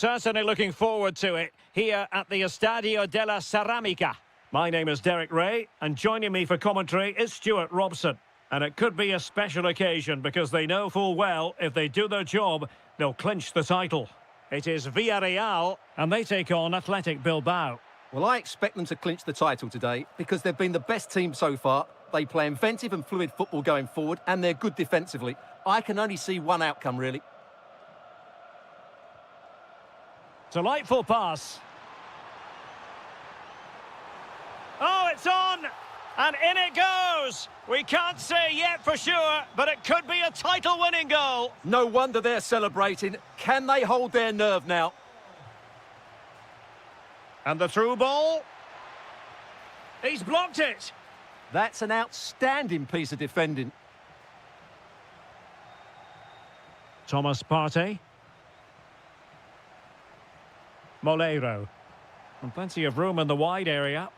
Certainly looking forward to it here at the Estadio de la Ceramica. My name is Derek Ray, and joining me for commentary is Stuart Robson. And it could be a special occasion because they know full well if they do their job, they'll clinch the title. It is Villarreal, and they take on Athletic Bilbao. Well, I expect them to clinch the title today because they've been the best team so far. They play inventive and fluid football going forward, and they're good defensively. I can only see one outcome, really. Delightful pass. Oh, it's on! And in it goes! We can't say yet for sure, but it could be a title-winning goal. No wonder they're celebrating. Can they hold their nerve now? And the through ball. He's blocked it. That's an outstanding piece of defending. Thomas Partey. Moleiro. And plenty of room in the wide area.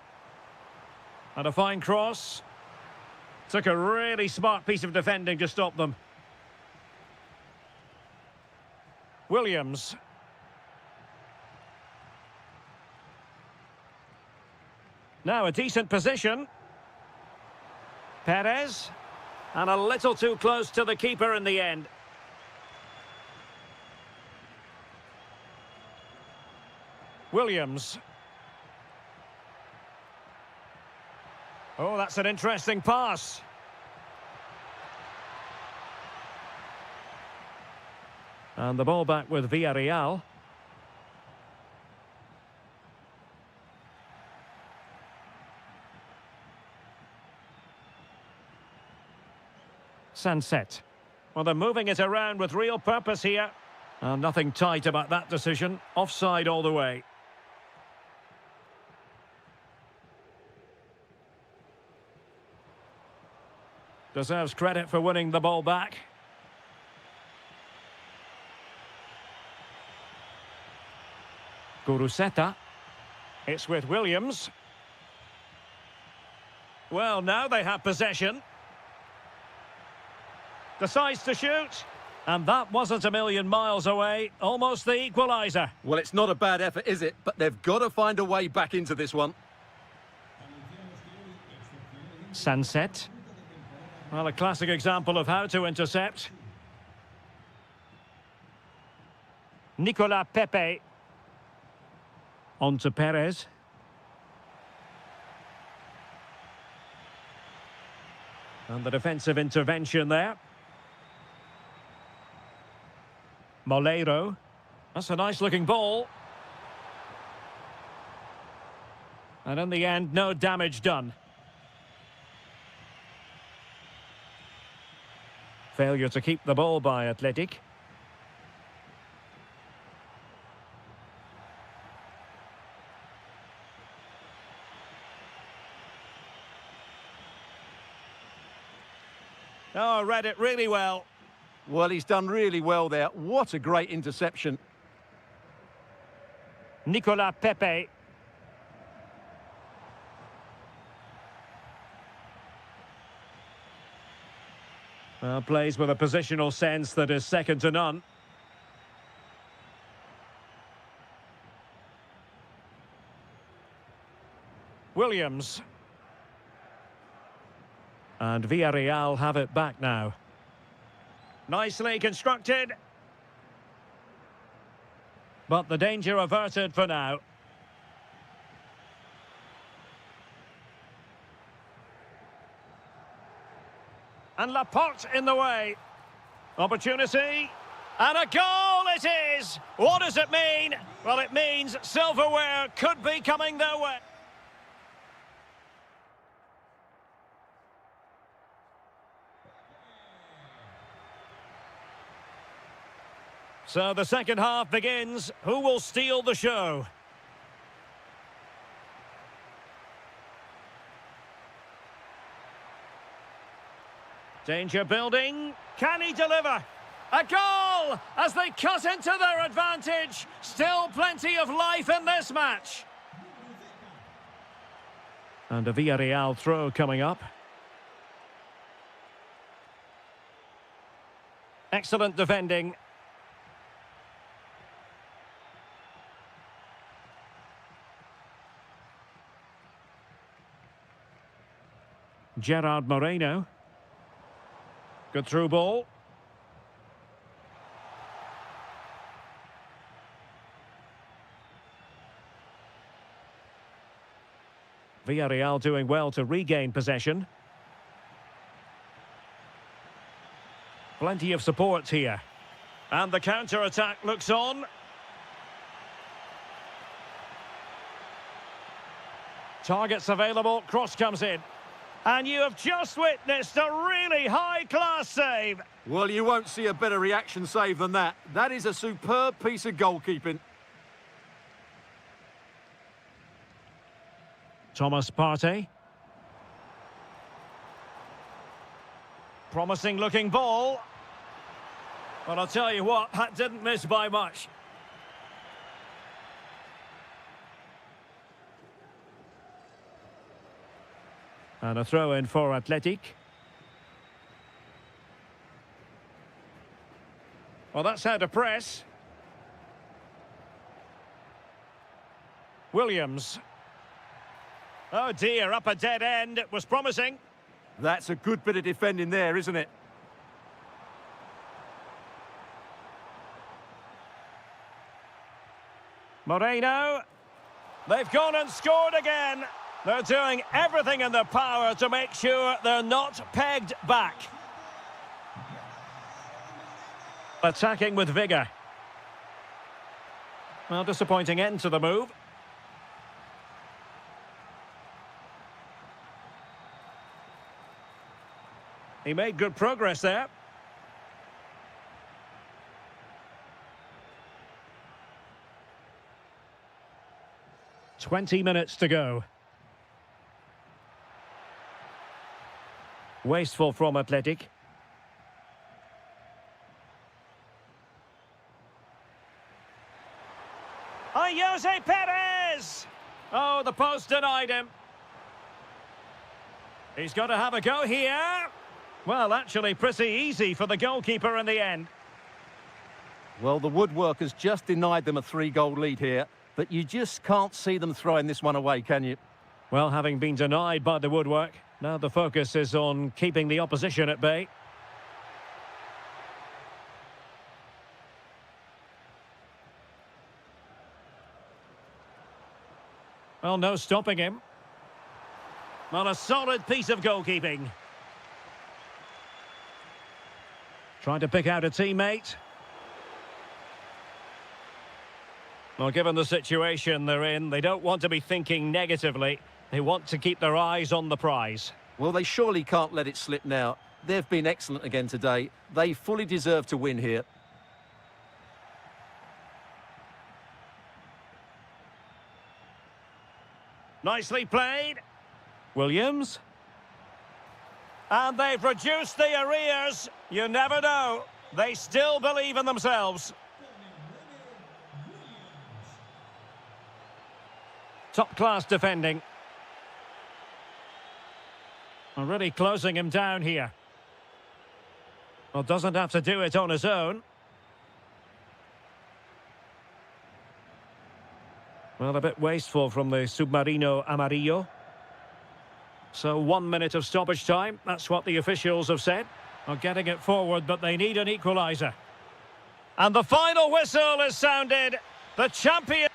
And a fine cross. Took a really smart piece of defending to stop them. Williams. Now a decent position. Perez. And a little too close to the keeper in the end. Williams. Oh, that's an interesting pass. And the ball back with Villarreal. Sunset. Well, they're moving it around with real purpose here. And nothing tight about that decision. Offside all the way. Deserves credit for winning the ball back. Guruseta. It's with Williams. Well, now they have possession. Decides to shoot. And that wasn't a million miles away. Almost the equaliser. Well, it's not a bad effort, is it? But they've got to find a way back into this one. Sunset. Well, a classic example of how to intercept. Nicolas Pepe. On to Perez. And the defensive intervention there. Moleiro. That's a nice-looking ball. And in the end, no damage done. Failure to keep the ball by Athletic. Oh, read it really well. Well, he's done really well there. What a great interception. Nicolas Pepe. Well, plays with a positional sense that is second to none. Williams. And Villarreal have it back now. Nicely constructed. But the danger averted for now. And Laporte in the way. Opportunity. And a goal it is! What does it mean? Well, it means silverware could be coming their way. So the second half begins. Who will steal the show? Danger building. Can he deliver? A goal as they cut into their advantage. Still plenty of life in this match. And a Villarreal throw coming up. Excellent defending. Gerard Moreno. Good through ball. Villarreal doing well to regain possession. Plenty of support here. And the counter-attack looks on. Targets available, cross comes in. And you have just witnessed a really high-class save. Well, you won't see a better reaction save than that. That is a superb piece of goalkeeping. Thomas Partey. Promising looking ball. But I'll tell you what, that didn't miss by much. And a throw in for Athletic. Well, that's how to press. Williams. Oh dear, up a dead end. It was promising. That's a good bit of defending there, isn't it? Moreno. They've gone and scored again. They're doing everything in their power to make sure they're not pegged back. Attacking with vigour. Well, disappointing end to the move. He made good progress there. "20 minutes to go. Wasteful from Athletic. Jose Perez! Oh, the post denied him. He's got to have a go here. Well, actually pretty easy for the goalkeeper in the end. Well, the woodworkers just denied them a 3-goal lead here, but you just can't see them throwing this one away, can you? Well, having been denied by the woodwork, now the focus is on keeping the opposition at bay. Well, no stopping him. Well, a solid piece of goalkeeping. Trying to pick out a teammate. Well, given the situation they're in, they don't want to be thinking negatively. They want to keep their eyes on the prize. Well, they surely can't let it slip now. They've been excellent again today. They fully deserve to win here. Nicely played. Williams. And they've reduced the arrears. You never know. They still believe in themselves. Top-class defending. Already closing him down here. Well, doesn't have to do it on his own. Well, a bit wasteful from the Submarino Amarillo. So 1 minute of stoppage time. That's what the officials have said. Well, getting it forward, but they need an equaliser. And the final whistle is sounded. The champion...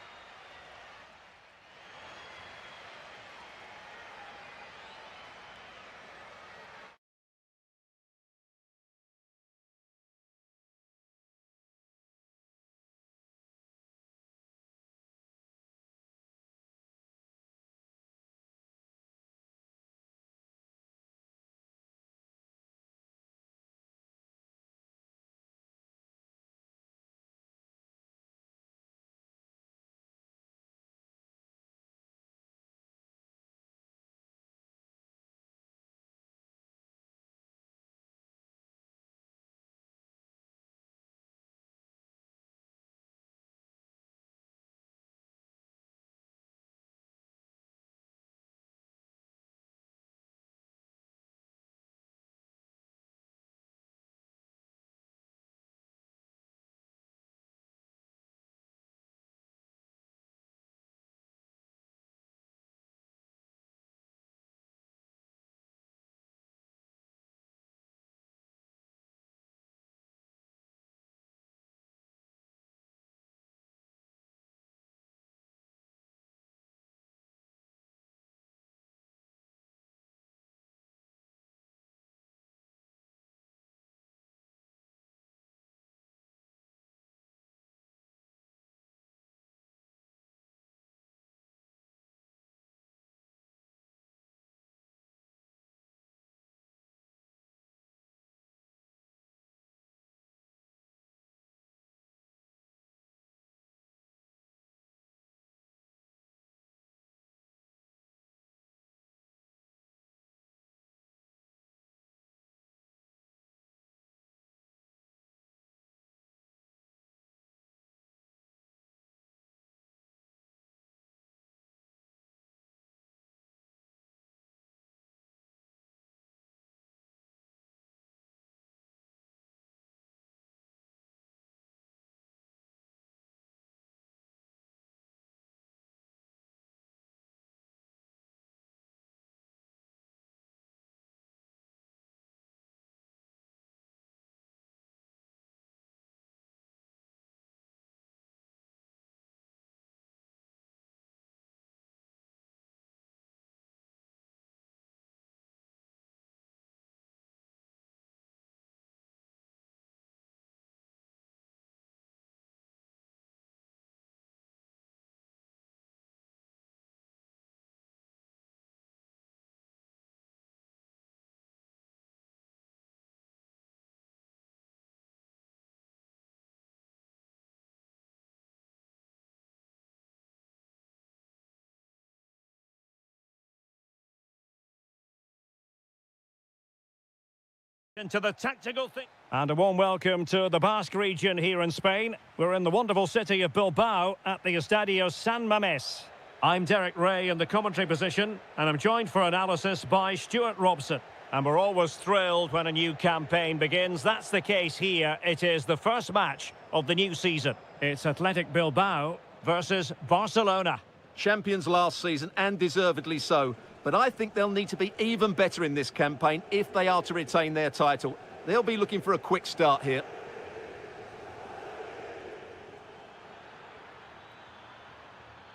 Into the tactical thing. And a warm welcome to the Basque region here in Spain. We're in the wonderful city of Bilbao at the Estadio San Mamés. I'm Derek Ray in the commentary position, and I'm joined for analysis by Stuart Robson. And we're always thrilled when a new campaign begins. That's the case here. It is the first match of the new season. It's Athletic Bilbao versus Barcelona. Champions last season, and deservedly so. But I think they'll need to be even better in this campaign if they are to retain their title. They'll be looking for a quick start here.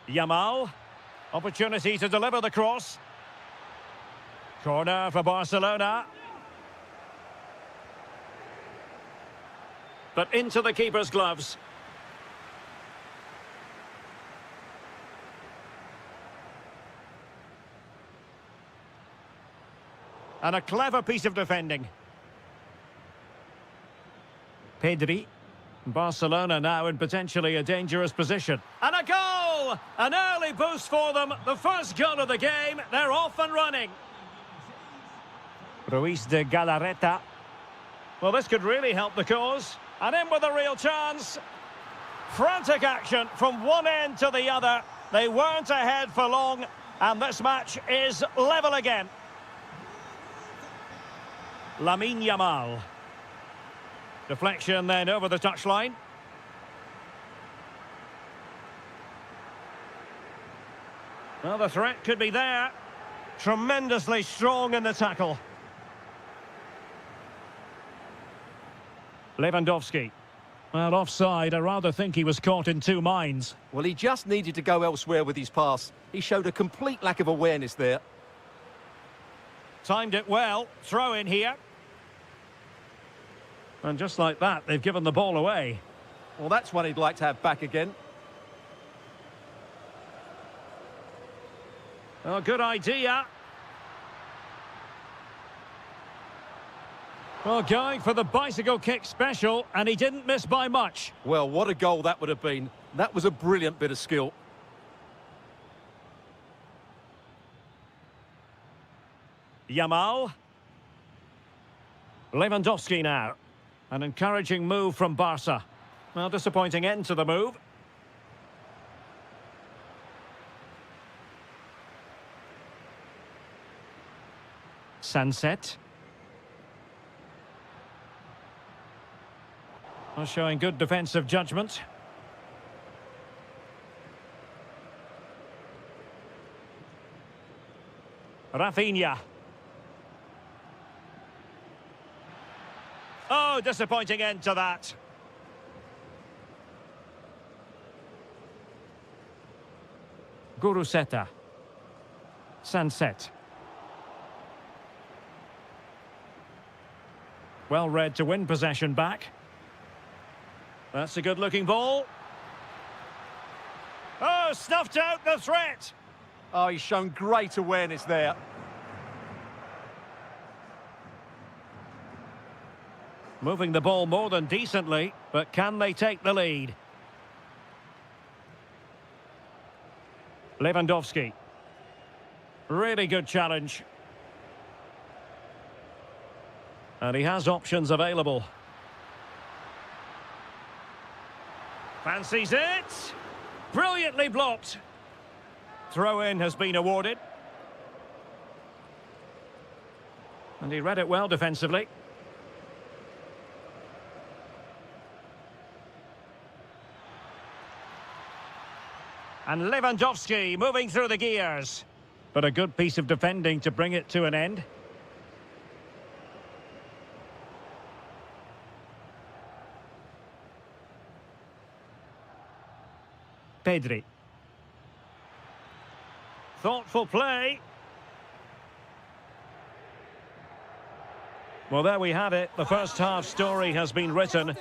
Yamal. Opportunity to deliver the cross. Corner for Barcelona. But into the keeper's gloves. And a clever piece of defending. Pedri. Barcelona now in potentially a dangerous position. And a goal! An early boost for them. The first goal of the game. They're off and running. Ruiz de Galarreta. Well, this could really help the cause. And in with a real chance. Frantic action from one end to the other. They weren't ahead for long. And this match is level again. Lamine Yamal. Deflection then over the touchline. Well, the threat could be there. Tremendously strong in the tackle. Lewandowski. Well, offside. I rather think he was caught in two minds. Well, he just needed to go elsewhere with his pass. He showed a complete lack of awareness there. Timed it well. Throw in here. And just like that, they've given the ball away. Well, that's one he'd like to have back again. Oh, good idea. Well, going for the bicycle kick special, and he didn't miss by much. Well, what a goal that would have been. That was a brilliant bit of skill. Yamal. Lewandowski now. An encouraging move from Barca. Well, disappointing end to the move. Sunset. Well, showing good defensive judgment. Rafinha. Oh, disappointing end to that. Guruseta. Sunset. Well read to win possession back. That's a good-looking ball. Oh, snuffed out the threat. Oh, he's shown great awareness there. Moving the ball more than decently, but can they take the lead? Lewandowski. Really good challenge. And he has options available. Fancies it. Brilliantly blocked. Throw-in has been awarded. And he read it well defensively. And Lewandowski moving through the gears. But a good piece of defending to bring it to an end. Pedri. Thoughtful play. Well, there we have it. The first half story has been written.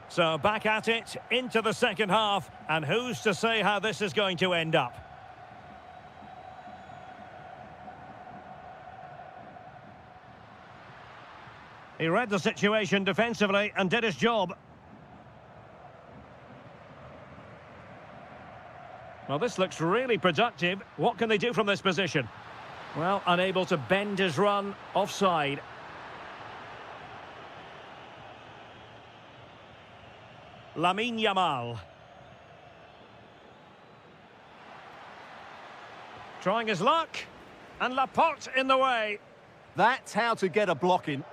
So back at it, into the second half, and who's to say how this is going to end up? He read the situation defensively and did his job. Well, this looks really productive. What can they do from this position? Well, unable to bend his run, offside. Lamine Yamal. Trying his luck. And Laporte in the way. That's how to get a block in.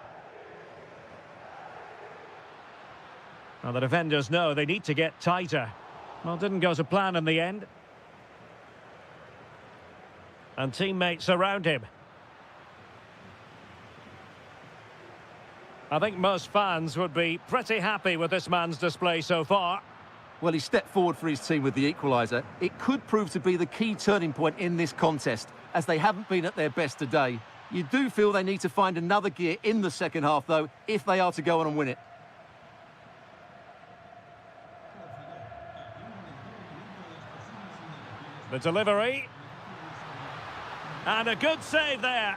Well, the defenders know they need to get tighter. Well, didn't go to plan in the end. And teammates around him. I think most fans would be pretty happy with this man's display so far. Well, he stepped forward for his team with the equaliser. It could prove to be the key turning point in this contest, as they haven't been at their best today. You do feel they need to find another gear in the second half, though, if they are to go on and win it. The delivery. And a good save there.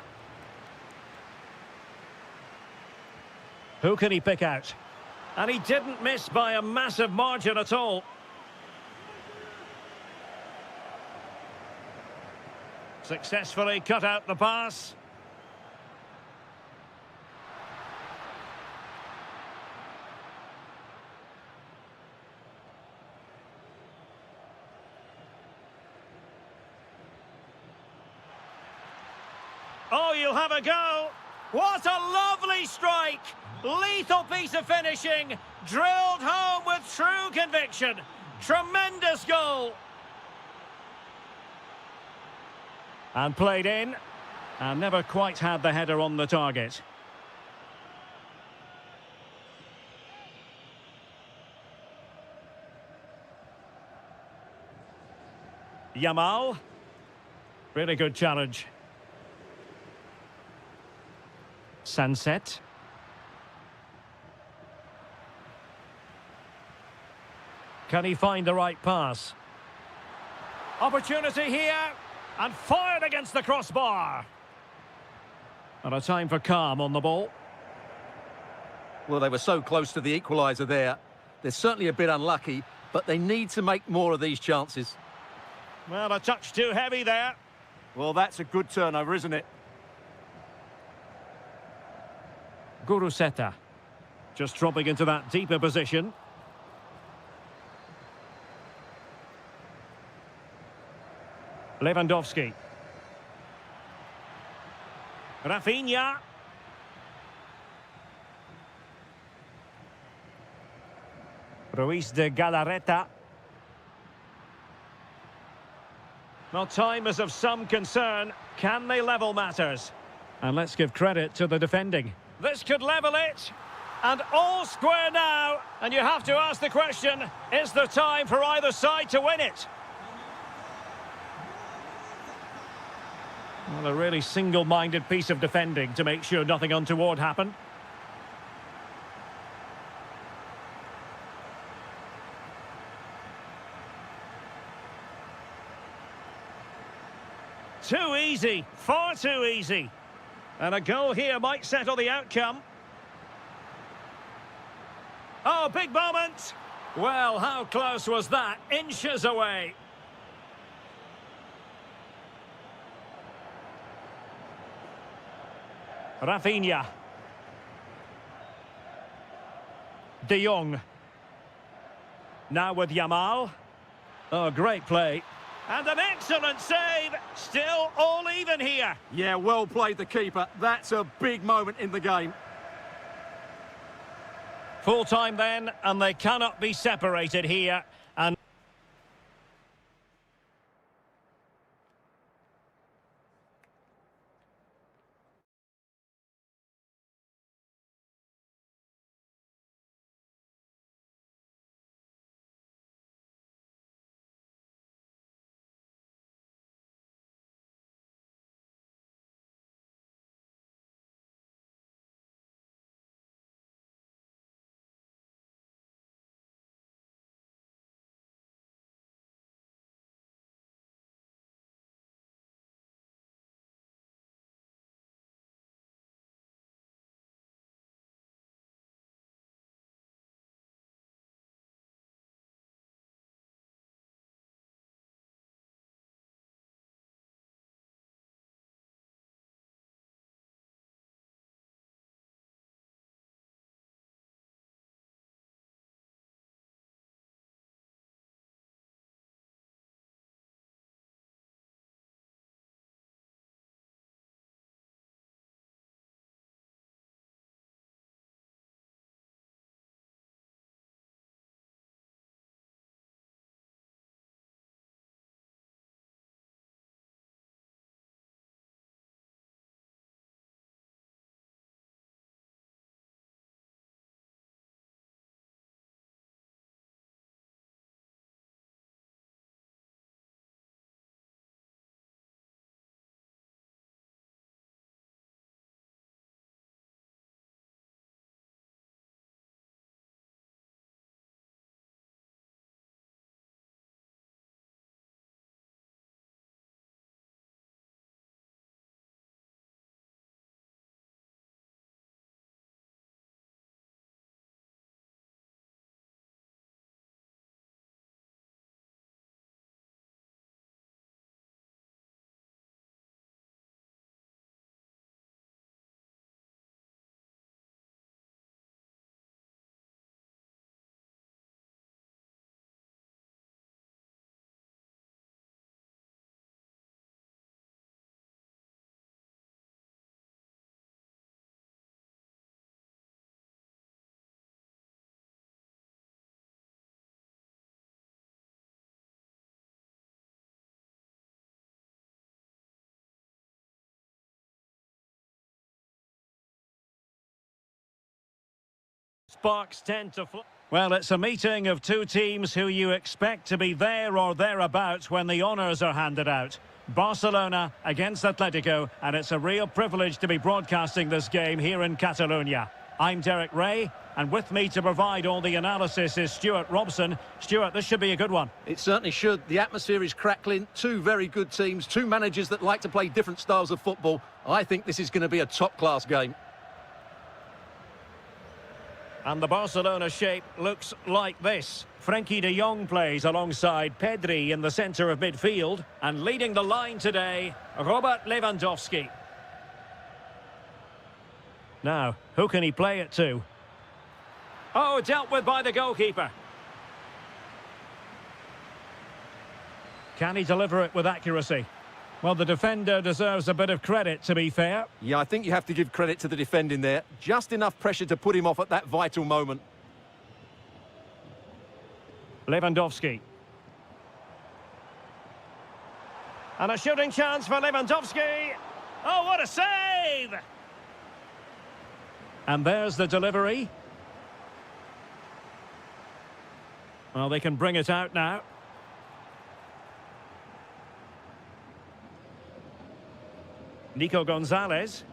Who can he pick out? And he didn't miss by a massive margin at all. Successfully cut out the pass. Oh, you'll have a go. What a lovely strike. Lethal piece of finishing. Drilled home with true conviction. Tremendous goal. And played in. And never quite had the header on the target. Yamal. Really good challenge. Sunset. Can he find the right pass? Opportunity here, and fired against the crossbar. And a time for calm on the ball. Well, they were so close to the equaliser there. They're certainly a bit unlucky, but they need to make more of these chances. Well, a touch too heavy there. Well, that's a good turnover, isn't it? Guruseta. Just dropping into that deeper position. Lewandowski. Rafinha. Ruiz de Galarreta. Well, time is of some concern. Can they level matters? And let's give credit to the defending. This could level it. And all square now. And you have to ask the question, is there time for either side to win it? Well, a really single-minded piece of defending to make sure nothing untoward happened. Too easy, far too easy. And a goal here might settle the outcome. Oh, big moment. Well, how close was that? Inches away. Rafinha. De Jong. Now with Yamal. Oh, great play. And an excellent save. Still all even here. Yeah, well played, the keeper. That's a big moment in the game. Full time then, and they cannot be separated here. And Sparks tend to fly. Well, it's a meeting of two teams who you expect to be there or thereabouts when the honours are handed out. Barcelona against Atletico, and it's a real privilege to be broadcasting this game here in Catalonia. I'm Derek Ray, and with me to provide all the analysis is Stuart Robson. Stuart, this should be a good one. It certainly should. The atmosphere is crackling. Two very good teams, two managers that like to play different styles of football. I think this is going to be a top-class game. And the Barcelona shape looks like this. Frenkie de Jong plays alongside Pedri in the centre of midfield. And leading the line today, Robert Lewandowski. Now, who can he play it to? Oh, dealt with by the goalkeeper. Can he deliver it with accuracy? Well, the defender deserves a bit of credit, to be fair. Yeah, I think you have to give credit to the defending there. Just enough pressure to put him off at that vital moment. Lewandowski. And a shooting chance for Lewandowski. Oh, what a save! And there's the delivery. Well, they can bring it out now. Nico Gonzalez.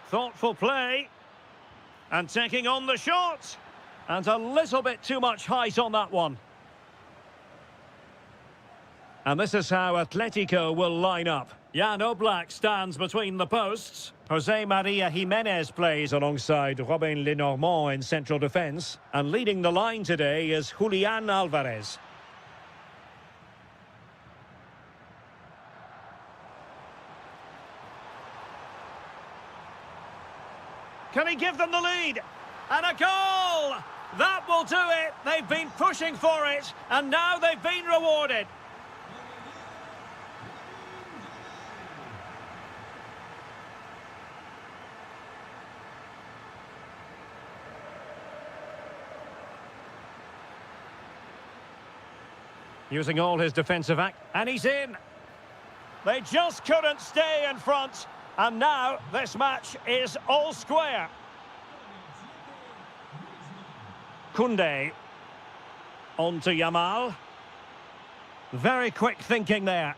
Thoughtful play. And taking on the shot. And a little bit too much height on that one. And this is how Atletico will line up. Jan Oblak stands between the posts. Jose Maria Jimenez plays alongside Robin Lenormand in central defence. And leading the line today is Julian Alvarez. Can he give them the lead? And a goal! That will do it. They've been pushing for it, and now they've been rewarded. Using all his defensive act, and he's in. They just couldn't stay in front. And now, this match is all square. Koundé. On to Yamal. Very quick thinking there.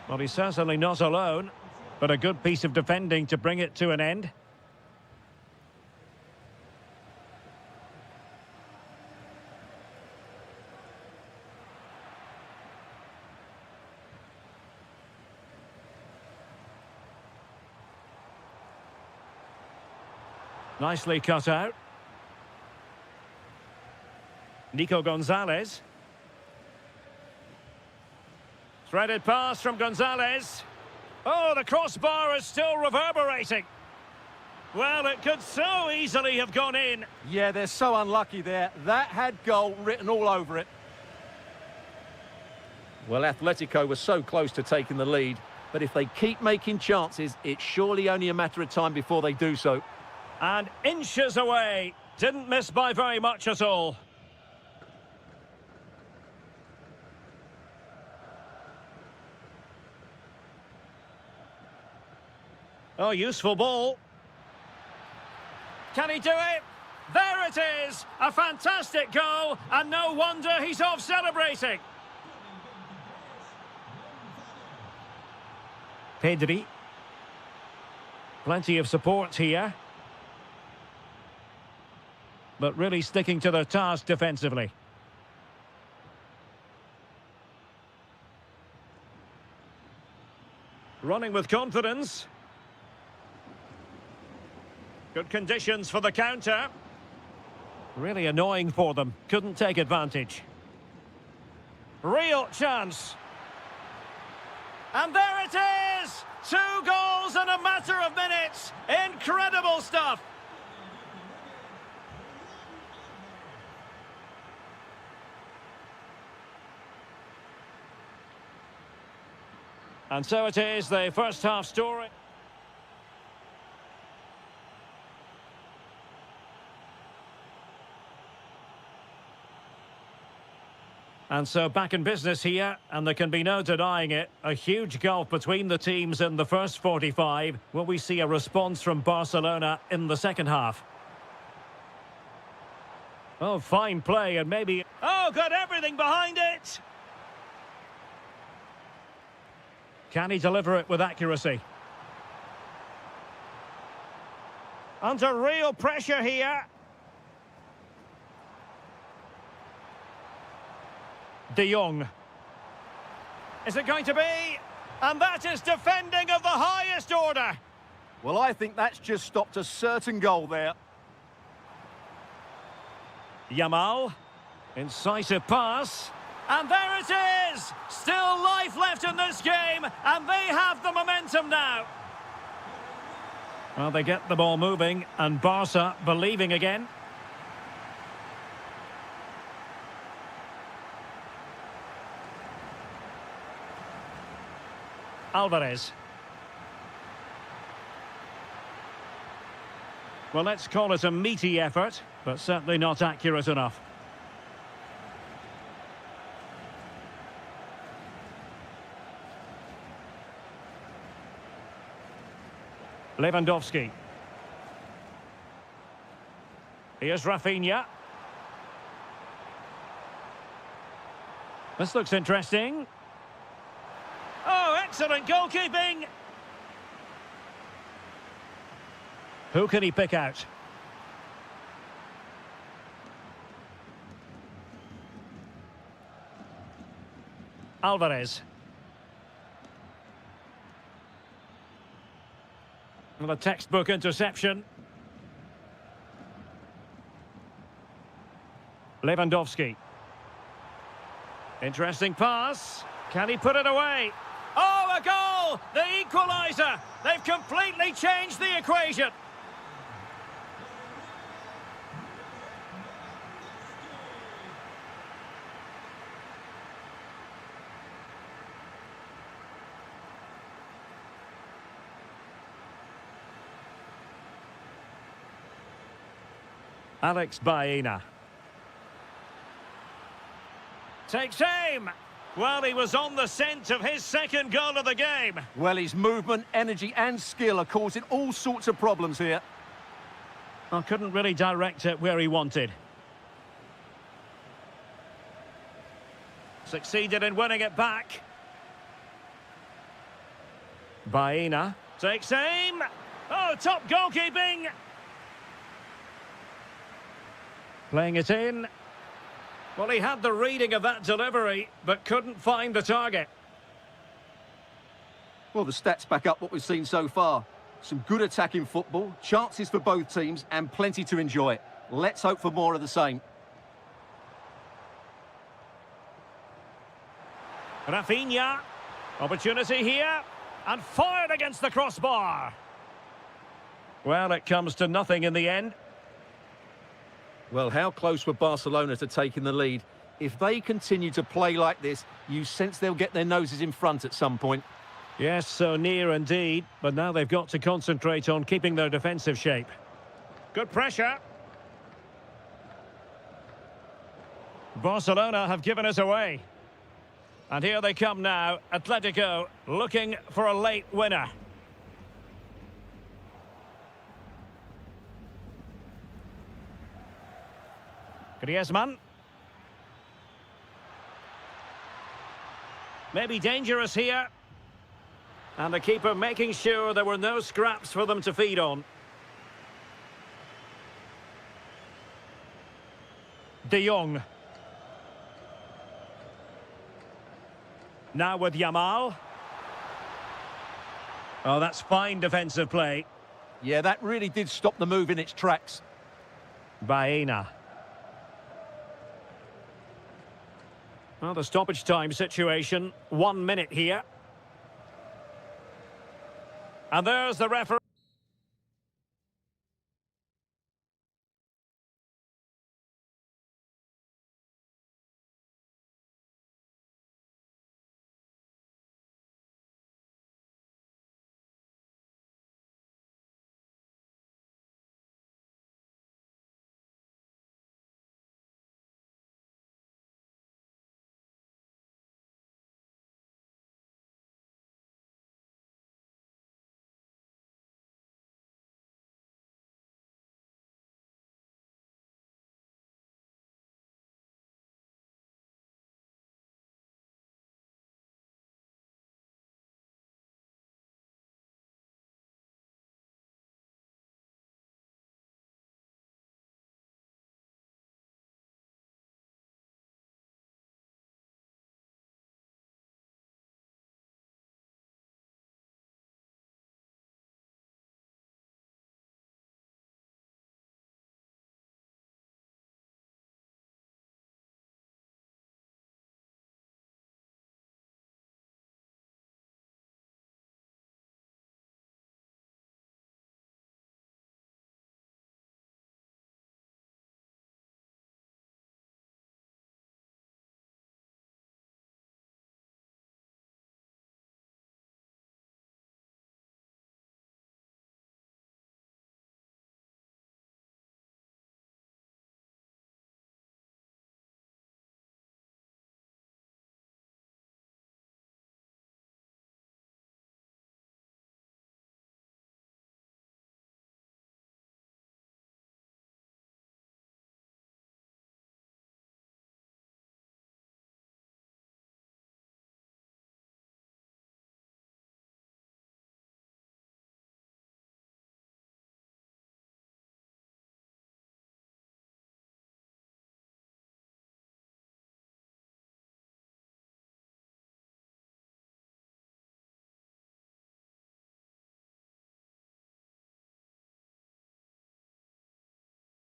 Well, he's certainly not alone, but a good piece of defending to bring it to an end. Nicely cut out. Nico Gonzalez. Threaded pass from Gonzalez. Oh, the crossbar is still reverberating. Well, it could so easily have gone in. Yeah, they're so unlucky there. That had goal written all over it. Well, Atletico was so close to taking the lead, but if they keep making chances, it's surely only a matter of time before they do so. And inches away. Didn't miss by very much at all. Oh, useful ball. Can he do it? There it is! A fantastic goal, and no wonder he's off celebrating. Pedri. Plenty of support here. But really sticking to their task defensively. Running with confidence. Good conditions for the counter. Really annoying for them. Couldn't take advantage. Real chance. And there it is! 2 goals in a matter of minutes. Incredible stuff. And so it is, the first half story. And so back in business here, and there can be no denying it. A huge gulf between the teams in the first 45. Will we see a response from Barcelona in the second half? Oh, fine play, and maybe... Oh, got everything behind it! Can he deliver it with accuracy? Under real pressure here. De Jong. Is it going to be? And that is defending of the highest order. Well, I think that's just stopped a certain goal there. Yamal. Incisive pass. And there it is! Still life left in this game, and they have the momentum now. Well, they get the ball moving, and Barca believing again. Alvarez. Well, let's call it a meaty effort, but certainly not accurate enough. Lewandowski. Here's Rafinha. This looks interesting. Oh, excellent goalkeeping! Who can he pick out? Alvarez. Well, a textbook interception. Lewandowski. Interesting pass. Can he put it away? Oh, a goal! The equaliser! They've completely changed the equation. Alex Baena. Takes aim. Well, he was on the scent of his second goal of the game. Well, his movement, energy and skill are causing all sorts of problems here. I couldn't really direct it where he wanted. Succeeded in winning it back. Baena takes aim. Oh, top goalkeeping. Playing it in. Well, he had the reading of that delivery, but couldn't find the target. Well, the stats back up what we've seen so far. Some good attacking football, chances for both teams, and plenty to enjoy. Let's hope for more of the same. Rafinha. Opportunity here. And fired against the crossbar. Well, it comes to nothing in the end. Well, how close were Barcelona to taking the lead? If they continue to play like this, you sense they'll get their noses in front at some point. Yes, so near indeed, but now they've got to concentrate on keeping their defensive shape. Good pressure. Barcelona have given us away. And here they come now, Atletico looking for a late winner. Griezmann. Maybe dangerous here. And the keeper making sure there were no scraps for them to feed on. De Jong. Now with Yamal. Oh, that's fine defensive play. Yeah, that really did stop the move in its tracks. Baena. Well, the stoppage time situation, 1 minute here. And there's the referee.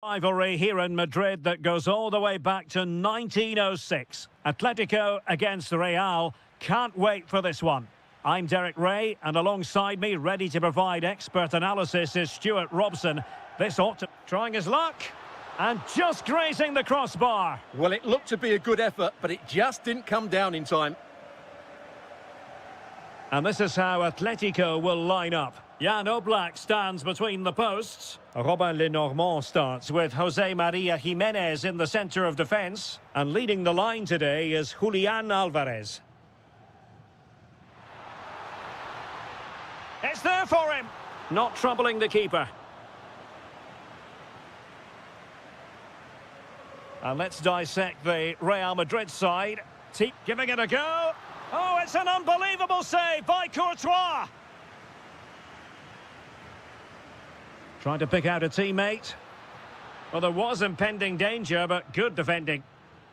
Rivalry here in Madrid that goes all the way back to 1906. Atletico against Real. Can't wait for this one. I'm Derek Ray, and alongside me, ready to provide expert analysis, is Stuart Robson. This ought to... Trying his luck, and just grazing the crossbar. Well, it looked to be a good effort, but it just didn't come down in time. And this is how Atletico will line up. Jan Oblak stands between the posts. Robin Lenormand starts with Jose Maria Jimenez in the centre of defence. And leading the line today is Julian Alvarez. It's there for him. Not troubling the keeper. And let's dissect the Real Madrid side. Keep giving it a go. Oh, it's an unbelievable save by Courtois. Trying to pick out a teammate. Well, there was impending danger, but good defending.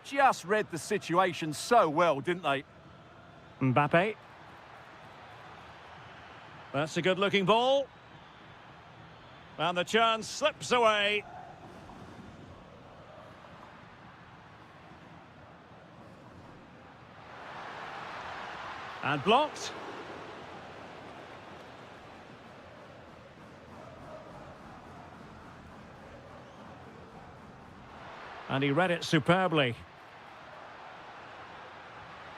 Just read the situation so well, didn't they? Mbappe. That's a good-looking ball. And the chance slips away. And blocked. And he read it superbly.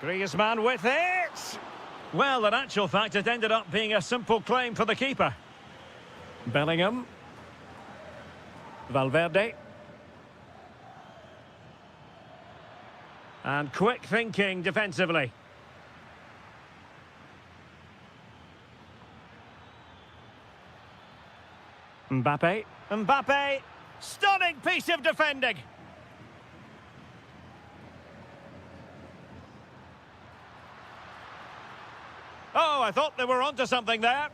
Griezmann with it! Well, in actual fact, it ended up being a simple claim for the keeper. Bellingham. Valverde. And quick thinking defensively. Mbappe. Mbappe! Stunning piece of defending! Oh, I thought they were onto something there.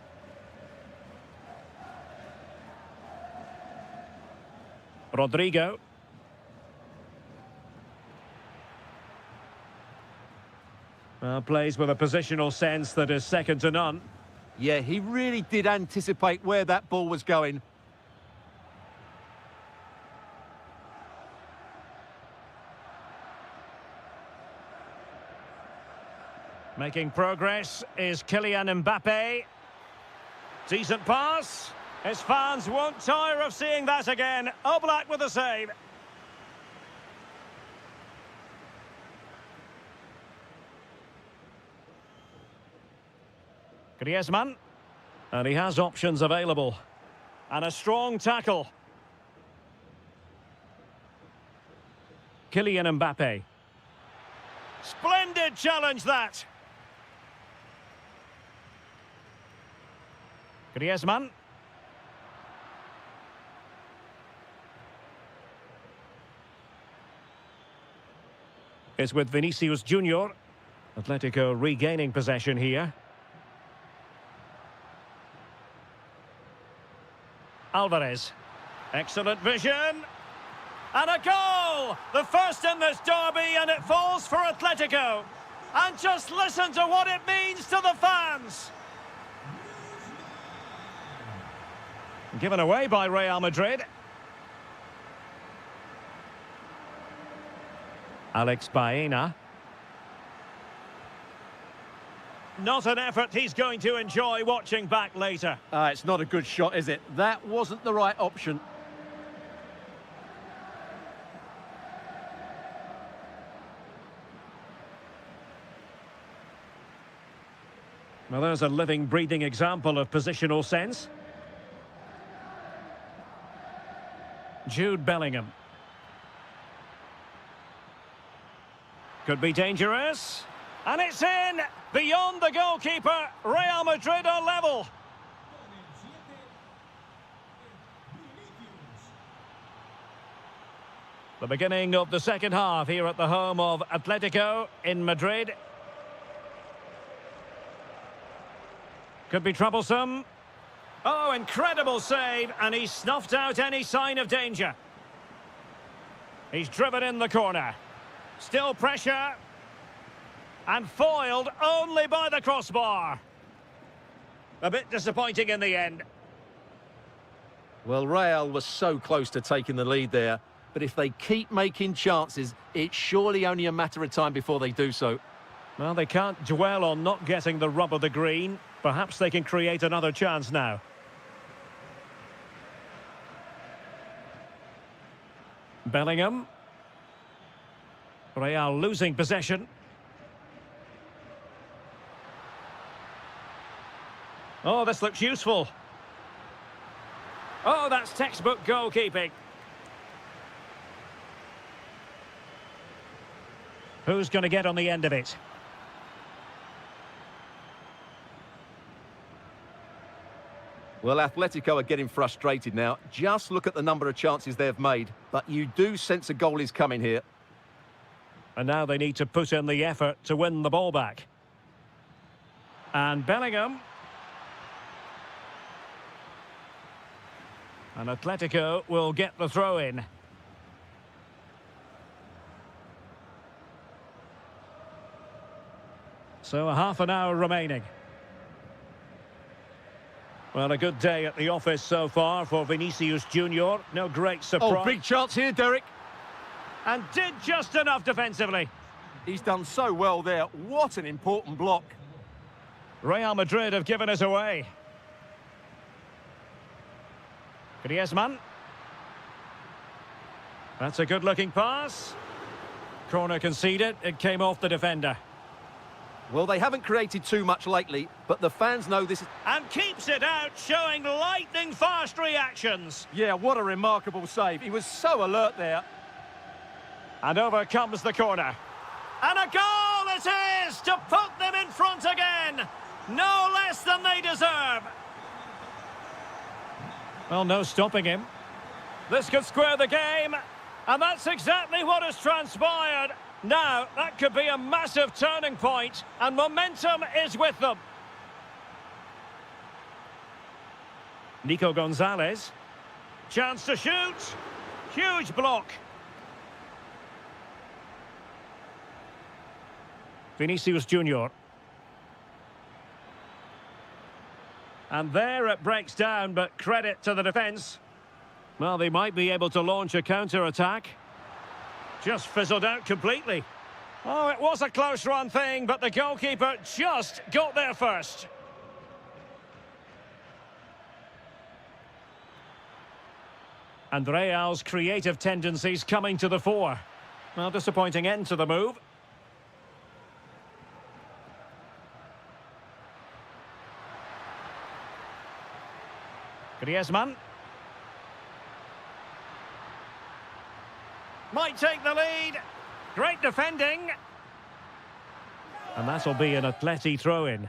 Rodrigo. Plays with a positional sense that is second to none. Yeah, he really did anticipate where that ball was going. Making progress is Kylian Mbappe. Decent pass. His fans won't tire of seeing that again. Oblak with a save. Griezmann. And he has options available. And a strong tackle. Kylian Mbappe. Splendid challenge that. Griezmann. It's with Vinicius Junior. Atletico regaining possession here. Alvarez. Excellent vision. And a goal! The first in this derby, and it falls for Atletico. And just listen to what it means to the fans. Given away by Real Madrid. Alex Baena. Not an effort he's going to enjoy watching back later. It's not a good shot, is it? That wasn't the right option. Well, there's a living, breathing example of positional sense. Jude Bellingham. Could be dangerous. And it's in! Beyond the goalkeeper, Real Madrid are level. The beginning of the second half here at the home of Atletico in Madrid. Could be troublesome. Oh, incredible save, and he snuffed out any sign of danger. He's driven in the corner. Still pressure. And foiled only by the crossbar. A bit disappointing in the end. Well, Real was so close to taking the lead there, but if they keep making chances, it's surely only a matter of time before they do so. Well, they can't dwell on not getting the rub of the green. Perhaps they can create another chance now. Bellingham. Real losing possession. Oh, this looks useful. Oh, that's textbook goalkeeping. Who's going to get on the end of it? Well, Atletico are getting frustrated now. Just look at the number of chances they've made. But you do sense a goal is coming here. And now they need to put in the effort to win the ball back. And Bellingham. And Atletico will get the throw in. So a half an hour remaining. Well, a good day at the office so far for Vinicius Junior. No great surprise. Oh, big chance here, Derek. And did just enough defensively. He's done so well there. What an important block. Real Madrid have given us away. Griezmann. That's a good-looking pass. Corner conceded. It came off the defender. Well, they haven't created too much lately, but the fans know this is... And keeps it out, showing lightning-fast reactions. Yeah, what a remarkable save. He was so alert there. And over comes the corner. And a goal it is to put them in front again. No less than they deserve. Well, no stopping him. This could square the game. And that's exactly what has transpired. Now, that could be a massive turning point, and momentum is with them. Nico Gonzalez. Chance to shoot. Huge block. Vinicius Junior. And there it breaks down, but credit to the defence. Well, they might be able to launch a counter-attack. Just fizzled out completely. Oh, it was a close run thing, but the goalkeeper just got there first. And Real's creative tendencies coming to the fore. Well, disappointing end to the move. Griezmann. Might take the lead. Great defending. And that'll be an Atleti throw-in.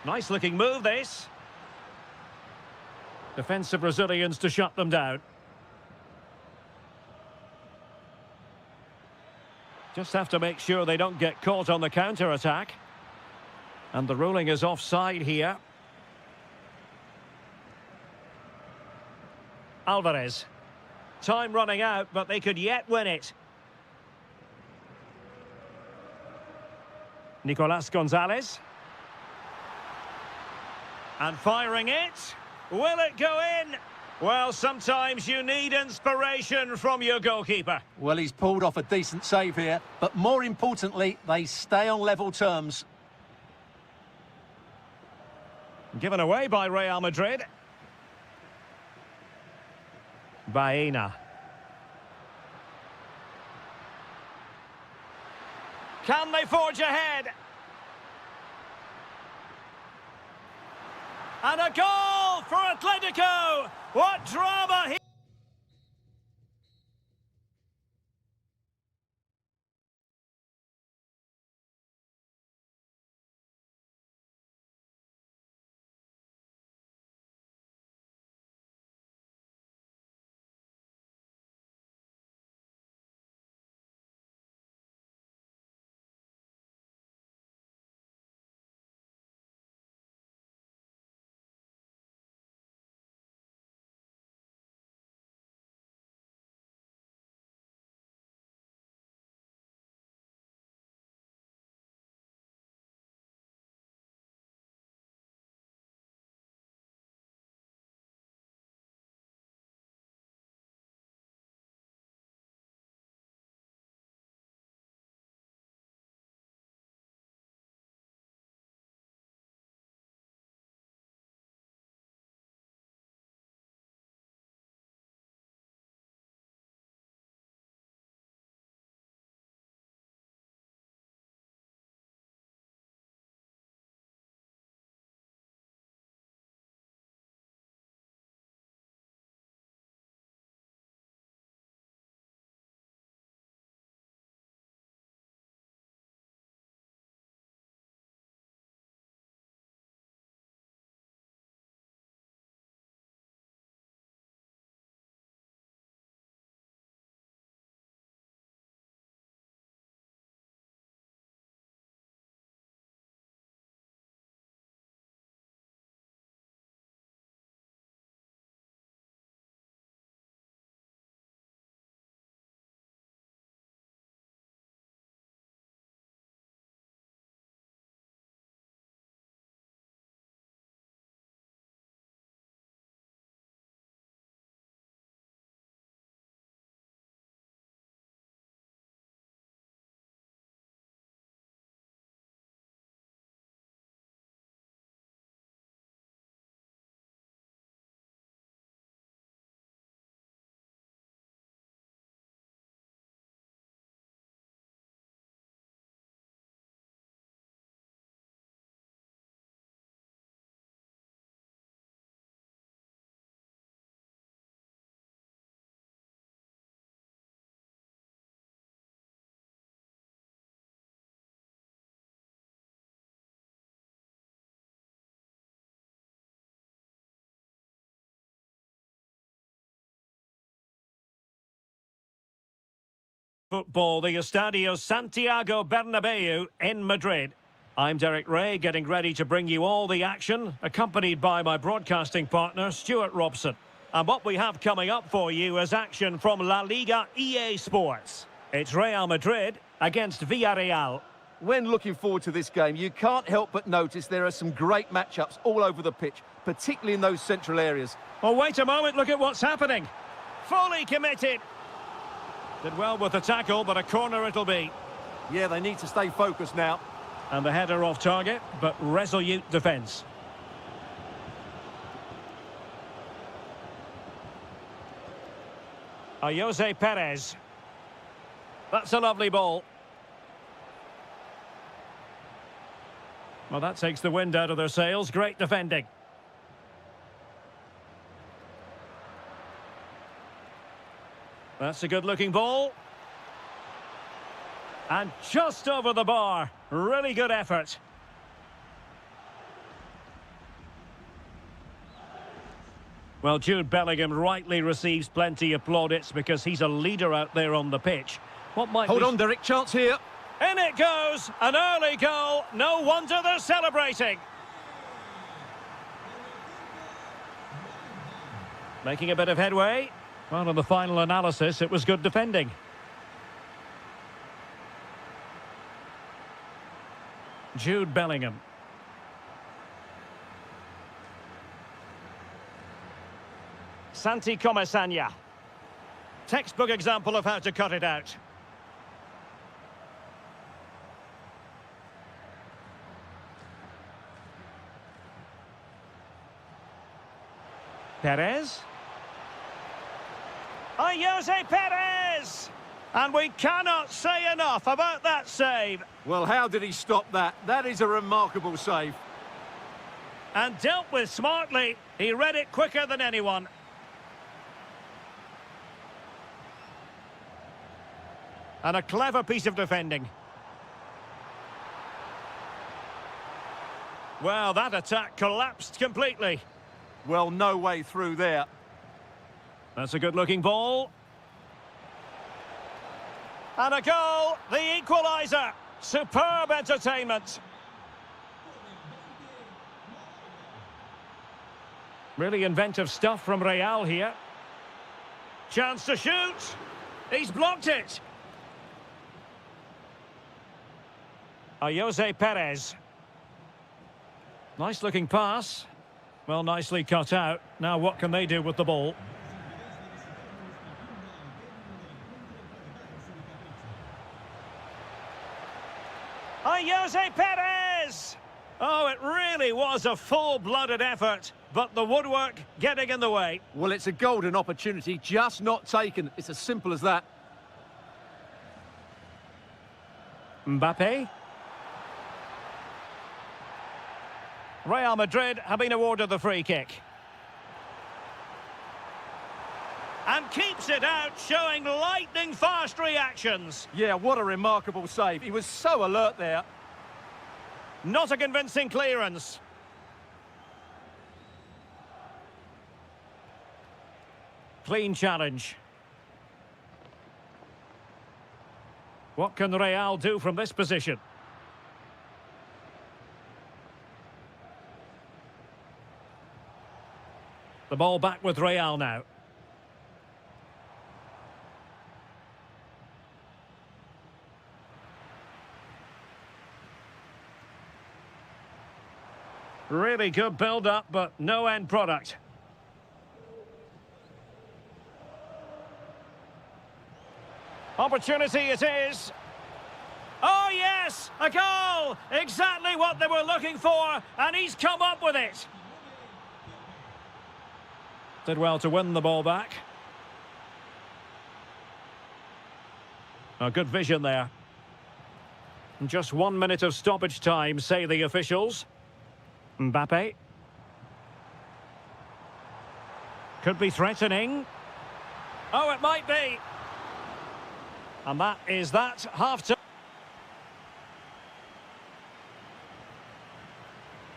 Nice looking move, this. Defensive Brazilians to shut them down. Just have to make sure they don't get caught on the counter-attack. And the ruling is offside here. Alvarez. Time running out, but they could yet win it. Nicolas Gonzalez. And firing it. Will it go in? Well, sometimes you need inspiration from your goalkeeper. Well, he's pulled off a decent save here, but more importantly, they stay on level terms. Given away by Real Madrid. Baena. Can they forge ahead? And a goal for Atletico! What drama here! eFootball, the Estadio Santiago Bernabeu in Madrid. I'm Derek Ray, getting ready to bring you all the action, accompanied by my broadcasting partner, Stuart Robson. And what we have coming up for you is action from La Liga EA Sports. It's Real Madrid against Villarreal. When looking forward to this game, you can't help but notice there are some great matchups all over the pitch, particularly in those central areas. Well, wait a moment, look at what's happening. Fully committed. Did well with the tackle, but a corner it'll be. Yeah, they need to stay focused now. And the header off target, but resolute defence. Jose Perez. That's a lovely ball. Well, that takes the wind out of their sails. Great defending. That's a good-looking ball. And just over the bar. Really good effort. Well, Jude Bellingham rightly receives plenty of plaudits because he's a leader out there on the pitch. What might Hold on, Derek, chance here. In it goes, an early goal. No wonder they're celebrating. Making a bit of headway. Well, in the final analysis, it was good defending. Jude Bellingham. Santi Comesaña. Textbook example of how to cut it out. Perez. Jose Perez! And we cannot say enough about that save. Well, how did he stop that? That is a remarkable save. And dealt with smartly. He read it quicker than anyone. And a clever piece of defending. Well, that attack collapsed completely. Well, no way through there. That's a good-looking ball. And a goal, the equaliser. Superb entertainment. Really inventive stuff from Real here. Chance to shoot. He's blocked it. Jose Perez. Nice-looking pass. Well, nicely cut out. Now what can they do with the ball? Jose Perez! Oh, it really was a full-blooded effort, but the woodwork getting in the way. Well, it's a golden opportunity, just not taken. It's as simple as that. Mbappe. Real Madrid have been awarded the free kick. And keeps it out, showing lightning-fast reactions. Yeah, what a remarkable save. He was so alert there. Not a convincing clearance. Clean challenge. What can Real do from this position? The ball back with Real now. Really good build-up, but no end product. Opportunity it is. Oh, yes! A goal! Exactly what they were looking for, and he's come up with it. Did well to win the ball back. A good vision there. And just 1 minute of stoppage time, say the officials. Mbappe. Could be threatening. Oh, it might be. And that is that. Half-time.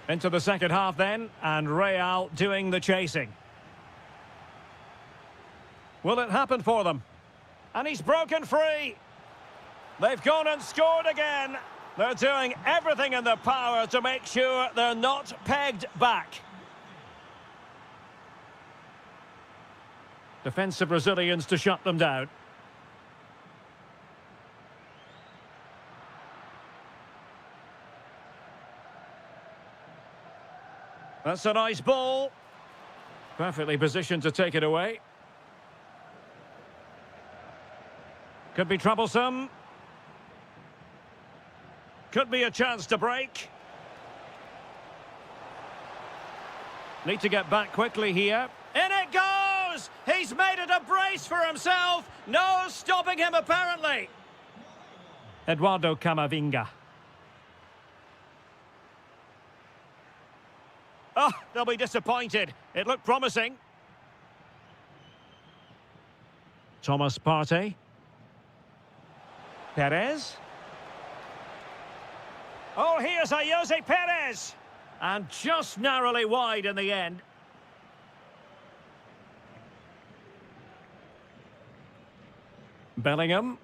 Into the second half then, and Real doing the chasing. Will it happen for them? And he's broken free. They've gone and scored again. They're doing everything in their power to make sure they're not pegged back. Defensive Brazilians to shut them down. That's a nice ball. Perfectly positioned to take it away. Could be troublesome. Could be a chance to break. Need to get back quickly here. In it goes! He's made it a brace for himself. No stopping him, apparently. Eduardo Camavinga. Oh, they'll be disappointed. It looked promising. Thomas Partey. Perez. Oh, here's a Jose Perez. And just narrowly wide in the end. Bellingham.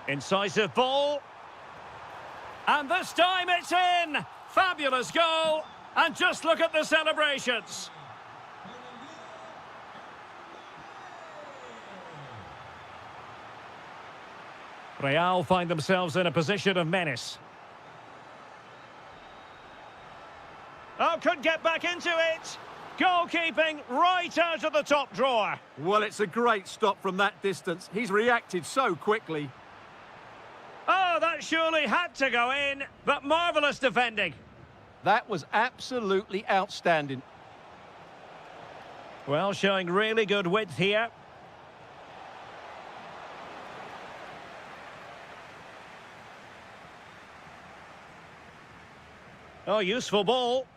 Incisive ball. And this time it's in! Fabulous goal! And just look at the celebrations. Real find themselves in a position of menace. Oh, could get back into it! Goalkeeping right out of the top drawer. Well, it's a great stop from that distance. He's reacted so quickly. Oh, that surely had to go in, but marvellous defending. That was absolutely outstanding. Well, showing really good width here. Oh, useful ball.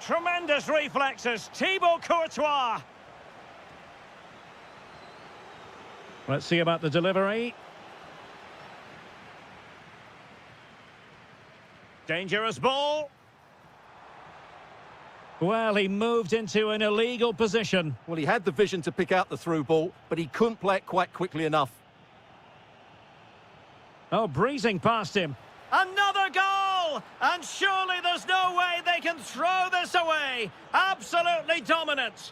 Tremendous reflexes, Thibaut Courtois. Let's see about the delivery. Dangerous ball. Well, he moved into an illegal position. Well, he had the vision to pick out the through ball, but he couldn't play it quite quickly enough. Oh, breezing past him. Another goal! And surely there's no way they can throw this away. Absolutely dominant.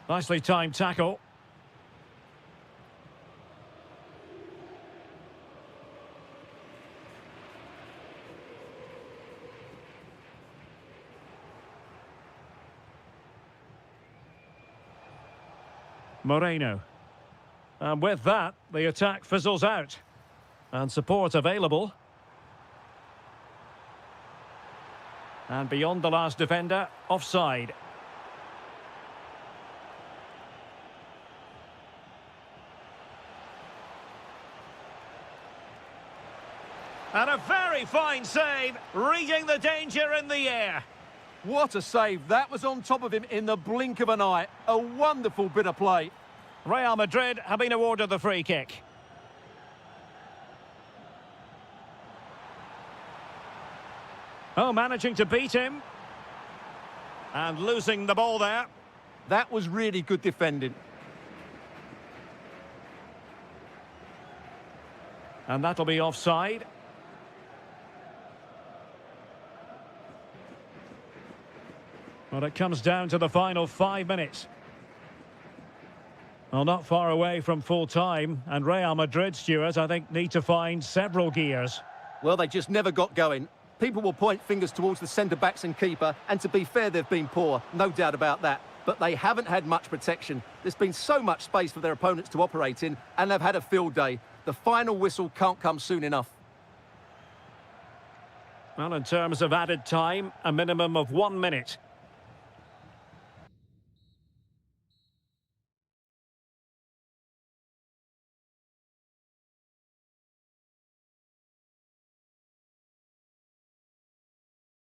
Nicely timed tackle. Moreno. And with that, the attack fizzles out. And support available. And beyond the last defender, offside. And a very fine save, reading the danger in the air. What a save. That was on top of him in the blink of an eye. A wonderful bit of play. Real Madrid have been awarded the free kick. Oh, managing to beat him. And losing the ball there. That was really good defending. And that'll be offside. Well, it comes down to the final 5 minutes. Well, not far away from full time, and Real Madrid, Stuart, I think, need to find several gears. Well, they just never got going. People will point fingers towards the centre-backs and keeper, and to be fair, they've been poor, no doubt about that. But they haven't had much protection. There's been so much space for their opponents to operate in, and they've had a field day. The final whistle can't come soon enough. Well, in terms of added time, a minimum of 1 minute.